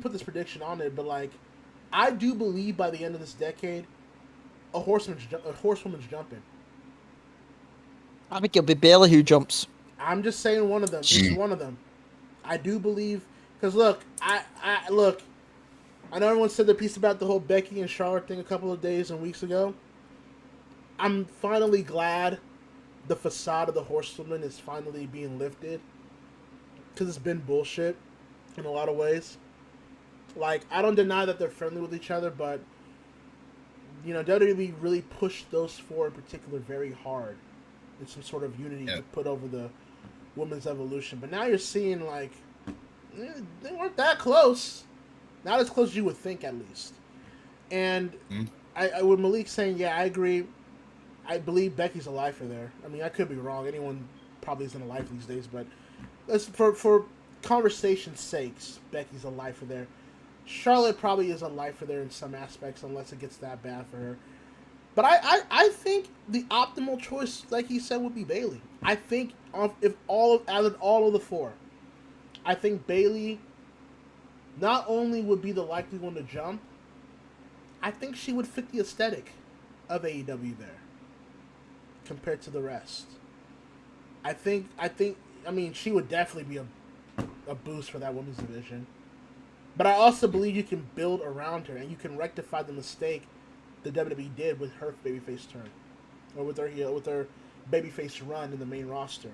put this prediction on it, but like, I do believe by the end of this decade, a horsewoman's jumping. I think it'll be Bailey who jumps. I'm just saying one of them. She's one of them. I do believe, because look, I know everyone said their piece about the whole Becky and Charlotte thing a couple of days and weeks ago. I'm finally glad the facade of the horsewoman is finally being lifted, because it's been bullshit in a lot of ways. Like, I don't deny that they're friendly with each other, but you know, WWE really pushed those four in particular very hard. It's some sort of unity to put over the women's evolution. But now you're seeing, like, they weren't that close. Not as close as you would think, at least. And I with Malik saying, yeah, I agree. I believe Becky's a lifer there. I mean, I could be wrong. Anyone probably isn't a lifer these days. But for conversation's sakes, Becky's a lifer there. Charlotte probably is a lifer there in some aspects, unless it gets that bad for her. But I think the optimal choice, like he said, would be Bailey. I think out of all of the four, I think Bailey not only would be the likely one to jump, I think she would fit the aesthetic of AEW there compared to the rest. I think. I mean, she would definitely be a boost for that women's division. But I also believe you can build around her and you can rectify the mistake the WWE did with her babyface turn, or with her babyface run in the main roster.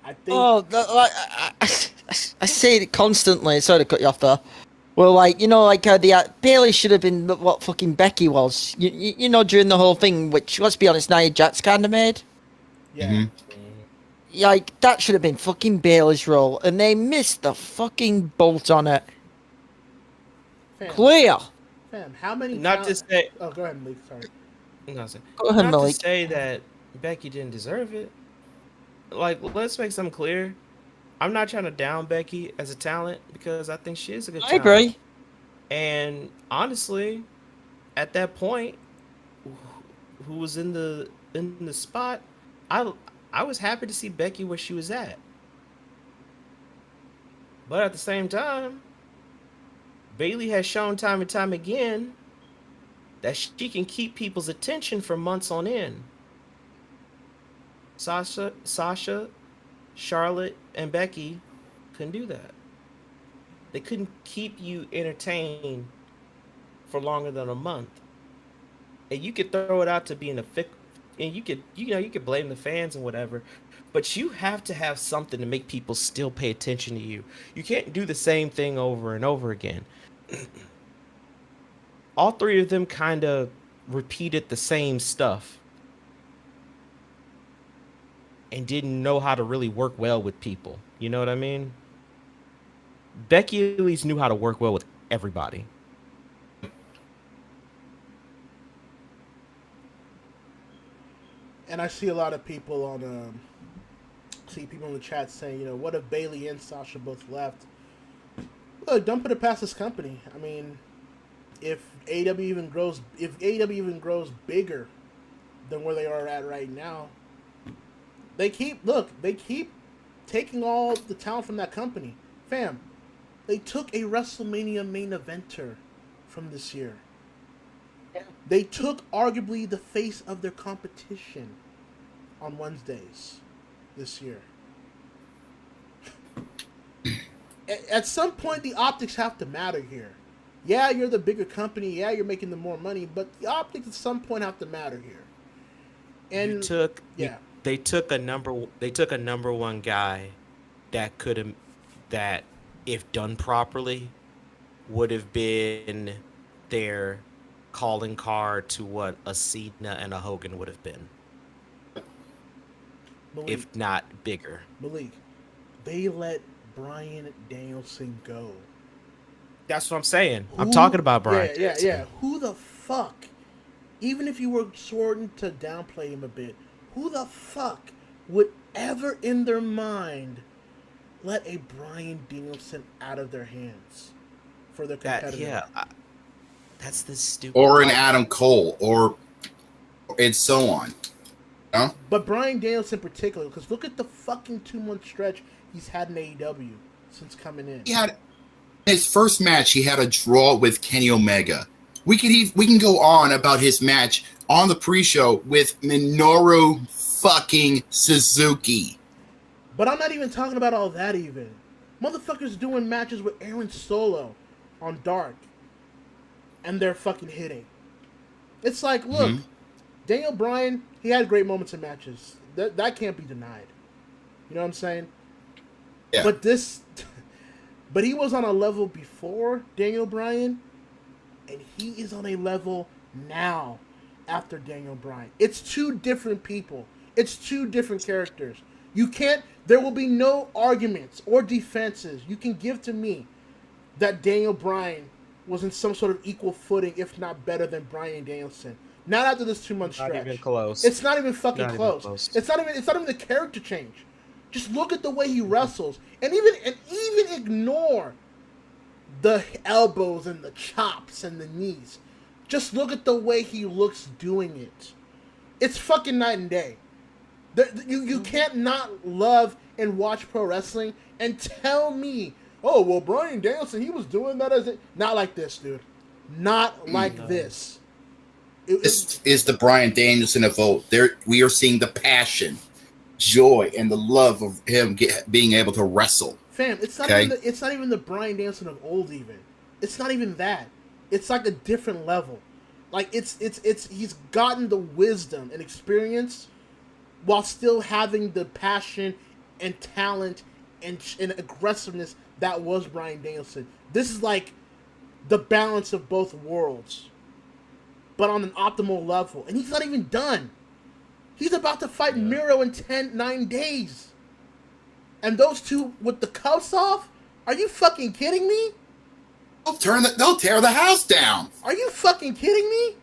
I think. Oh, I say it constantly. Sorry to cut you off there. Well, like, you know, like Bailey should have been what fucking Becky was. You know, during the whole thing, which, let's be honest, Nia Jax kind of made. Yeah. Mm-hmm. Like, that should have been fucking Bailey's role, and they missed the fucking bolt on it. Clear. Fam, how many? Not to say. Oh, go ahead, Malik. Sorry. Go ahead, Not Malik. to say that Becky didn't deserve it. Like, let's make something clear. I'm not trying to down Becky as a talent because I think she is a good talent. I agree. And honestly, at that point, who was in the spot, I was happy to see Becky where she was at. But at the same time, Bayley has shown time and time again that she can keep people's attention for months on end. Sasha, Charlotte, and Becky couldn't do that. They couldn't keep you entertained for longer than a month. And you could throw it out to being and you could blame the fans and whatever, but you have to have something to make people still pay attention to you. You can't do the same thing over and over again. All three of them kind of repeated the same stuff and didn't know how to really work well with people. You know what I mean? Becky at least knew how to work well with everybody. And I see a lot of people in the chat saying, you know, what if Bayley and Sasha both left? Look, don't put it past this company. I mean, if AEW even grows bigger than where they are at right now, they keep taking all the talent from that company. Fam, they took a WrestleMania main eventer from this year. They took arguably the face of their competition on Wednesdays this year. At some point, the optics have to matter here. Yeah, you're the bigger company. Yeah, you're making the more money, but the optics at some point have to matter here. And they took a number one guy that if done properly would have been their calling card to what a Cena and a Hogan would have been. Malik, if not bigger. Malik, they let Bryan Danielson go. That's what I'm saying. I'm talking about Bryan. Yeah. Who the fuck, even if you were sorting to downplay him a bit, who the fuck would ever in their mind let a Bryan Danielson out of their hands for their competitor? That's the stupid. Or an Adam Cole, and so on. Huh? But Bryan Danielson in particular, because look at the fucking 2-month stretch he's had in AEW since coming in. He had his first match. He had a draw with Kenny Omega. We can go on about his match on the pre-show with Minoru fucking Suzuki. But I'm not even talking about all that even. Motherfuckers doing matches with Aaron Solo on Dark. And they're fucking hitting. It's like, look, Daniel Bryan, he had great moments in matches. That can't be denied. You know what I'm saying? Yeah. But he was on a level before Daniel Bryan, and he is on a level now after Daniel Bryan. It's two different people. It's two different characters. There will be no arguments or defenses you can give to me that Daniel Bryan was in some sort of equal footing, if not better than Bryan Danielson. Not after this 2-month stretch. Not even close. It's not even fucking close. It's not even the character change. Just look at the way he wrestles, and even ignore the elbows and the chops and the knees. Just look at the way he looks doing it. It's fucking night and day. You can't not love and watch pro wrestling and tell me, oh, well, Bryan Danielson, he was doing that as it. Not like this, dude. Not like this. This is the Bryan Danielson of old. We are seeing the passion joy and the love of him being able to wrestle. Fam, it's not even the Bryan Danielson of old. Even it's not even that. It's like a different level. Like it's he's gotten the wisdom and experience while still having the passion and talent and aggressiveness that was Bryan Danielson. This is like the balance of both worlds, but on an optimal level. And he's not even done. He's about to fight Miro in 9 days. And those two with the cuffs off? Are you fucking kidding me? They'll tear the house down. Are you fucking kidding me?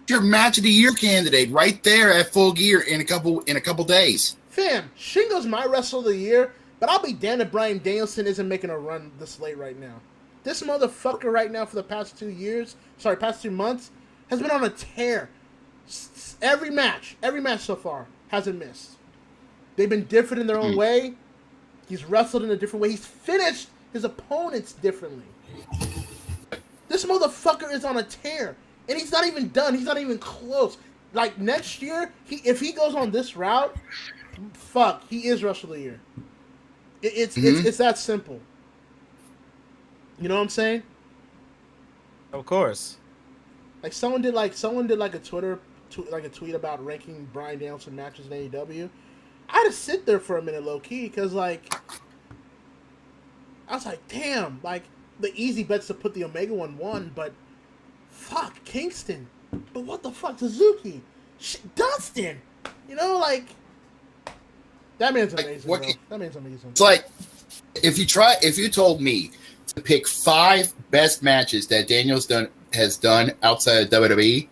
Your match of the year candidate right there at Full Gear in a couple days. Fam, Shingo's my wrestler of the year, but I'll be damned if Bryan Danielson isn't making a run this late right now. This motherfucker right now for the past 2 months, has been on a tear. Every match so far hasn't missed. They've been different in their own way. He's wrestled in a different way. He's finished his opponents differently. This motherfucker is on a tear. And he's not even done. He's not even close. Like, next year, if he goes on this route, he is Wrestler of the Year. It's that simple. You know what I'm saying? Of course. Like, someone did like a tweet about ranking Bryan Danielson matches in AEW. I had to sit there for a minute, low key, because like I was like, damn, like the easy bet's to put the Omega one, but fuck Kingston. But what the fuck, Suzuki, Dustin? You know, like that man's amazing. Bro. That man's amazing. It's like if you told me to pick 5 best matches that has done outside of WWE,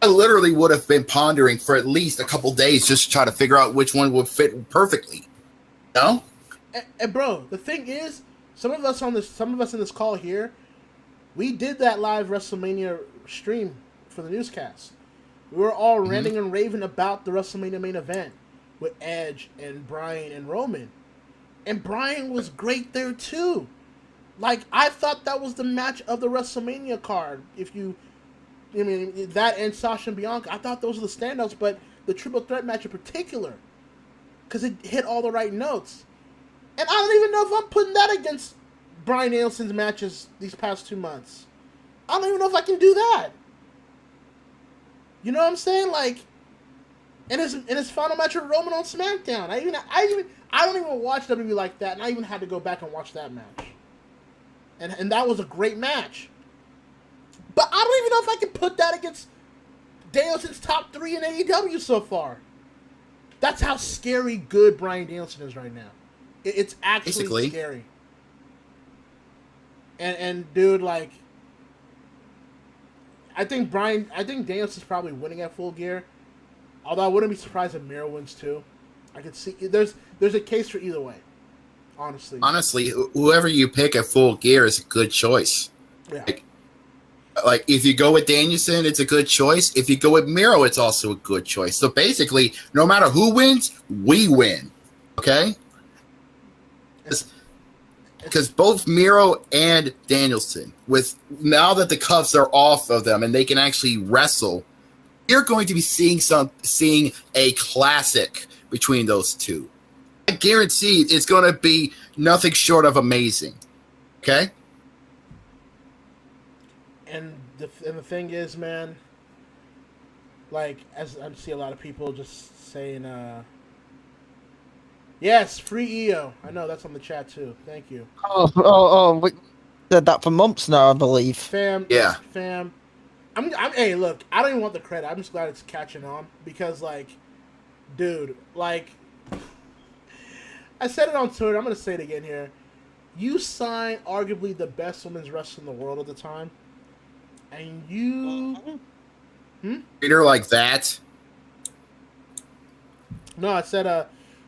I literally would have been pondering for at least a couple days just to try to figure out which one would fit perfectly. No? And bro, the thing is, some of us in this call here, we did that live WrestleMania stream for the newscast. We were all ranting and raving about the WrestleMania main event with Edge and Bryan and Roman. And Bryan was great there too. Like, I thought that was the match of the WrestleMania card. That and Sasha and Bianca, I thought those were the standouts, but the triple threat match in particular, because it hit all the right notes. And I don't even know if I'm putting that against Bryan Danielson's matches these past 2 months. I don't even know if I can do that. You know what I'm saying? Like, in his final match with Roman on SmackDown, I don't even watch WWE like that, and I even had to go back and watch that match. And that was a great match. But I don't even know if I can put that against Danielson's top 3 in AEW so far. That's how scary good Bryan Danielson is right now. It's actually scary. And dude, like, I think Danielson's probably winning at Full Gear. Although I wouldn't be surprised if Miro wins too. I could see there's a case for either way. Honestly, whoever you pick at Full Gear is a good choice. Yeah. Like if you go with Danielson, it's a good choice. If you go with Miro, it's also a good choice. So basically, no matter who wins, we win. Okay? Because both Miro and Danielson, with now that the cuffs are off of them and they can actually wrestle, you're going to be seeing a classic between those two. I guarantee it's going to be nothing short of amazing. Okay? And the thing is, man, like, as I see a lot of people just saying, yes, free EO. I know that's on the chat too. Thank you. We said that for months now, I believe. Fam. Hey, look, I don't even want the credit. I'm just glad it's catching on because, like, dude, like, I said it on Twitter. I'm gonna say it again here. You sign arguably the best women's wrestler in the world at the time, and you treat her like that. No, I said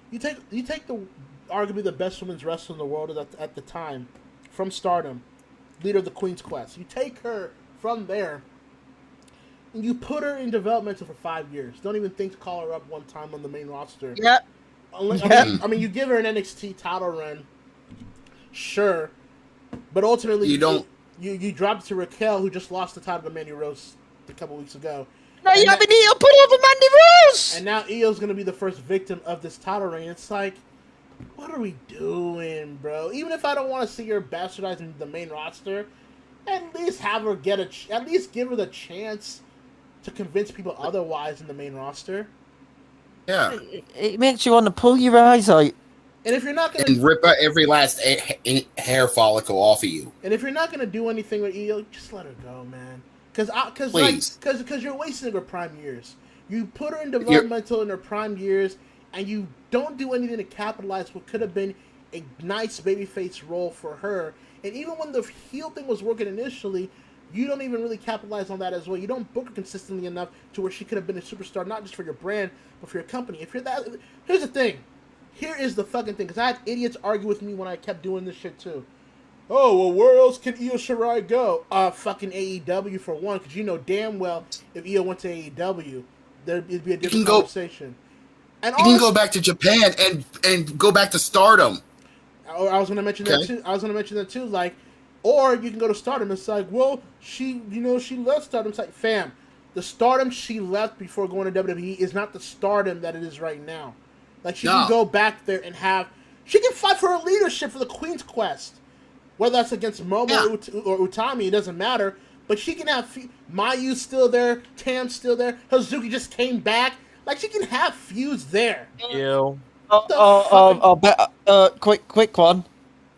you take the arguably the best women's wrestler in the world at the time from STARDOM, leader of the Queen's Quest. You take her from there, and you put her in developmental for 5 years. Don't even think to call her up one time on the main roster. Yeah. I mean, you give her an NXT title run, sure, but ultimately you drop it to Raquel, who just lost the title to Mandy Rose a couple weeks ago, Now you And have that- an Io put over Mandy Rose. And now Io's gonna be the first victim of this title reign. It's like, what are we doing, bro? Even if I don't want to see her bastardizing the main roster, at least have her at least give her the chance to convince people otherwise in the main roster. Yeah. It makes you want to pull your eyes out. And if you're not gonna And rip out every last hair follicle off of you. And if you're not gonna do anything with Io, just let her go, man. Because Please. you're wasting her prime years. You put her in developmental in her prime years, and you don't do anything to capitalize what could have been a nice babyface role for her. And even when the heel thing was working initially, you don't even really capitalize on that as well. You don't book her consistently enough to where she could have been a superstar, not just for your brand, but for your company. If you're that, here's the thing. Here is the fucking thing, because I had idiots argue with me when I kept doing this shit too. Oh, well, where else can Io Shirai go? Fucking AEW for one, because you know damn well if Io went to AEW, there'd be a different conversation. And you can go back to Japan and go back to Stardom. I was going to mention that too. I was going to mention that too. Like, or you can go to Stardom. It's like, well, she left Stardom. It's like, fam, the Stardom she left before going to WWE is not the Stardom that it is right now. Like, she can go back there and she can fight for her leadership for the Queen's Quest. Whether that's against Momo or Utami, it doesn't matter. But she can have Mayu's still there, Tam's still there, Hazuki just came back. Like, she can have feuds there. Ew. Quick one.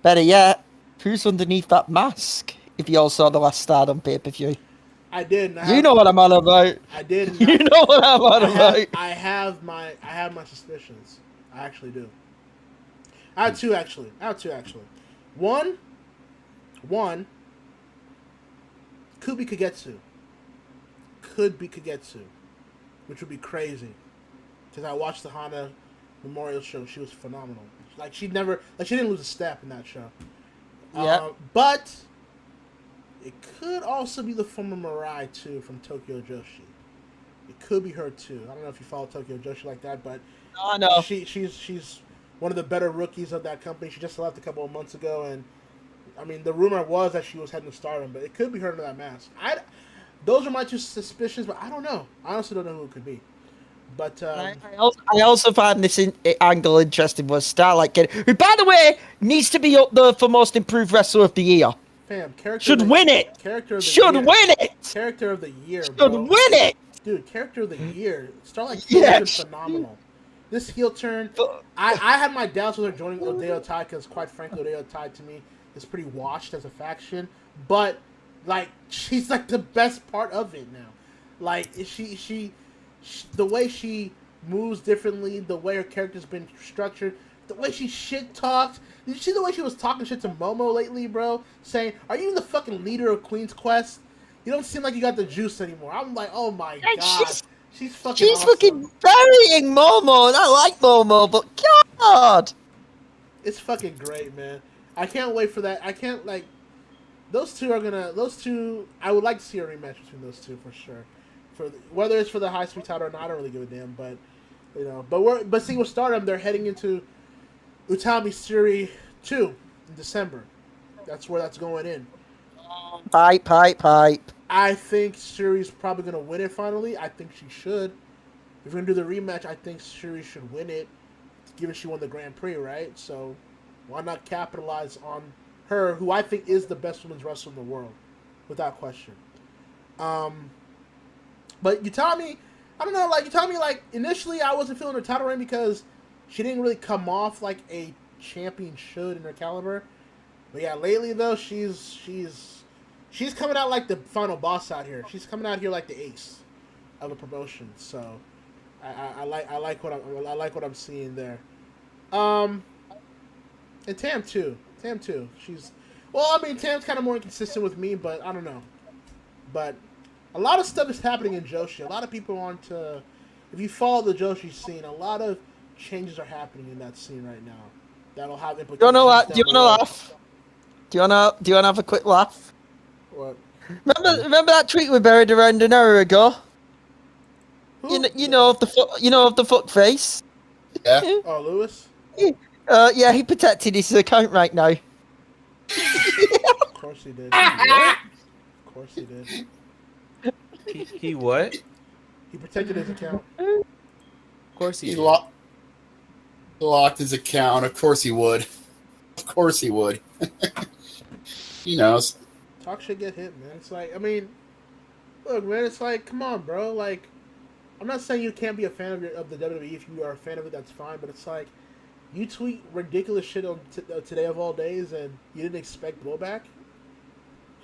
Better yet, who's underneath that mask? If you all saw the last Stardom pay-per-view. I did. You know what I'm on about. I did. You know what I'm on about. I have my suspicions. I actually do. I have two actually. One, could be Kagetsu, which would be crazy. Because I watched the Hana Memorial show. She was phenomenal. Like, she didn't lose a step in that show. Yeah. But it could also be the former Mirai too from Tokyo Joshi. It could be her too. I don't know if you follow Tokyo Joshi like that, but I know she's one of the better rookies of that company. She just left a couple of months ago, and I mean, the rumor was that she was heading to Stardom, but it could be her under that mask. Those are my two suspicions, but I don't know. I honestly don't know who it could be. But I also find this angle interesting with Starlight Kid, who, by the way, needs to be up there for most improved wrestler of the year. Fam, should win it. Character of the should year. win it. Character of the year. Should bro. win it. Dude, character of the year. Starlight Kid has been phenomenal. This heel turn, I had my doubts with her joining Odeyo Tai because, quite frankly, Odeyo Tai to me is pretty washed as a faction. But like, she's like the best part of it now. Like, she the way she moves differently, the way her character's been structured, the way she shit talks. Did you see the way she was talking shit to Momo lately, bro? Saying, "Are you the fucking leader of Queen's Quest? You don't seem like you got the juice anymore." I'm like, oh my god. She's fucking burying Momo, and I like Momo, but God, it's fucking great, man. I can't wait for that. Those two. I would like to see a rematch between those two for sure. Whether it's for the high speed title or not, I don't really give a damn. But but see, with Stardom, they're heading into Utami Suri 2 in December. That's where that's going in. Pipe. I think Shuri's probably going to win it finally. I think she should. If we're going to do the rematch, I think Shuri should win it, given she won the Grand Prix, right? So why not capitalize on her, who I think is the best women's wrestler in the world, without question. But Utami, I don't know, like, Utami, like, initially I wasn't feeling her title reign because she didn't really come off like a champion should in her caliber. But yeah, lately, though, she's coming out like the final boss out here. She's coming out here like the ace of a promotion. So I like what I'm seeing there. And Tam too. Tam's kind of more inconsistent with me, but I don't know. But a lot of stuff is happening in Joshi. A lot of people aren't. If you follow the Joshi scene, a lot of changes are happening in that scene right now. That'll have implications. Do you want to laugh? Do you want to have a quick laugh? What? Remember that tweet we buried around an hour ago? Who? You know of the fuck face. Yeah. Oh, Lewis. Yeah, he protected his account right now. Of course he did. Of course he did. He what? He protected his account. Of course he He did. locked his account. Of course he would. Of course he would. He knows. Talk shit, get hit, man. It's like, I mean, look, man. It's like, come on, bro. Like, I'm not saying you can't be a fan of the WWE. If you are a fan of it, that's fine. But it's like, you tweet ridiculous shit on Today of All Days, and you didn't expect blowback.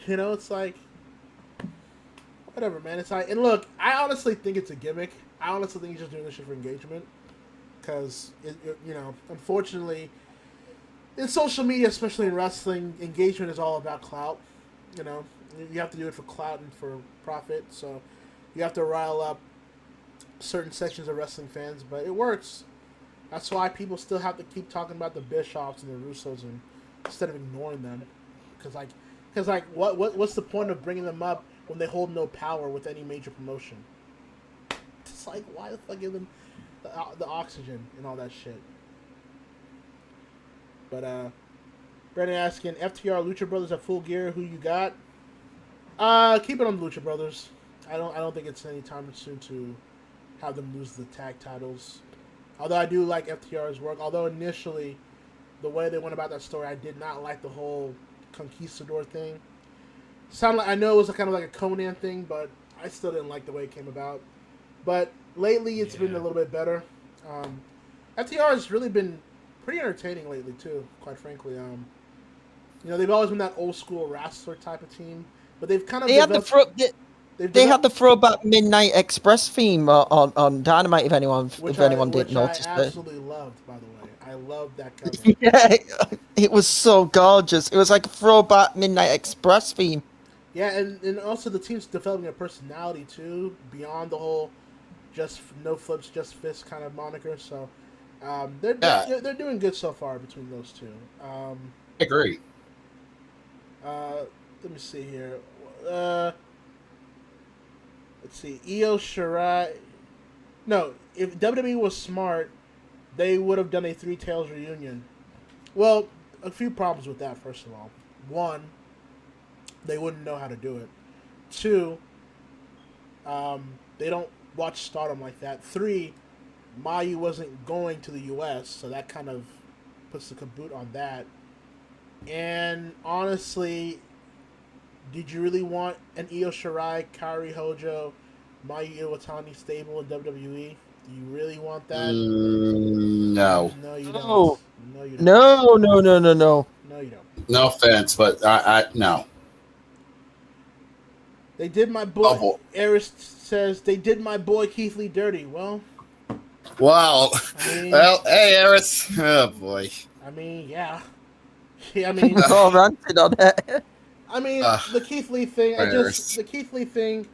You know, it's like, whatever, man. It's like, and look, I honestly think it's a gimmick. I honestly think he's just doing this shit for engagement. Because, you know, unfortunately, in social media, especially in wrestling, engagement is all about clout. You know, you have to do it for clout and for profit. So you have to rile up certain sections of wrestling fans, but it works. That's why people still have to keep talking about the Bischoffs and the Russos instead of ignoring them. Because what's the point of bringing them up when they hold no power with any major promotion? It's like, why the fuck give them the oxygen and all that shit? But Brandon asking, FTR Lucha Brothers at Full Gear, who you got? Keep it on the Lucha Brothers. I don't think it's any time soon to have them lose the tag titles. Although I do like FTR's work. Although initially, the way they went about that story, I did not like the whole Conquistador thing. Sounded like, I know it was kind of like a Conan thing, but I still didn't like the way it came about. But lately, it's been a little bit better. FTR has really been pretty entertaining lately too, quite frankly. You know, they've always been that old school wrestler type of team, but they've kind of they had the throwback Midnight Express theme on Dynamite. If anyone didn't notice, I absolutely loved, by the way. I loved that cover. Yeah, it was so gorgeous. It was like a throwback Midnight Express theme. Yeah, and also the team's developing a personality too, beyond the whole just no flips, just fists kind of moniker. So they're doing good so far between those two. I agree. Let me see here. Let's see. Io Shirai. No, if WWE was smart, they would have done a Three Tails reunion. Well, a few problems with that. First of all, one, they wouldn't know how to do it. Two, they don't watch Stardom like that. Three, Mayu wasn't going to the U.S., so that kind of puts the kaboot on that. And honestly, did you really want an Io Shirai, Kairi Hojo, Mayu Iwatani stable in WWE? Do you really want that? No. No, you don't. No. No, you don't. No. No, you don't. No offense, but I no. They did my boy. Eris says they did my boy Keith Lee dirty. Well. Wow. Well, hey, Eris. Oh boy. I mean, yeah. I mean, all ranted on it. I mean, the Keith Lee thing. The Keith Lee thing.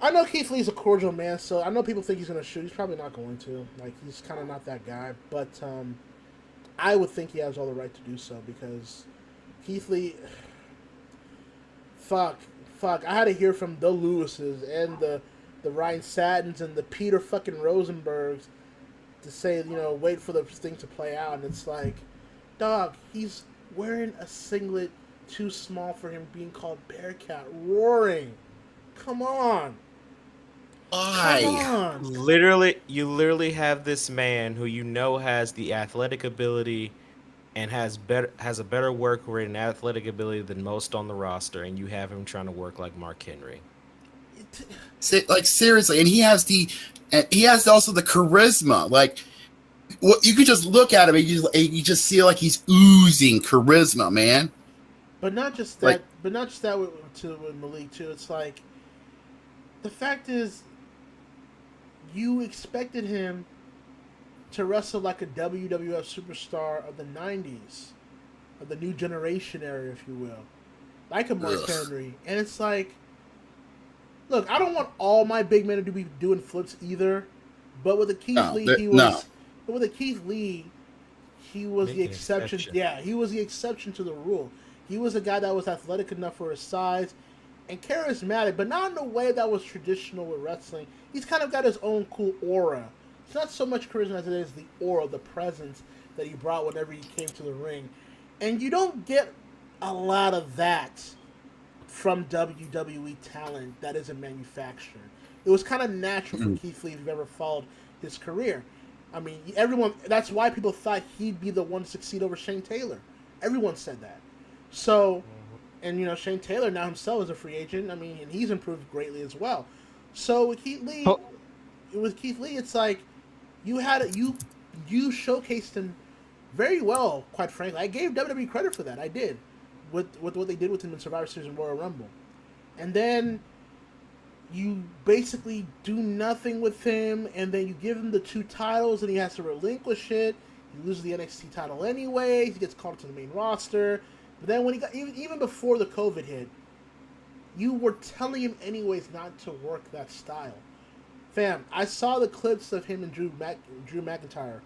I know Keith Lee's a cordial man, so I know people think he's going to shoot. He's probably not going to. Like, he's kind of not that guy. But I would think he has all the right to do so because Keith Lee. Fuck. I had to hear from the Lewises and the Ryan Sattins and the Peter fucking Rosenbergs to say, you know, wait for the thing to play out. And it's like, dog, he's wearing a singlet too small for him, being called Bearcat, roaring. Come on. Why? Come on. You literally have this man who you know has the athletic ability and has a better work rate and athletic ability than most on the roster, and you have him trying to work like Mark Henry. Like seriously, and he has also the charisma. Like, you could just look at him and you just see like he's oozing charisma, man. But not just that. With Malik too. It's like the fact is, you expected him to wrestle like a WWF superstar of the '90s, of the new generation era, if you will, like a Mark Henry. And it's like, look, I don't want all my big men to be doing flips either, but with the Keith Lee, But with the Keith Lee, he was the exception. Yeah, he was the exception to the rule. He was a guy that was athletic enough for his size and charismatic, but not in a way that was traditional with wrestling. He's kind of got his own cool aura. It's not so much charisma as it is the aura, the presence that he brought whenever he came to the ring. And you don't get a lot of that from WWE talent that isn't manufactured. It was kind of natural for Keith Lee if you've ever followed his career. I mean, everyone. That's why people thought he'd be the one to succeed over Shane Taylor. Everyone said that. So, and Shane Taylor now himself is a free agent. I mean, and he's improved greatly as well. So with Keith Lee, it's like you showcased him very well. Quite frankly, I gave WWE credit for that. I did with what they did with him in Survivor Series and Royal Rumble, and then you basically do nothing with him, and then you give him the 2 titles, and he has to relinquish it. He loses the NXT title anyway. He gets called to the main roster. But then when he got even before the COVID hit, you were telling him anyways not to work that style. Fam, I saw the clips of him and Drew McIntyre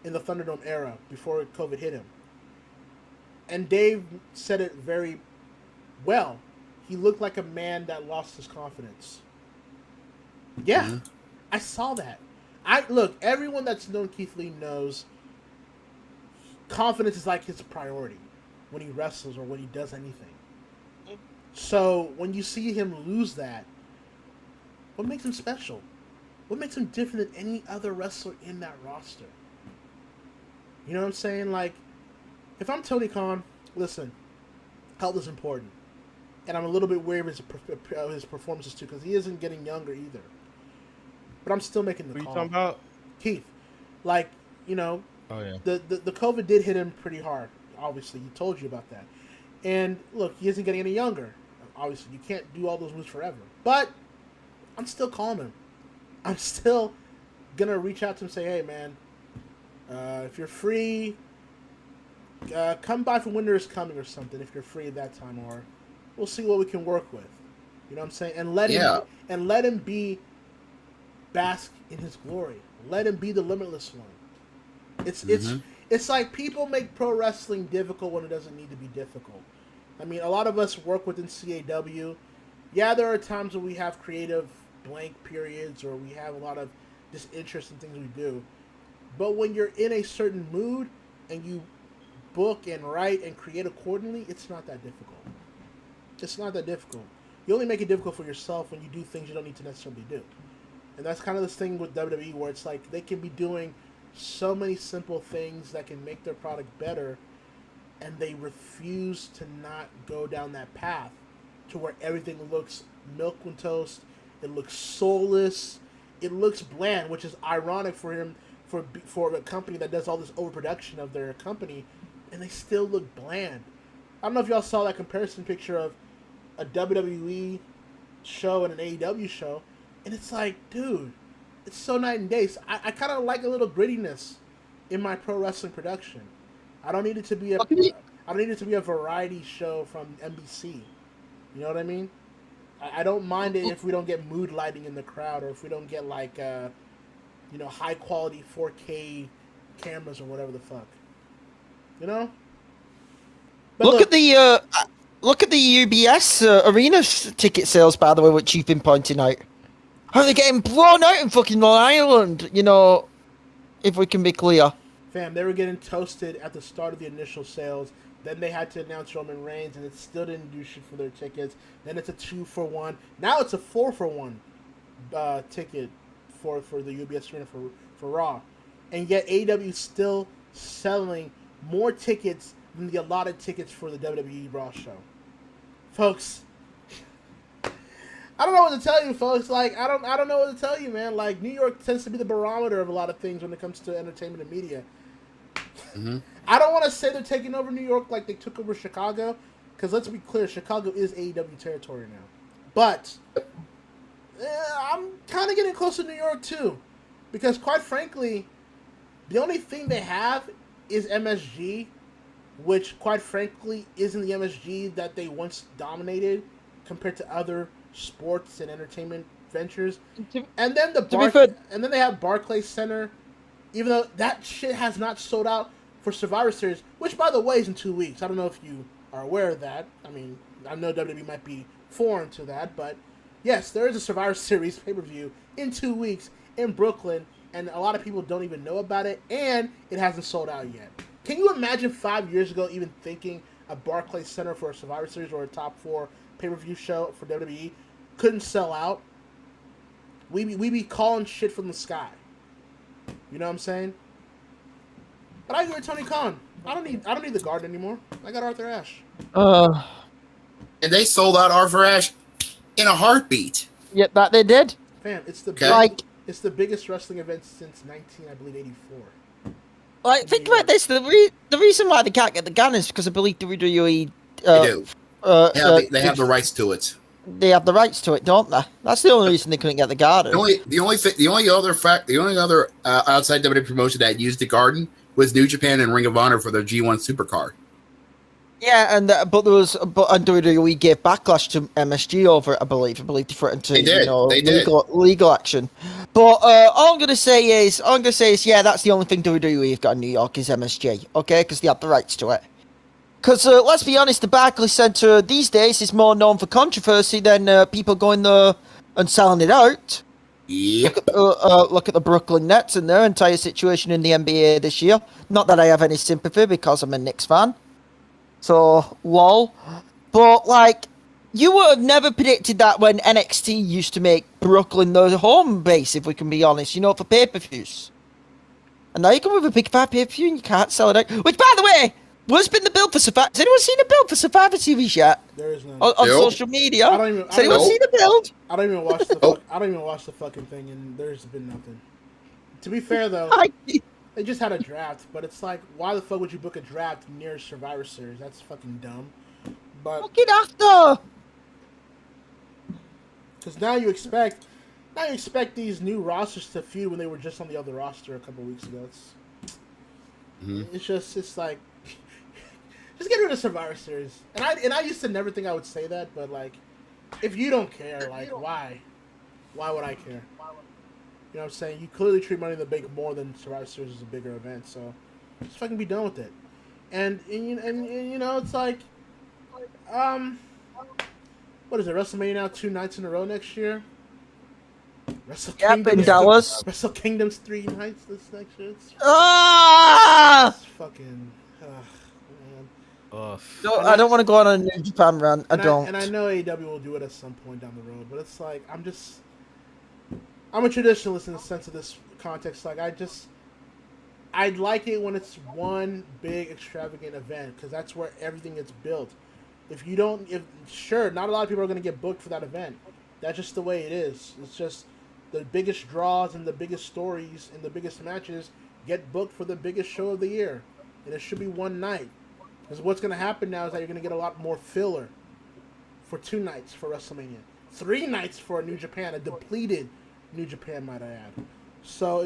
in the Thunderdome era before COVID hit him. And Dave said it very well. He looked like a man that lost his confidence. Yeah, I saw that. Look, everyone that's known Keith Lee knows confidence is like his priority when he wrestles or when he does anything. So when you see him lose that, what makes him special? What makes him different than any other wrestler in that roster? You know what I'm saying? Like, if I'm Tony Khan, listen, health is important. And I'm a little bit wary of his performances too, because he isn't getting younger either. But I'm still making the call. What are you talking about? Keith. Like, Oh, yeah. The COVID did hit him pretty hard. Obviously, he told you about that. And look, he isn't getting any younger. Obviously, you can't do all those moves forever. But I'm still calling him. I'm still going to reach out to him and say, hey, man, if you're free, come by for Winter is Coming or something if you're free at that time, or we'll see what we can work with. You know what I'm saying? And let him be Bask in his glory. Let him be the limitless one. It's like people make pro wrestling difficult when it doesn't need to be difficult. I mean, a lot of us work within CAW. Yeah, there are times when we have creative blank periods or we have a lot of disinterest in things we do. But when you're in a certain mood and you book and write and create accordingly, it's not that difficult. It's not that difficult. You only make it difficult for yourself when you do things you don't need to necessarily do. And that's kind of this thing with WWE where it's like they can be doing so many simple things that can make their product better, and they refuse to not go down that path to where everything looks milk and toast, it looks soulless, it looks bland, which is ironic for him, for a company that does all this overproduction of their company, and they still look bland. I don't know if y'all saw that comparison picture of a WWE show and an AEW show, and it's like, dude, it's so night and day. So I kind of like a little grittiness in my pro wrestling production. I don't need it to be a variety show from NBC. You know what I mean? I don't mind it if we don't get mood lighting in the crowd, or if we don't get like high quality 4K cameras or whatever the fuck. You know? But look at the UBS arena ticket sales, by the way, which you've been pointing out. How they're getting blown out in fucking Long Island, if we can be clear. Fam, they were getting toasted at the start of the initial sales. Then they had to announce Roman Reigns, and it still didn't do shit for their tickets. Then it's a 2-for-1. Now it's a 4-for-1 ticket for the UBS arena for Raw. And yet AEW is still selling more tickets than the allotted tickets for the WWE Raw show. Folks, I don't know what to tell you, folks. Like, I don't know what to tell you, man. Like, New York tends to be the barometer of a lot of things when it comes to entertainment and media. Mm-hmm. I don't want to say they're taking over New York like they took over Chicago, because let's be clear, Chicago is AEW territory now. But I'm kind of getting close to New York too, because quite frankly, the only thing they have is MSG, which quite frankly isn't the MSG that they once dominated compared to other sports and entertainment ventures. And then and then they have Barclays Center, even though that shit has not sold out for Survivor Series, which by the way is in 2 weeks. I don't know if you are aware of that. I mean, I know WWE might be foreign to that, but yes, there is a Survivor Series pay-per-view in 2 weeks in Brooklyn, and a lot of people don't even know about it, and it hasn't sold out yet. Can you imagine 5 years ago even thinking a Barclays Center for a Survivor Series or a top 4 pay-per-view show for WWE couldn't sell out? we be calling shit from the sky. You know what I'm saying? But I agree with Tony Khan. I don't need the Garden anymore. I got Arthur Ashe. And they sold out Arthur Ashe in a heartbeat. Yeah, that they did. Fam, it's the it's the biggest wrestling event since 1984. Like, think about this. The reason why they can't get the Garden is because I believe WWE. They do. They have the rights to it. They have the rights to it, don't they? That's the only reason they couldn't get the Garden. The only other outside WWE promotion that used the Garden was New Japan and Ring of Honor for their G1 Supercard. Yeah, and WWE gave backlash to MSG over it. I believe they threatened to legal action. But all I'm gonna say is, yeah, that's the only thing WWE have got in New York is MSG, okay? Because they have the rights to it. Because let's be honest, the Barclays Center these days is more known for controversy than people going there and selling it out. Yep. Look at the Brooklyn Nets and their entire situation in the NBA this year. Not that I have any sympathy because I'm a Knicks fan. So, lol. But, like, you would have never predicted that when NXT used to make Brooklyn their home base, if we can be honest, for pay-per-views. And now you come with a big fat pay-per-view and you can't sell it out. Which, by the way, what's been the build for Survivor? Has anyone seen the build for Survivor Series yet? There is none. On social media? Has anyone seen the build? I don't even watch the fucking thing, and there's been nothing. To be fair, though... They just had a draft, but it's like, why the fuck would you book a draft near Survivor Series? That's fucking dumb. But look it after. Because now you expect these new rosters to feud when they were just on the other roster a couple weeks ago. It's like, just get rid of Survivor Series. And I used to never think I would say that, but like, if you don't care, like, why would I care? You know what I'm saying? You clearly treat Money in the Bank more than Survivor Series is a bigger event, so just fucking be done with it. And it's like, what is it? WrestleMania now 2 nights in a row next year. Wrestle Kingdom in Dallas. Wrestle Kingdom's 3 nights this next year. It's fucking. Man. No, I don't want to go on a New Japan rant. I don't. And I know AEW will do it at some point down the road, but it's like I'm a traditionalist in the sense of this context. Like, I'd like it when it's one big extravagant event because that's where everything gets built. Sure, not a lot of people are going to get booked for that event. That's just the way it is. It's just the biggest draws and the biggest stories and the biggest matches get booked for the biggest show of the year, and it should be one night. Because what's going to happen now is that you're going to get a lot more filler for 2 nights for WrestleMania, 3 nights for New Japan, a depleted New Japan, might I add. So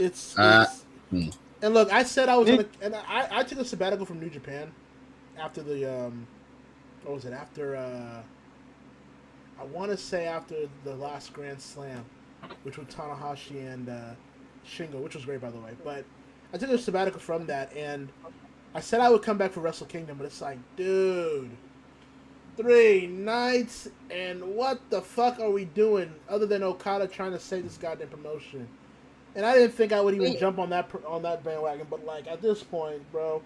it's and look, I said I was gonna, and I took a sabbatical from New Japan after the what was it? After I want to say after the last Grand Slam, which was Tanahashi and Shingo, which was great by the way. But I took a sabbatical from that, and I said I would come back for Wrestle Kingdom, but it's like, dude. 3 nights, and what the fuck are we doing other than Okada trying to save this goddamn promotion? And I didn't think I would even jump on that bandwagon, but like at this point, bro,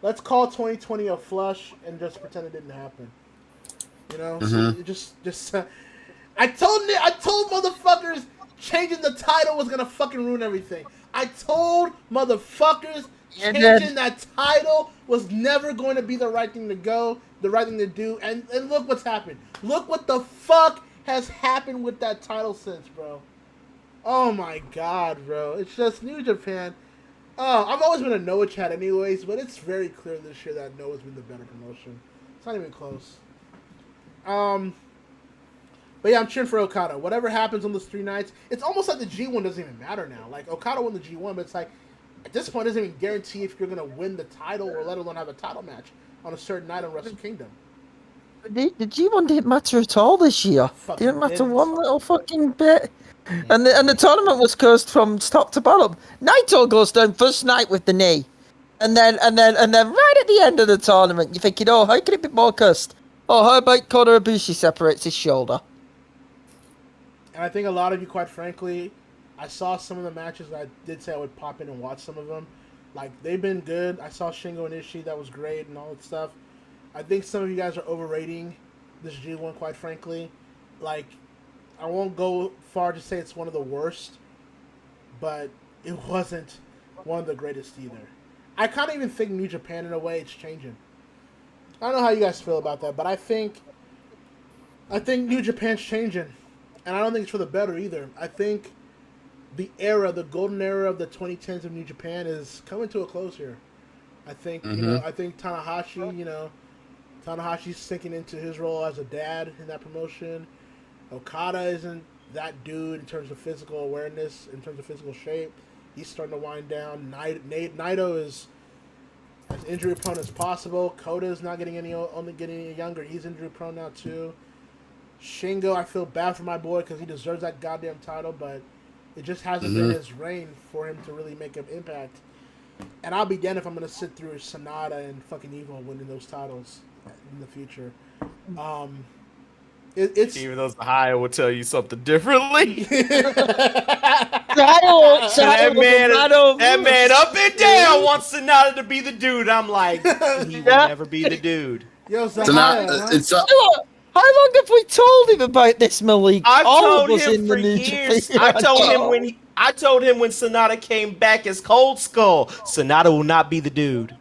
let's call 2020 a flush and just pretend it didn't happen. You know, so just I told motherfuckers changing the title was gonna fucking ruin everything. I told motherfuckers changing that title was never going to be the right thing to go, the right thing to do, and look what's happened. Look what the fuck has happened with that title since, bro. Oh my god, bro. It's just New Japan. Oh, I've always been a Noah chat anyways, but it's very clear this year that Noah's been the better promotion. It's not even close. But yeah, I'm cheering for Okada. Whatever happens on those 3 nights, it's almost like the G1 doesn't even matter now. Like, Okada won the G1, but it's like, at this point, it doesn't even guarantee if you're going to win the title or let alone have a title match on a certain night on Wrestle Kingdom. The G1 didn't matter at all this year. Didn't matter one little fucking bit. And the tournament was cursed from top to bottom. Naito goes down first night with the knee. And then right at the end of the tournament, you're thinking, oh, how can it be more cursed? Oh, how about Kota Ibushi separates his shoulder? And I think a lot of you, quite frankly, I saw some of the matches that I did say I would pop in and watch some of them. Like, they've been good. I saw Shingo and Ishii, that was great and all that stuff. I think some of you guys are overrating this G1, quite frankly. Like, I won't go far to say it's one of the worst, but it wasn't one of the greatest either. I kind of even think New Japan, in a way, it's changing. I don't know how you guys feel about that, but I think New Japan's changing, and I don't think it's for the better either. I think the golden era of the 2010s of New Japan is coming to a close here. I think I think Tanahashi, Tanahashi's sinking into his role as a dad in that promotion. Okada isn't that dude in terms of physical awareness, in terms of physical shape. He's starting to wind down. Naito is as injury prone as possible. Koda's not getting only getting any younger. He's injury prone now too. Shingo, I feel bad for my boy because he deserves that goddamn title, but it just hasn't been his reign for him to really make an impact. And I'll be damned if I'm going to sit through Sonata and fucking Evil winning those titles in the future. It's Even though Zahaya will tell you something differently. That man up and down wants Sonata to be the dude. I'm like, he will never be the dude. Yo, Zahaya, how long have we told him about this, Malik? I've told him for years. I told him when Sonata came back as Cold Skull, Sonata will not be the dude.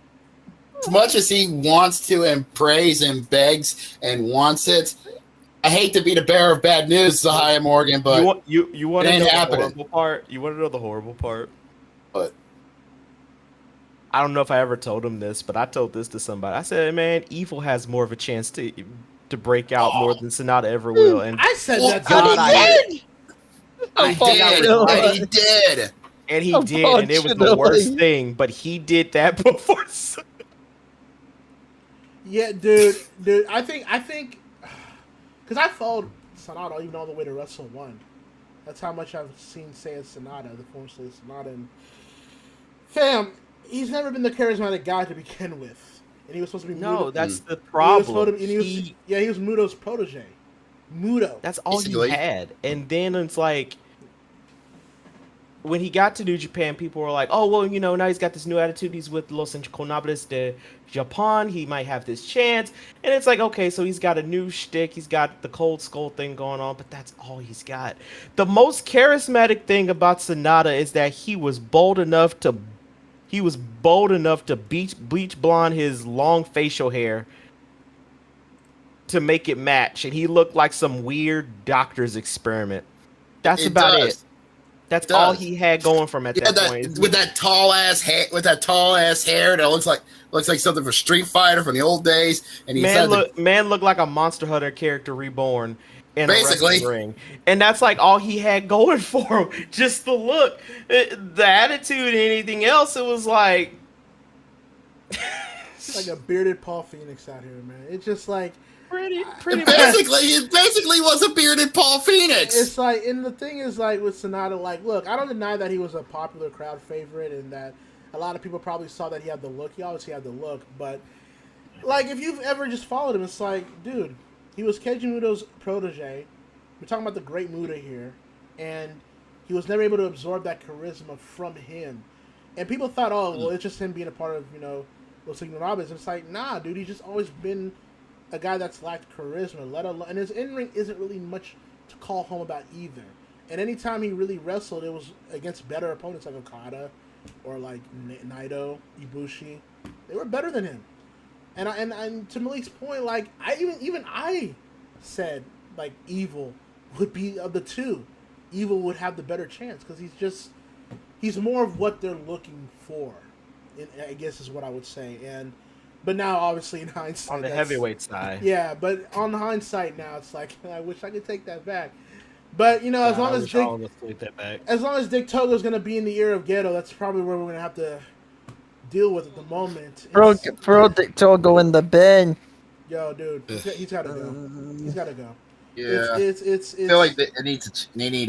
As much as he wants to and prays and begs and wants it, I hate to be the bearer of bad news, Zahaya Morgan, but you want to know the horrible part? You want to know the horrible part? What? I don't know if I ever told him this, but I told this to somebody. I said, man, Evil has more of a chance to break out more than Sonata ever will. And I said that. He did. And he did, and it was the worst thing. But he did that before. Yeah, dude. I think, because I followed Sonata even all the way to Wrestle 1. That's how much I've seen Seiya Sonata, the former Seiya Sonata. And fam, he's never been the charismatic guy to begin with. And he was supposed to be Muto. That's the problem. He was Muto's protege. Muto. That's all he had. And then it's like, when he got to New Japan, people were like, oh, well, now he's got this new attitude. He's with Los Inconcebibles de Japan. He might have this chance. And it's like, okay, so he's got a new shtick. He's got the Cold Skull thing going on, but that's all he's got. The most charismatic thing about Sonata is that he was bold enough to bleach blonde his long facial hair to make it match, and he looked like some weird doctor's experiment. That's about it. That's all he had going from at that point. With that tall ass hair, that looks like something for Street Fighter from the old days. And man looked like a Monster Hunter character reborn. Basically, ring. And that's like all he had going for him. Just the look, the attitude, and anything else. It was like, it's like a bearded Paul Phoenix out here, man. It's just like pretty. It basically was a bearded Paul Phoenix. It's like, and the thing is, like with Sonata, like, look, I don't deny that he was a popular crowd favorite, and that a lot of people probably saw that he had the look. He obviously had the look, but like if you've ever just followed him, it's like, dude. He was Keiji Muto's protege. We're talking about the great Muto here. And he was never able to absorb that charisma from him. And people thought, oh, well, it's just him being a part of, Los Inconcebibles. It's like, nah, dude, he's just always been a guy that's lacked charisma. Let alone, and his in-ring isn't really much to call home about either. And anytime he really wrestled, it was against better opponents like Okada or like Naito, Ibushi. They were better than him. And to Malik's point, like I said, like Evil would be of the two. Evil would have the better chance because he's more of what they're looking for. I guess is what I would say. But now obviously in hindsight, on the heavyweight side, yeah. But on the hindsight now, it's like I wish I could take that back. But as long as Dick Togo's gonna be in the ear of Ghetto, that's probably where we're gonna have to deal with at the moment. Throw Dick Togo in the bin. Yo, dude, he's got to go. He's got to go. Yeah, it's I feel like they need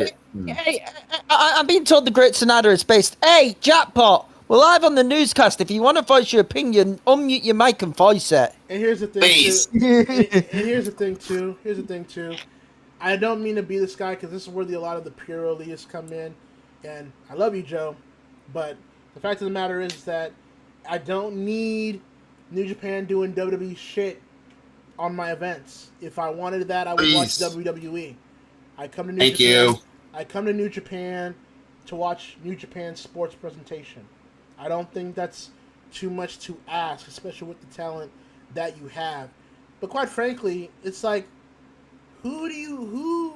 it. Hey, I'm being told the Great Sonata is based. Hey, Jackpot, we're live on the newscast. If you want to voice your opinion, unmute your mic and voice it. And here's the thing, here's the thing too. I don't mean to be this guy because this is where a lot of the pure elitists come in, and I love you, Joe, but the fact of the matter is that I don't need New Japan doing WWE shit on my events. If I wanted that, I would watch WWE. I come to New Thank Japan. you. I come to New Japan to watch New Japan sports presentation. I don't think that's too much to ask, especially with the talent that you have. But quite frankly, it's like, who?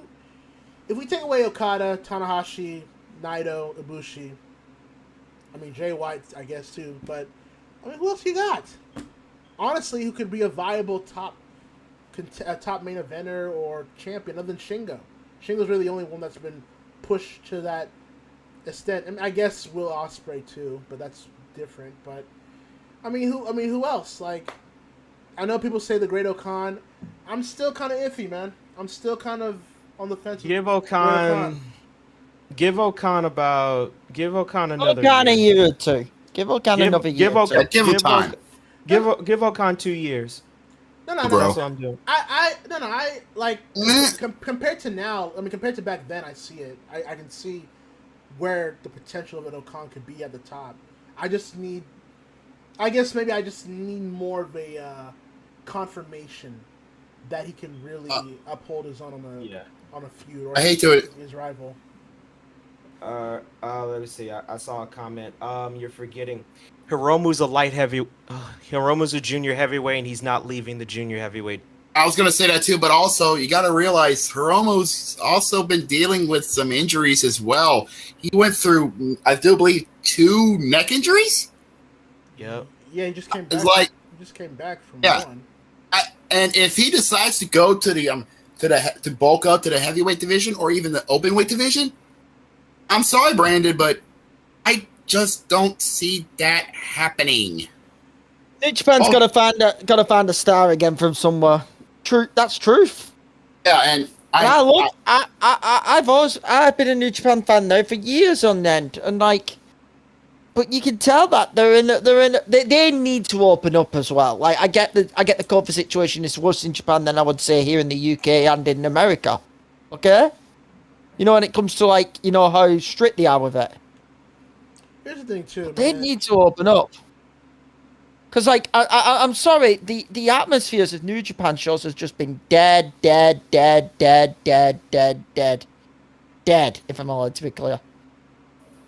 If we take away Okada, Tanahashi, Naito, Ibushi, I mean Jay White, I guess too. But I mean, who else you got? Honestly, who could be a viable top main eventer or champion other than Shingo? Shingo's really the only one that's been pushed to that extent. I mean, I guess Will Ospreay too, but that's different. But I mean, who else? Like, I know people say the Great Okan. I'm still kind of iffy, man. I'm still kind of on the fence. Give Okan another Okan a year. year or two. Give Okan another year. Give him time. Give Okan 2 years. No, Bro. That's what I'm doing. I like compared to now. I mean, compared to back then, I see it. I can see where the potential of an Okan could be at the top. I just need more of a confirmation that he can really uphold his own on a feud. Or I hate to his rival. Let me see. I saw a comment. You're forgetting. Hiromu's a light heavy. Hiromu's a junior heavyweight, and he's not leaving the junior heavyweight. I was going to say that too, but also you got to realize Hiromu's also been dealing with some injuries as well. He went through, I do believe, 2 neck injuries. Yep. Yeah, he just came back. It's like, he just came back from one. And if he decides to go to the to bulk up to the heavyweight division or even the open weight division, I'm sorry, Brandon, but I just don't see that happening. New Japan's got to find a star again from somewhere. True, that's truth. Yeah, and I've been a New Japan fan now for years on end, and like, but you can tell that they need to open up as well. Like, I get the COVID situation is worse in Japan than I would say here in the UK and in America. Okay, you know, when it comes to like, you know, how strict they are with it. Here's the thing too. They man. need to open up. Because, like, I'm sorry, the atmospheres of New Japan shows has just been dead, if I'm allowed to be clear.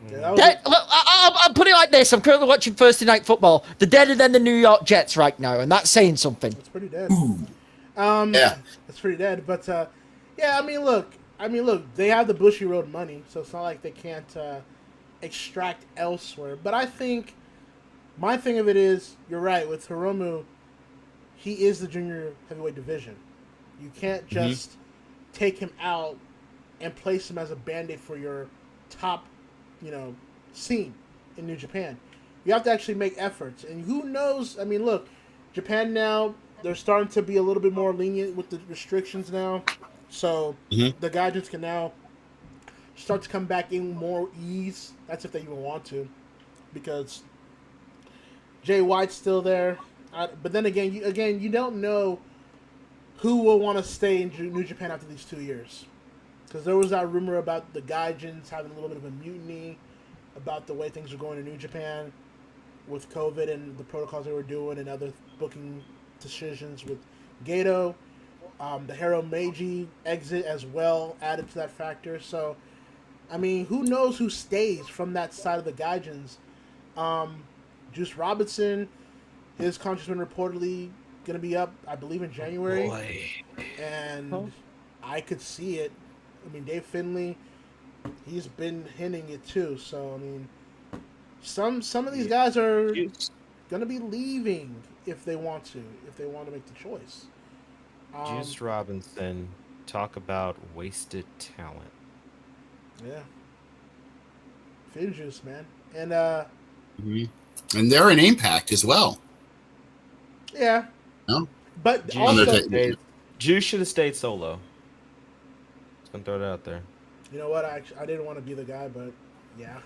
Yeah, I'll put it like this. I'm currently watching Thursday Night Football. They're deader than the New York Jets right now, and that's saying something. It's pretty dead. yeah, it's pretty dead. But, yeah, I mean, look, they have the Bushy Road money, so it's not like they can't extract elsewhere. But I think... my thing of it is, you're right, with Hiromu, he is the junior heavyweight division. You can't just take him out and place him as a band-aid for your top, scene in New Japan. You have to actually make efforts. And who knows, I mean, look, Japan now, they're starting to be a little bit more lenient with the restrictions now. So the Gaijins can now start to come back in more ease. That's if they even want to. Because... Jay White's still there, but then again, you don't know who will want to stay in New Japan after these 2 years, because there was that rumor about the Gaijins having a little bit of a mutiny about the way things are going in New Japan with COVID and the protocols they were doing and other booking decisions with Gato. The Hiro Meiji exit as well added to that factor. So, I mean, who knows who stays from that side of the Gaijins? Juice Robinson, his contract's been reportedly going to be up, I believe, in January. And I could see it. I mean, Dave Finlay, he's been hinting it too. So, I mean, some of these guys are going to be leaving if they want to make the choice. Juice Robinson, talk about wasted talent. Yeah. Fin Juice, man. And, and they're an Impact as well. Yeah. No? But Juice should have stayed solo. Just gonna throw that out there. You know what? I didn't want to be the guy, but yeah.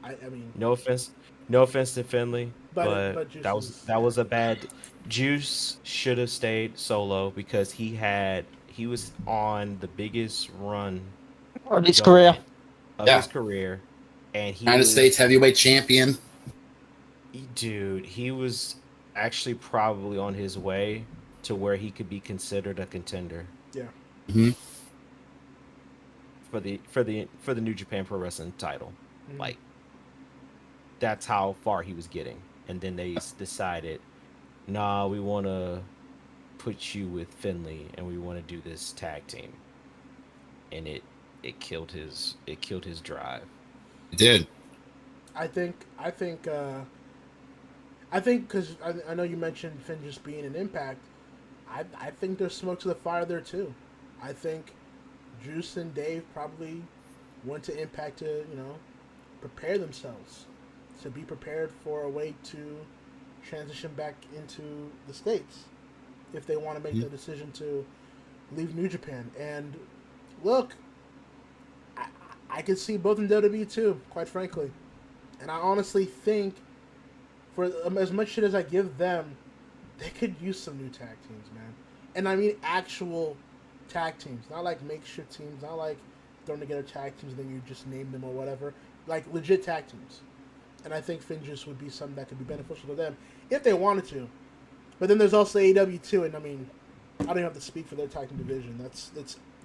I mean, no offense to Finlay, but that was a bad. Juice should have stayed solo because he was on the biggest run of his career. His career, and he United States heavyweight champion. Dude, he was actually probably on his way to where he could be considered a contender. Yeah. for the New Japan Pro Wrestling title. Mhm. Like, that's how far he was getting. And then they decided, nah, we want to put you with Finley, and we want to do this tag team. And it killed his drive. It did. I think because I know you mentioned Finn just being an Impact. I think there's smoke to the fire there too. I think Juice and Dave probably went to Impact to prepare themselves, to be prepared for a way to transition back into the States if they want to make the decision to leave New Japan. And look, I could see both in WWE too, quite frankly. And I honestly think, for as much shit as I give them, they could use some new tag teams, man. And I mean actual tag teams, not like makeshift teams, not like throwing together tag teams and then you just name them or whatever. Like legit tag teams. And I think Finjuice would be something that could be beneficial to them if they wanted to. But then there's also AEW too, and I mean, I don't even have to speak for their tag team division. It's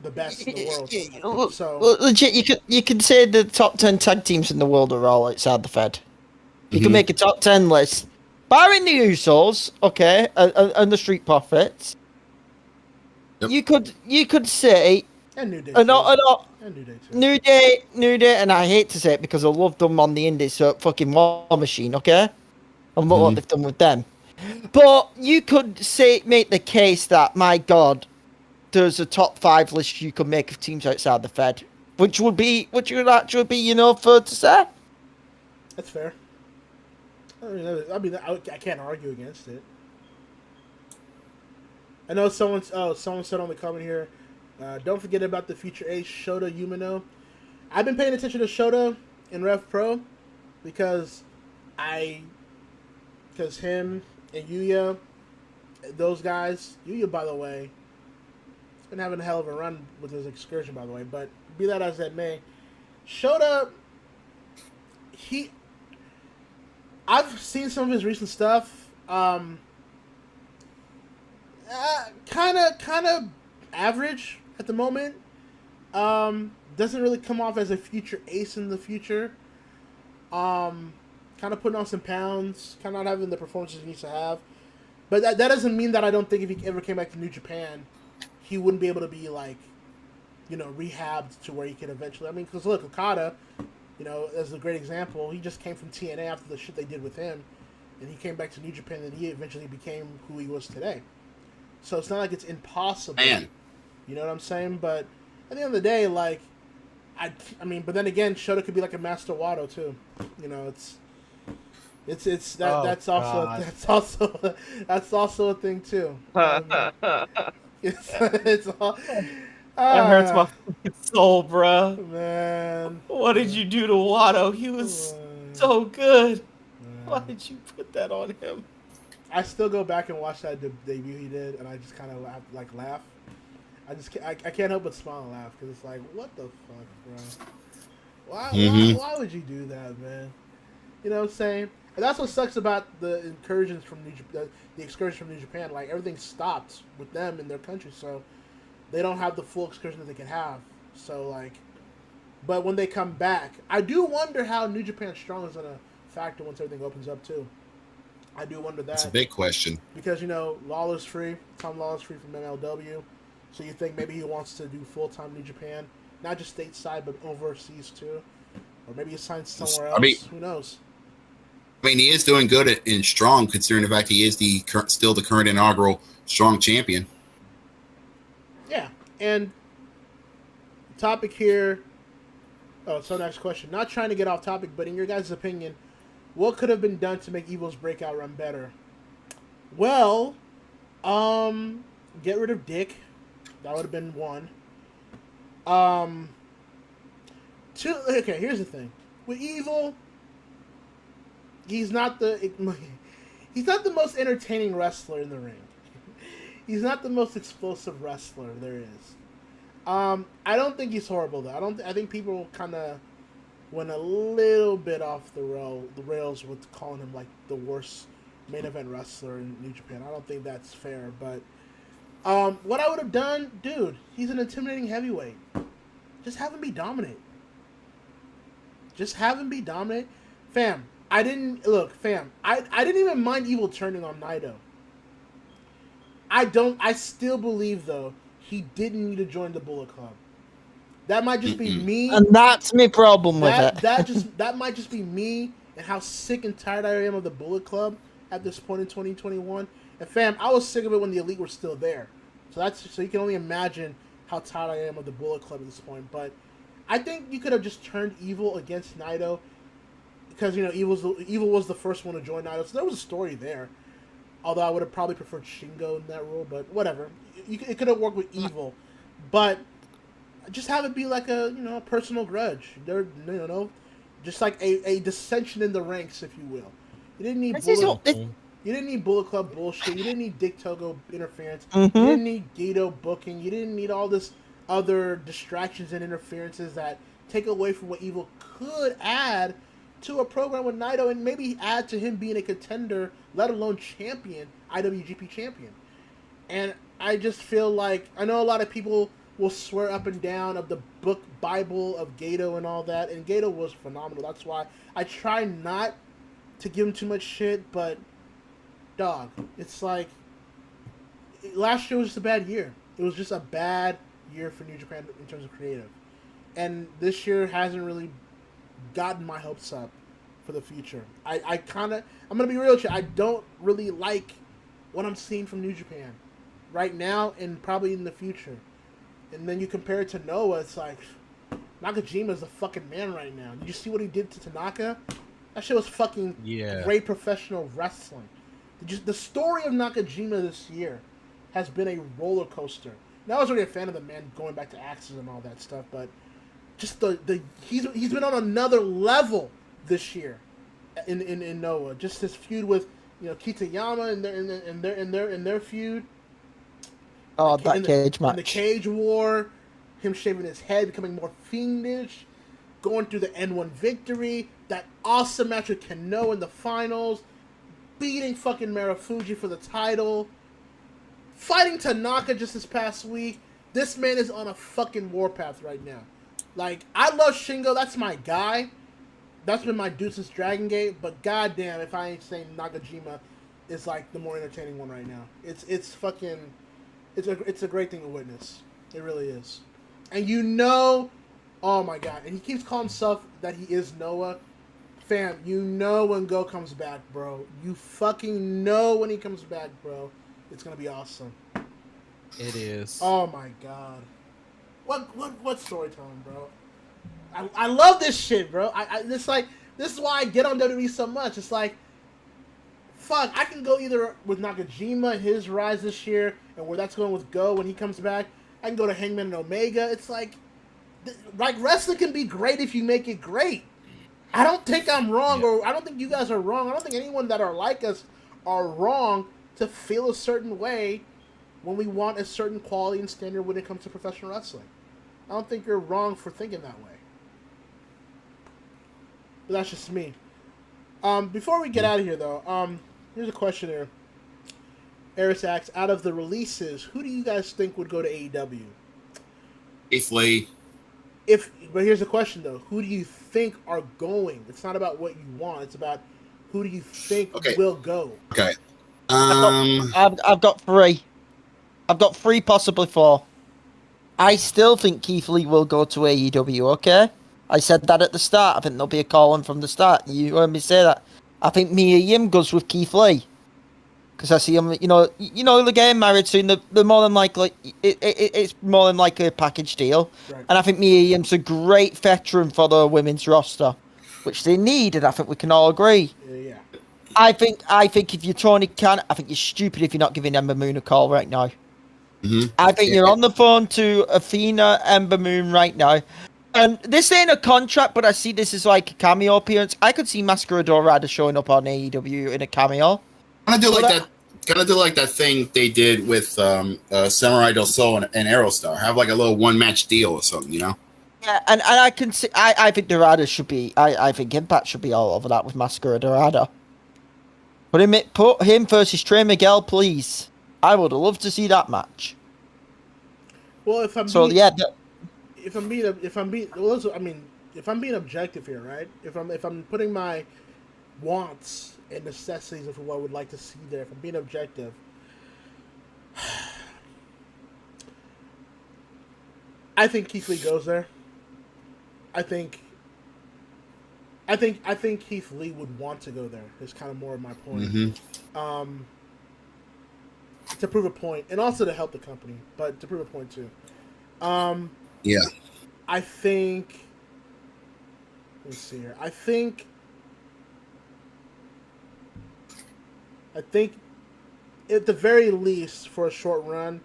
the best in the world. So legit, you could say the top 10 tag teams in the world are all outside the Fed. You can make a top 10 list, barring the Usos, okay, and the Street Profits. Yep. You could say and New Day. and New Day too. New Day, and I hate to say it because I love them on the Indies, so fucking War Machine, okay? And what they've done with them. But you could make the case that, my God, there's a top 5 list you could make of teams outside the Fed, which would actually be, fair to say. That's fair. I can't argue against it. I know someone said on the comment here, don't forget about the future Ace Shota Umino. I've been paying attention to Shota in Rev Pro because him and Yuya, those guys, Yuya, by the way, he's been having a hell of a run with his excursion, by the way, but be that as that may, Shota, I've seen some of his recent stuff, kind of average at the moment. Doesn't really come off as a future ace in the future. Kind of putting on some pounds, kind of not having the performances he needs to have. But that doesn't mean that I don't think if he ever came back to New Japan, he wouldn't be able to be rehabbed to where he could eventually. I mean, because look, Okada, as a great example, he just came from TNA after the shit they did with him, and he came back to New Japan, and he eventually became who he was today. So it's not like it's impossible. Man. You know what I'm saying? But at the end of the day, but then again, Shota could be like a Master Wato too. That's also a thing too. It's all. That hurts my fucking soul, bruh. Man. What did you do to Watto? He was so good. Why did you put that on him? I still go back and watch that debut he did, and I just kind of laugh. I can't help but smile and laugh because it's like, what the fuck, bro? Why would you do that, man? You know what I'm saying? And that's what sucks about the incursions from the excursions from New Japan. Like, everything stopped with them in their country, so they don't have the full excursion that they can have. So, but when they come back, I do wonder how New Japan Strong is going to factor once everything opens up, too. I do wonder that. That's a big question. Because, Lawler's free. Tom Lawler's free from MLW. So you think maybe he wants to do full-time New Japan. Not just stateside, but overseas, too. Or maybe he signs somewhere else. Who knows? I mean, he is doing good in Strong, considering the fact he is still the current inaugural Strong champion. Yeah, and topic here. Oh, so next question. Not trying to get off topic, but in your guys' opinion, what could have been done to make Evil's breakout run better? Well, get rid of Dick. That would have been one. Two. Okay, here's the thing. With Evil, he's not the most entertaining wrestler in the ring. He's not the most explosive wrestler there is. I don't think he's horrible though. I think people kind of went a little bit off the rails with calling him like the worst main event wrestler in New Japan. I don't think that's fair. But what I would have done, dude, he's an intimidating heavyweight. just have him be dominant. Just have him be dominant. Fam, I didn't even mind Evil turning on Naito. I still believe, though, he didn't need to join the Bullet Club. That might just be me. And that's my problem with it. That might just be me and how sick and tired I am of the Bullet Club at this point in 2021. And fam, I was sick of it when the Elite were still there. So you can only imagine how tired I am of the Bullet Club at this point. But I think you could have just turned Evil against Naito because, you know, Evil was the first one to join Naito. So there was a story there. Although I would have probably preferred Shingo in that role, but whatever. It could have worked with Evil. But just have it be like a, you know, a personal grudge. There, you know, just like a dissension in the ranks, if you will. You didn't need Bullet Club bullshit. You didn't need Dick Togo interference. You didn't need Gato booking. You didn't need all this other distractions and interferences that take away from what Evil could add to a program with Naito and maybe add to him being a contender, let alone champion, IWGP champion. And I just feel like, I know a lot of people will swear up and down of the book Bible of Gato and all that, and Gato was phenomenal. That's why I try not to give him too much shit, but dog, it's like last year was just a bad year. It was just a bad year for New Japan in terms of creative, and this year hasn't really gotten my hopes up for the future. I'm gonna be real with you, I don't really like what I'm seeing from New Japan right now and probably in the future. And then you compare it to Noah, it's like Nakajima's the fucking man right now. Did you see what he did to Tanaka? That shit was fucking great professional wrestling. The story of Nakajima this year has been a roller coaster. Now, I was already a fan of the man going back to Axis and all that stuff, but just he's been on another level this year in Noah. Just his feud with, you know, Kitayama and their feud. Oh, that cage match. The cage war, him shaving his head, becoming more fiendish, going through the N1 victory, that awesome match with Kano in the finals, beating fucking Marufuji for the title, fighting Tanaka just this past week. This man is on a fucking warpath right now. Like, I love Shingo, that's my guy. That's been my dude since Dragon Gate, but goddamn if I ain't saying Nakajima is like the more entertaining one right now. It's fucking... It's a great thing to witness. It really is. And you know, oh my god, and he keeps calling himself that he is Noah. Fam, you know when Go comes back, bro. You fucking know when he comes back, bro. It's gonna be awesome. It is. Oh my god. What storytelling, bro? I love this shit, bro. This is why I get on WWE so much. It's like, fuck, I can go either with Nakajima, his rise this year, and where that's going with Go when he comes back. I can go to Hangman and Omega. It's like wrestling can be great if you make it great. I don't think I'm wrong, or I don't think you guys are wrong. I don't think anyone that are like us are wrong to feel a certain way when we want a certain quality and standard when it comes to professional wrestling. I don't think you're wrong for thinking that way. But that's just me. Before we get out of here, though, here's a question here. Eris asks, out of the releases, who do you guys think would go to AEW? Keith Lee. But here's the question, though. Who do you think are going? It's not about what you want. It's about who do you think will go? Okay. I've got three. I've got three, possibly four. I still think Keith Lee will go to AEW, okay? I said that at the start. I think there'll be a call-in from the start. You heard me say that. I think Mia Yim goes with Keith Lee. Because I see him, they're getting married soon. They're more than likely, it's more than likely a package deal. Right. And I think Mia Yim's a great veteran for the women's roster, which they need, and I think we can all agree. Yeah. I think if you're Tony Khan, I think you're stupid if you're not giving Ember Moon a call right now. Mm-hmm. I think you're on the phone to Athena, Ember Moon right now. And this ain't a contract, but I see this as like a cameo appearance. I could see Mascara Dorada showing up on AEW in a cameo. Kind of do like that thing they did with Samurai Del Sol and Aerostar. Have like a little one match deal or something, you know? Yeah, and I can see. I think Dorada should be. I think Impact should be all over that with Mascara Dorada. Put him versus Trey Miguel, please. I would love to see that match. Well, if if I'm being objective here, right? If I'm putting my wants and necessities of what I would like to see there, if I'm being objective, I think Keith Lee goes there. I think Keith Lee would want to go there. Is kind of more of my point. To prove a point, and also to help the company, but to prove a point too. Yeah. I think. Let's see here. I think, at the very least, for a short run,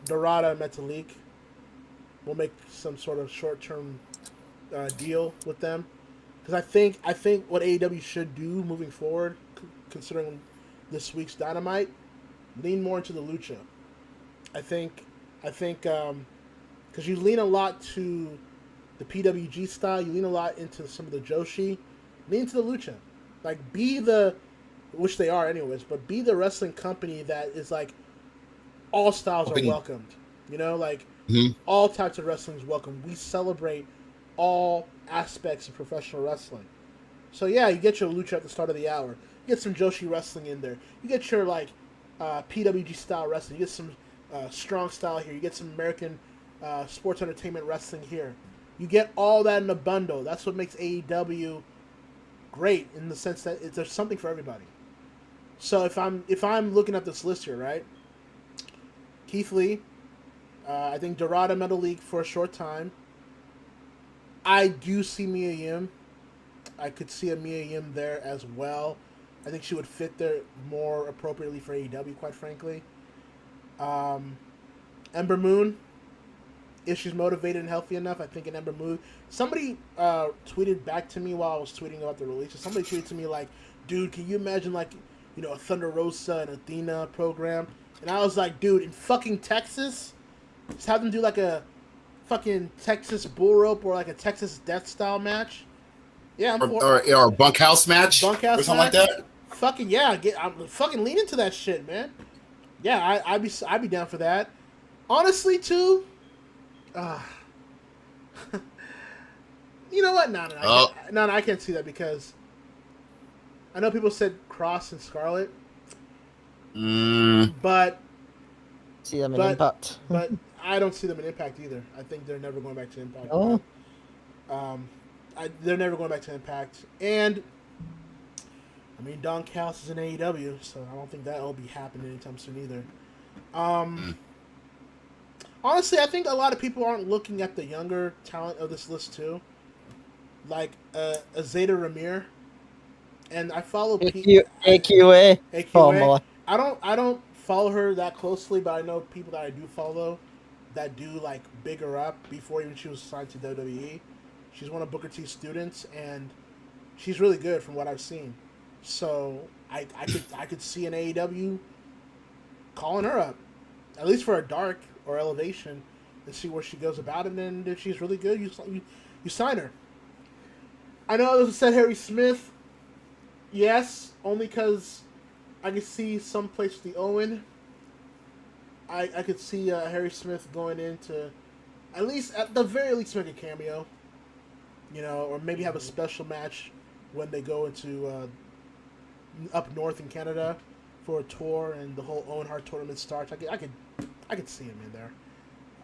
Dorada and Metalik will make some sort of short-term deal with them, because I think what AEW should do moving forward, considering this week's Dynamite, lean more into the lucha. I think because you lean a lot to the PWG style, you lean a lot into some of the Joshi, lean into the lucha, like which they are anyways, but be the wrestling company that is like all styles are welcomed. You know, like all types of wrestling is welcome. We celebrate all aspects of professional wrestling. So yeah, you get your lucha at the start of the hour. You get some Joshi wrestling in there. You get your like PWG style wrestling. You get some strong style here. You get some American sports entertainment wrestling here. You get all that in a bundle. That's what makes AEW great, in the sense that there's something for everybody. So if I'm looking at this list here, right? Keith Lee, I think Dorada Metal League for a short time. I do see Mia Yim. I could see a Mia Yim there as well. I think she would fit there more appropriately for AEW, quite frankly. Ember Moon, if she's motivated and healthy enough, I think an Ember Moon. Somebody tweeted back to me while I was tweeting about the releases. Somebody tweeted to me like, dude, can you imagine like, you know, a Thunder Rosa and Athena program? And I was like, dude, in fucking Texas? Just have them do like a fucking Texas bull rope or like a Texas death style match? Yeah, or a bunkhouse match? Bunkhouse or something match? like that? Fucking yeah, I'm fucking lean into that shit, man. Yeah, I'd be down for that. Honestly, too. You know what? No, I can't see that, because I know people said Cross and Scarlett, but See them in Impact. but I don't see them in Impact either. I think they're never going back to Impact. Oh. They're never going back to Impact, and I mean Don Callis is in AEW, so I don't think that'll be happening anytime soon either. Honestly, I think a lot of people aren't looking at the younger talent of this list too, like a Zeta Ramir, and I follow AQA. Formula. I don't follow her that closely, but I know people that I do follow that do like big her up before even she was signed to WWE. She's one of Booker T's students, and she's really good from what I've seen. So I could see an AEW calling her up, at least for a dark or elevation, and see where she goes about it. And if she's really good, you sign her. I know others said Harry Smith. Yes, only because I could see some place with the Owen. I could see Harry Smith going into, at the very least, make a cameo. You know, or maybe have a special match when they go into up north in Canada for a tour and the whole Owen Hart tournament starts. I could see him in there.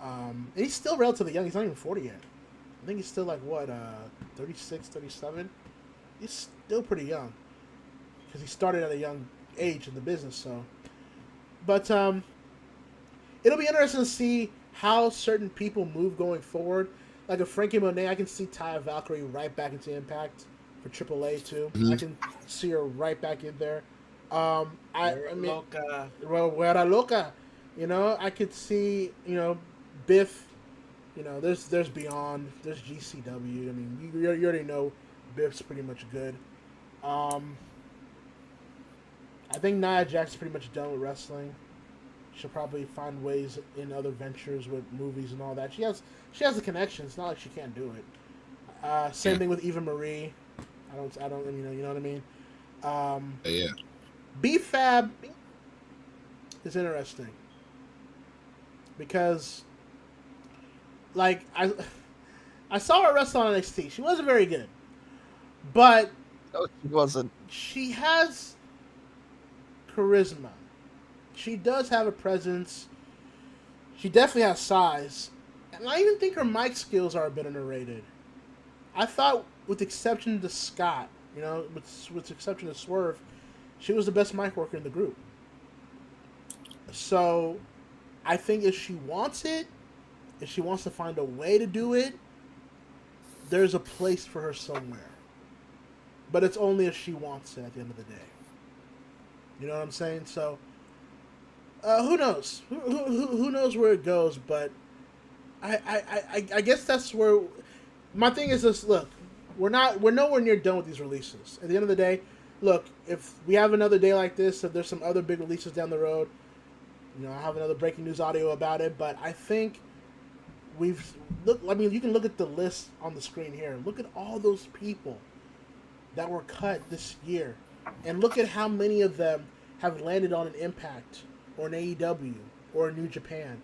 And he's still relatively young. He's not even 40 yet. I think he's still like 36, 37. He's still pretty young because he started at a young age in the business. So, but it'll be interesting to see how certain people move going forward. Like a Frankie Monet, I can see Taya Valkyrie right back into Impact for AAA too. I can see her right back in there. I mean, Loca. Well, Guerra Loca. You know, I could see, you know, Biff. You know, there's Beyond, there's GCW. I mean, you already know Biff's pretty much good. I think Nia Jax's pretty much done with wrestling. She'll probably find ways in other ventures with movies and all that. She has the connections. It's not like she can't do it. Same thing with Eva Marie. I don't. You know what I mean. Yeah. B-Fab is interesting because like I saw her wrestle on NXT. She wasn't very good, but No, she wasn't. she has charisma. She does have a presence. She definitely has size, and I even think her mic skills are a bit underrated. I thought, with exception to Scott, with exception to Swerve, she was the best mic worker in the group. So, I think if she wants it, if she wants to find a way to do it, there's a place for her somewhere. But it's only if she wants it at the end of the day. You know what I'm saying? So, who knows? Who knows where it goes? But I guess that's where my thing is. This look, we're nowhere near done with these releases. At the end of the day, look, if we have another day like this, if there's some other big releases down the road, I have another breaking news audio about it. But I think you can look at the list on the screen here. Look at all those people that were cut this year, and look at how many of them have landed on an Impact or an AEW or a New Japan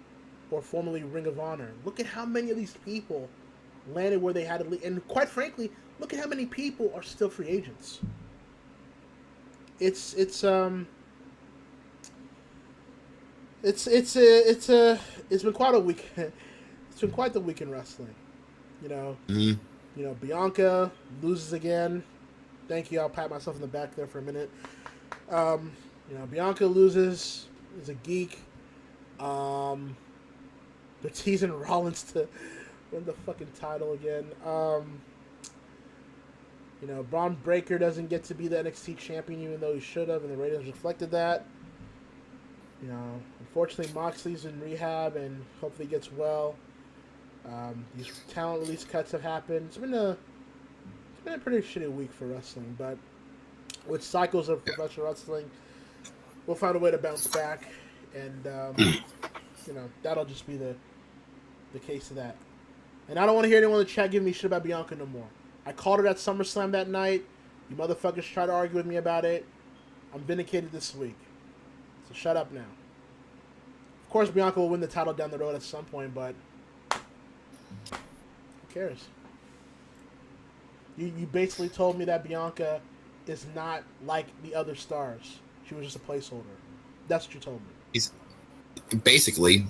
or formerly Ring of Honor. Look at how many of these people landed where they had to leave, and quite frankly, look at how many people are still free agents. It's been quite a week. It's been quite the week in wrestling. Bianca loses again. Thank you. I'll pat myself in the back there for a minute. Bianca loses. Is a geek. They're teasing Rollins to win the fucking title again. Braun Breaker doesn't get to be the NXT champion, even though he should have, and the ratings reflected that. Unfortunately, Moxley's in rehab and hopefully gets well. These talent release cuts have happened. It's been a pretty shitty week for wrestling, but with cycles of professional wrestling, we'll find a way to bounce back, and that'll just be the case of that. And I don't want to hear anyone in the chat giving me shit about Bianca no more. I called her at SummerSlam that night. You motherfuckers try to argue with me about it. I'm vindicated this week. So shut up now. Of course, Bianca will win the title down the road at some point, but who cares? You basically told me that Bianca is not like the other stars. She was just a placeholder. That's what you told me. Basically.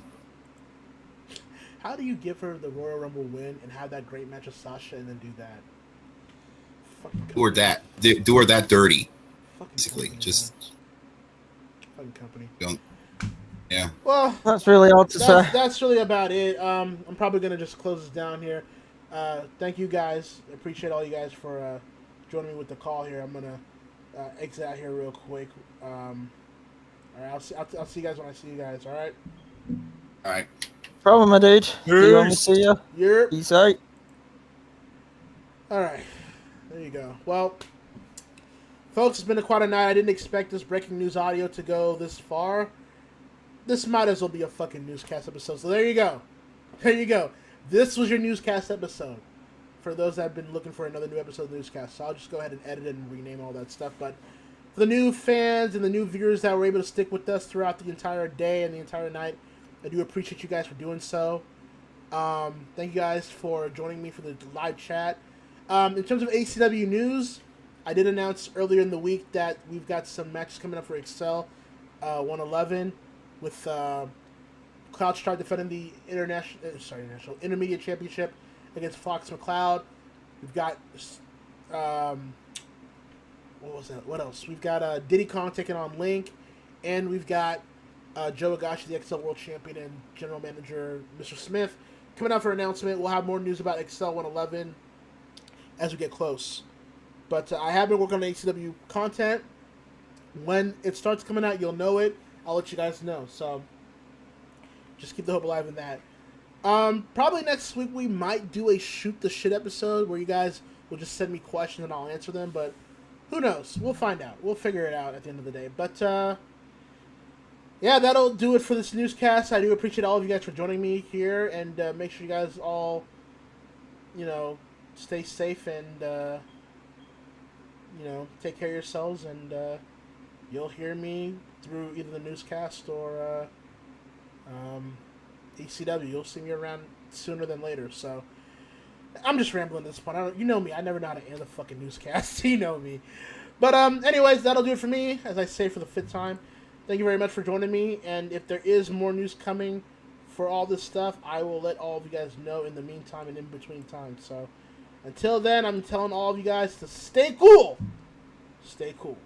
How do you give her the Royal Rumble win and have that great match with Sasha and then do that? Do her that dirty. Fucking Basically, company, just fucking company. Yeah. Well, That's really hard to say. That's really about it. I'm probably gonna just close this down here. Thank you guys. I appreciate all you guys for joining me with the call here. I'm gonna exit out here real quick. All right, I'll see you guys when I see you guys. All right. All right. Problem, my dude. See you when we see you. Yep. Peace out. All right. There you go. Well, folks, it's been quite a night. I didn't expect this breaking news audio to go this far. This might as well be a fucking newscast episode. So there you go. There you go. This was your newscast episode. For those that have been looking for another new episode of Newscast. So I'll just go ahead and edit it and rename all that stuff. But for the new fans and the new viewers that were able to stick with us throughout the entire day and the entire night, I do appreciate you guys for doing so. Thank you guys for joining me for the live chat. In terms of ACW news, I did announce earlier in the week that we've got some matches coming up for Excel 111 with Cloud Stripe defending the Intermediate Championship against Fox McCloud. We've got what was that? What else? We've got Diddy Kong taking on Link, and we've got Joe Agashi, the XL World Champion, and General Manager Mr. Smith coming out for announcement. We'll have more news about Excel 111 as we get close. But I have been working on ACW content. When it starts coming out, you'll know it. I'll let you guys know. So just keep the hope alive in that. Probably next week we might do a shoot the shit episode where you guys will just send me questions and I'll answer them. But who knows? We'll find out. We'll figure it out at the end of the day. But yeah, that'll do it for this newscast. I do appreciate all of you guys for joining me here, and make sure you guys all, stay safe and take care of yourselves. And you'll hear me through either the newscast or ECW. You'll see me around sooner than later. So I'm just rambling at this point. You know me. I never know how to end the fucking newscast. You know me. But anyways, that'll do it for me. As I say for the 5th time, thank you very much for joining me. And if there is more news coming for all this stuff, I will let all of you guys know in the meantime and in between times. So until then, I'm telling all of you guys to stay cool. Stay cool.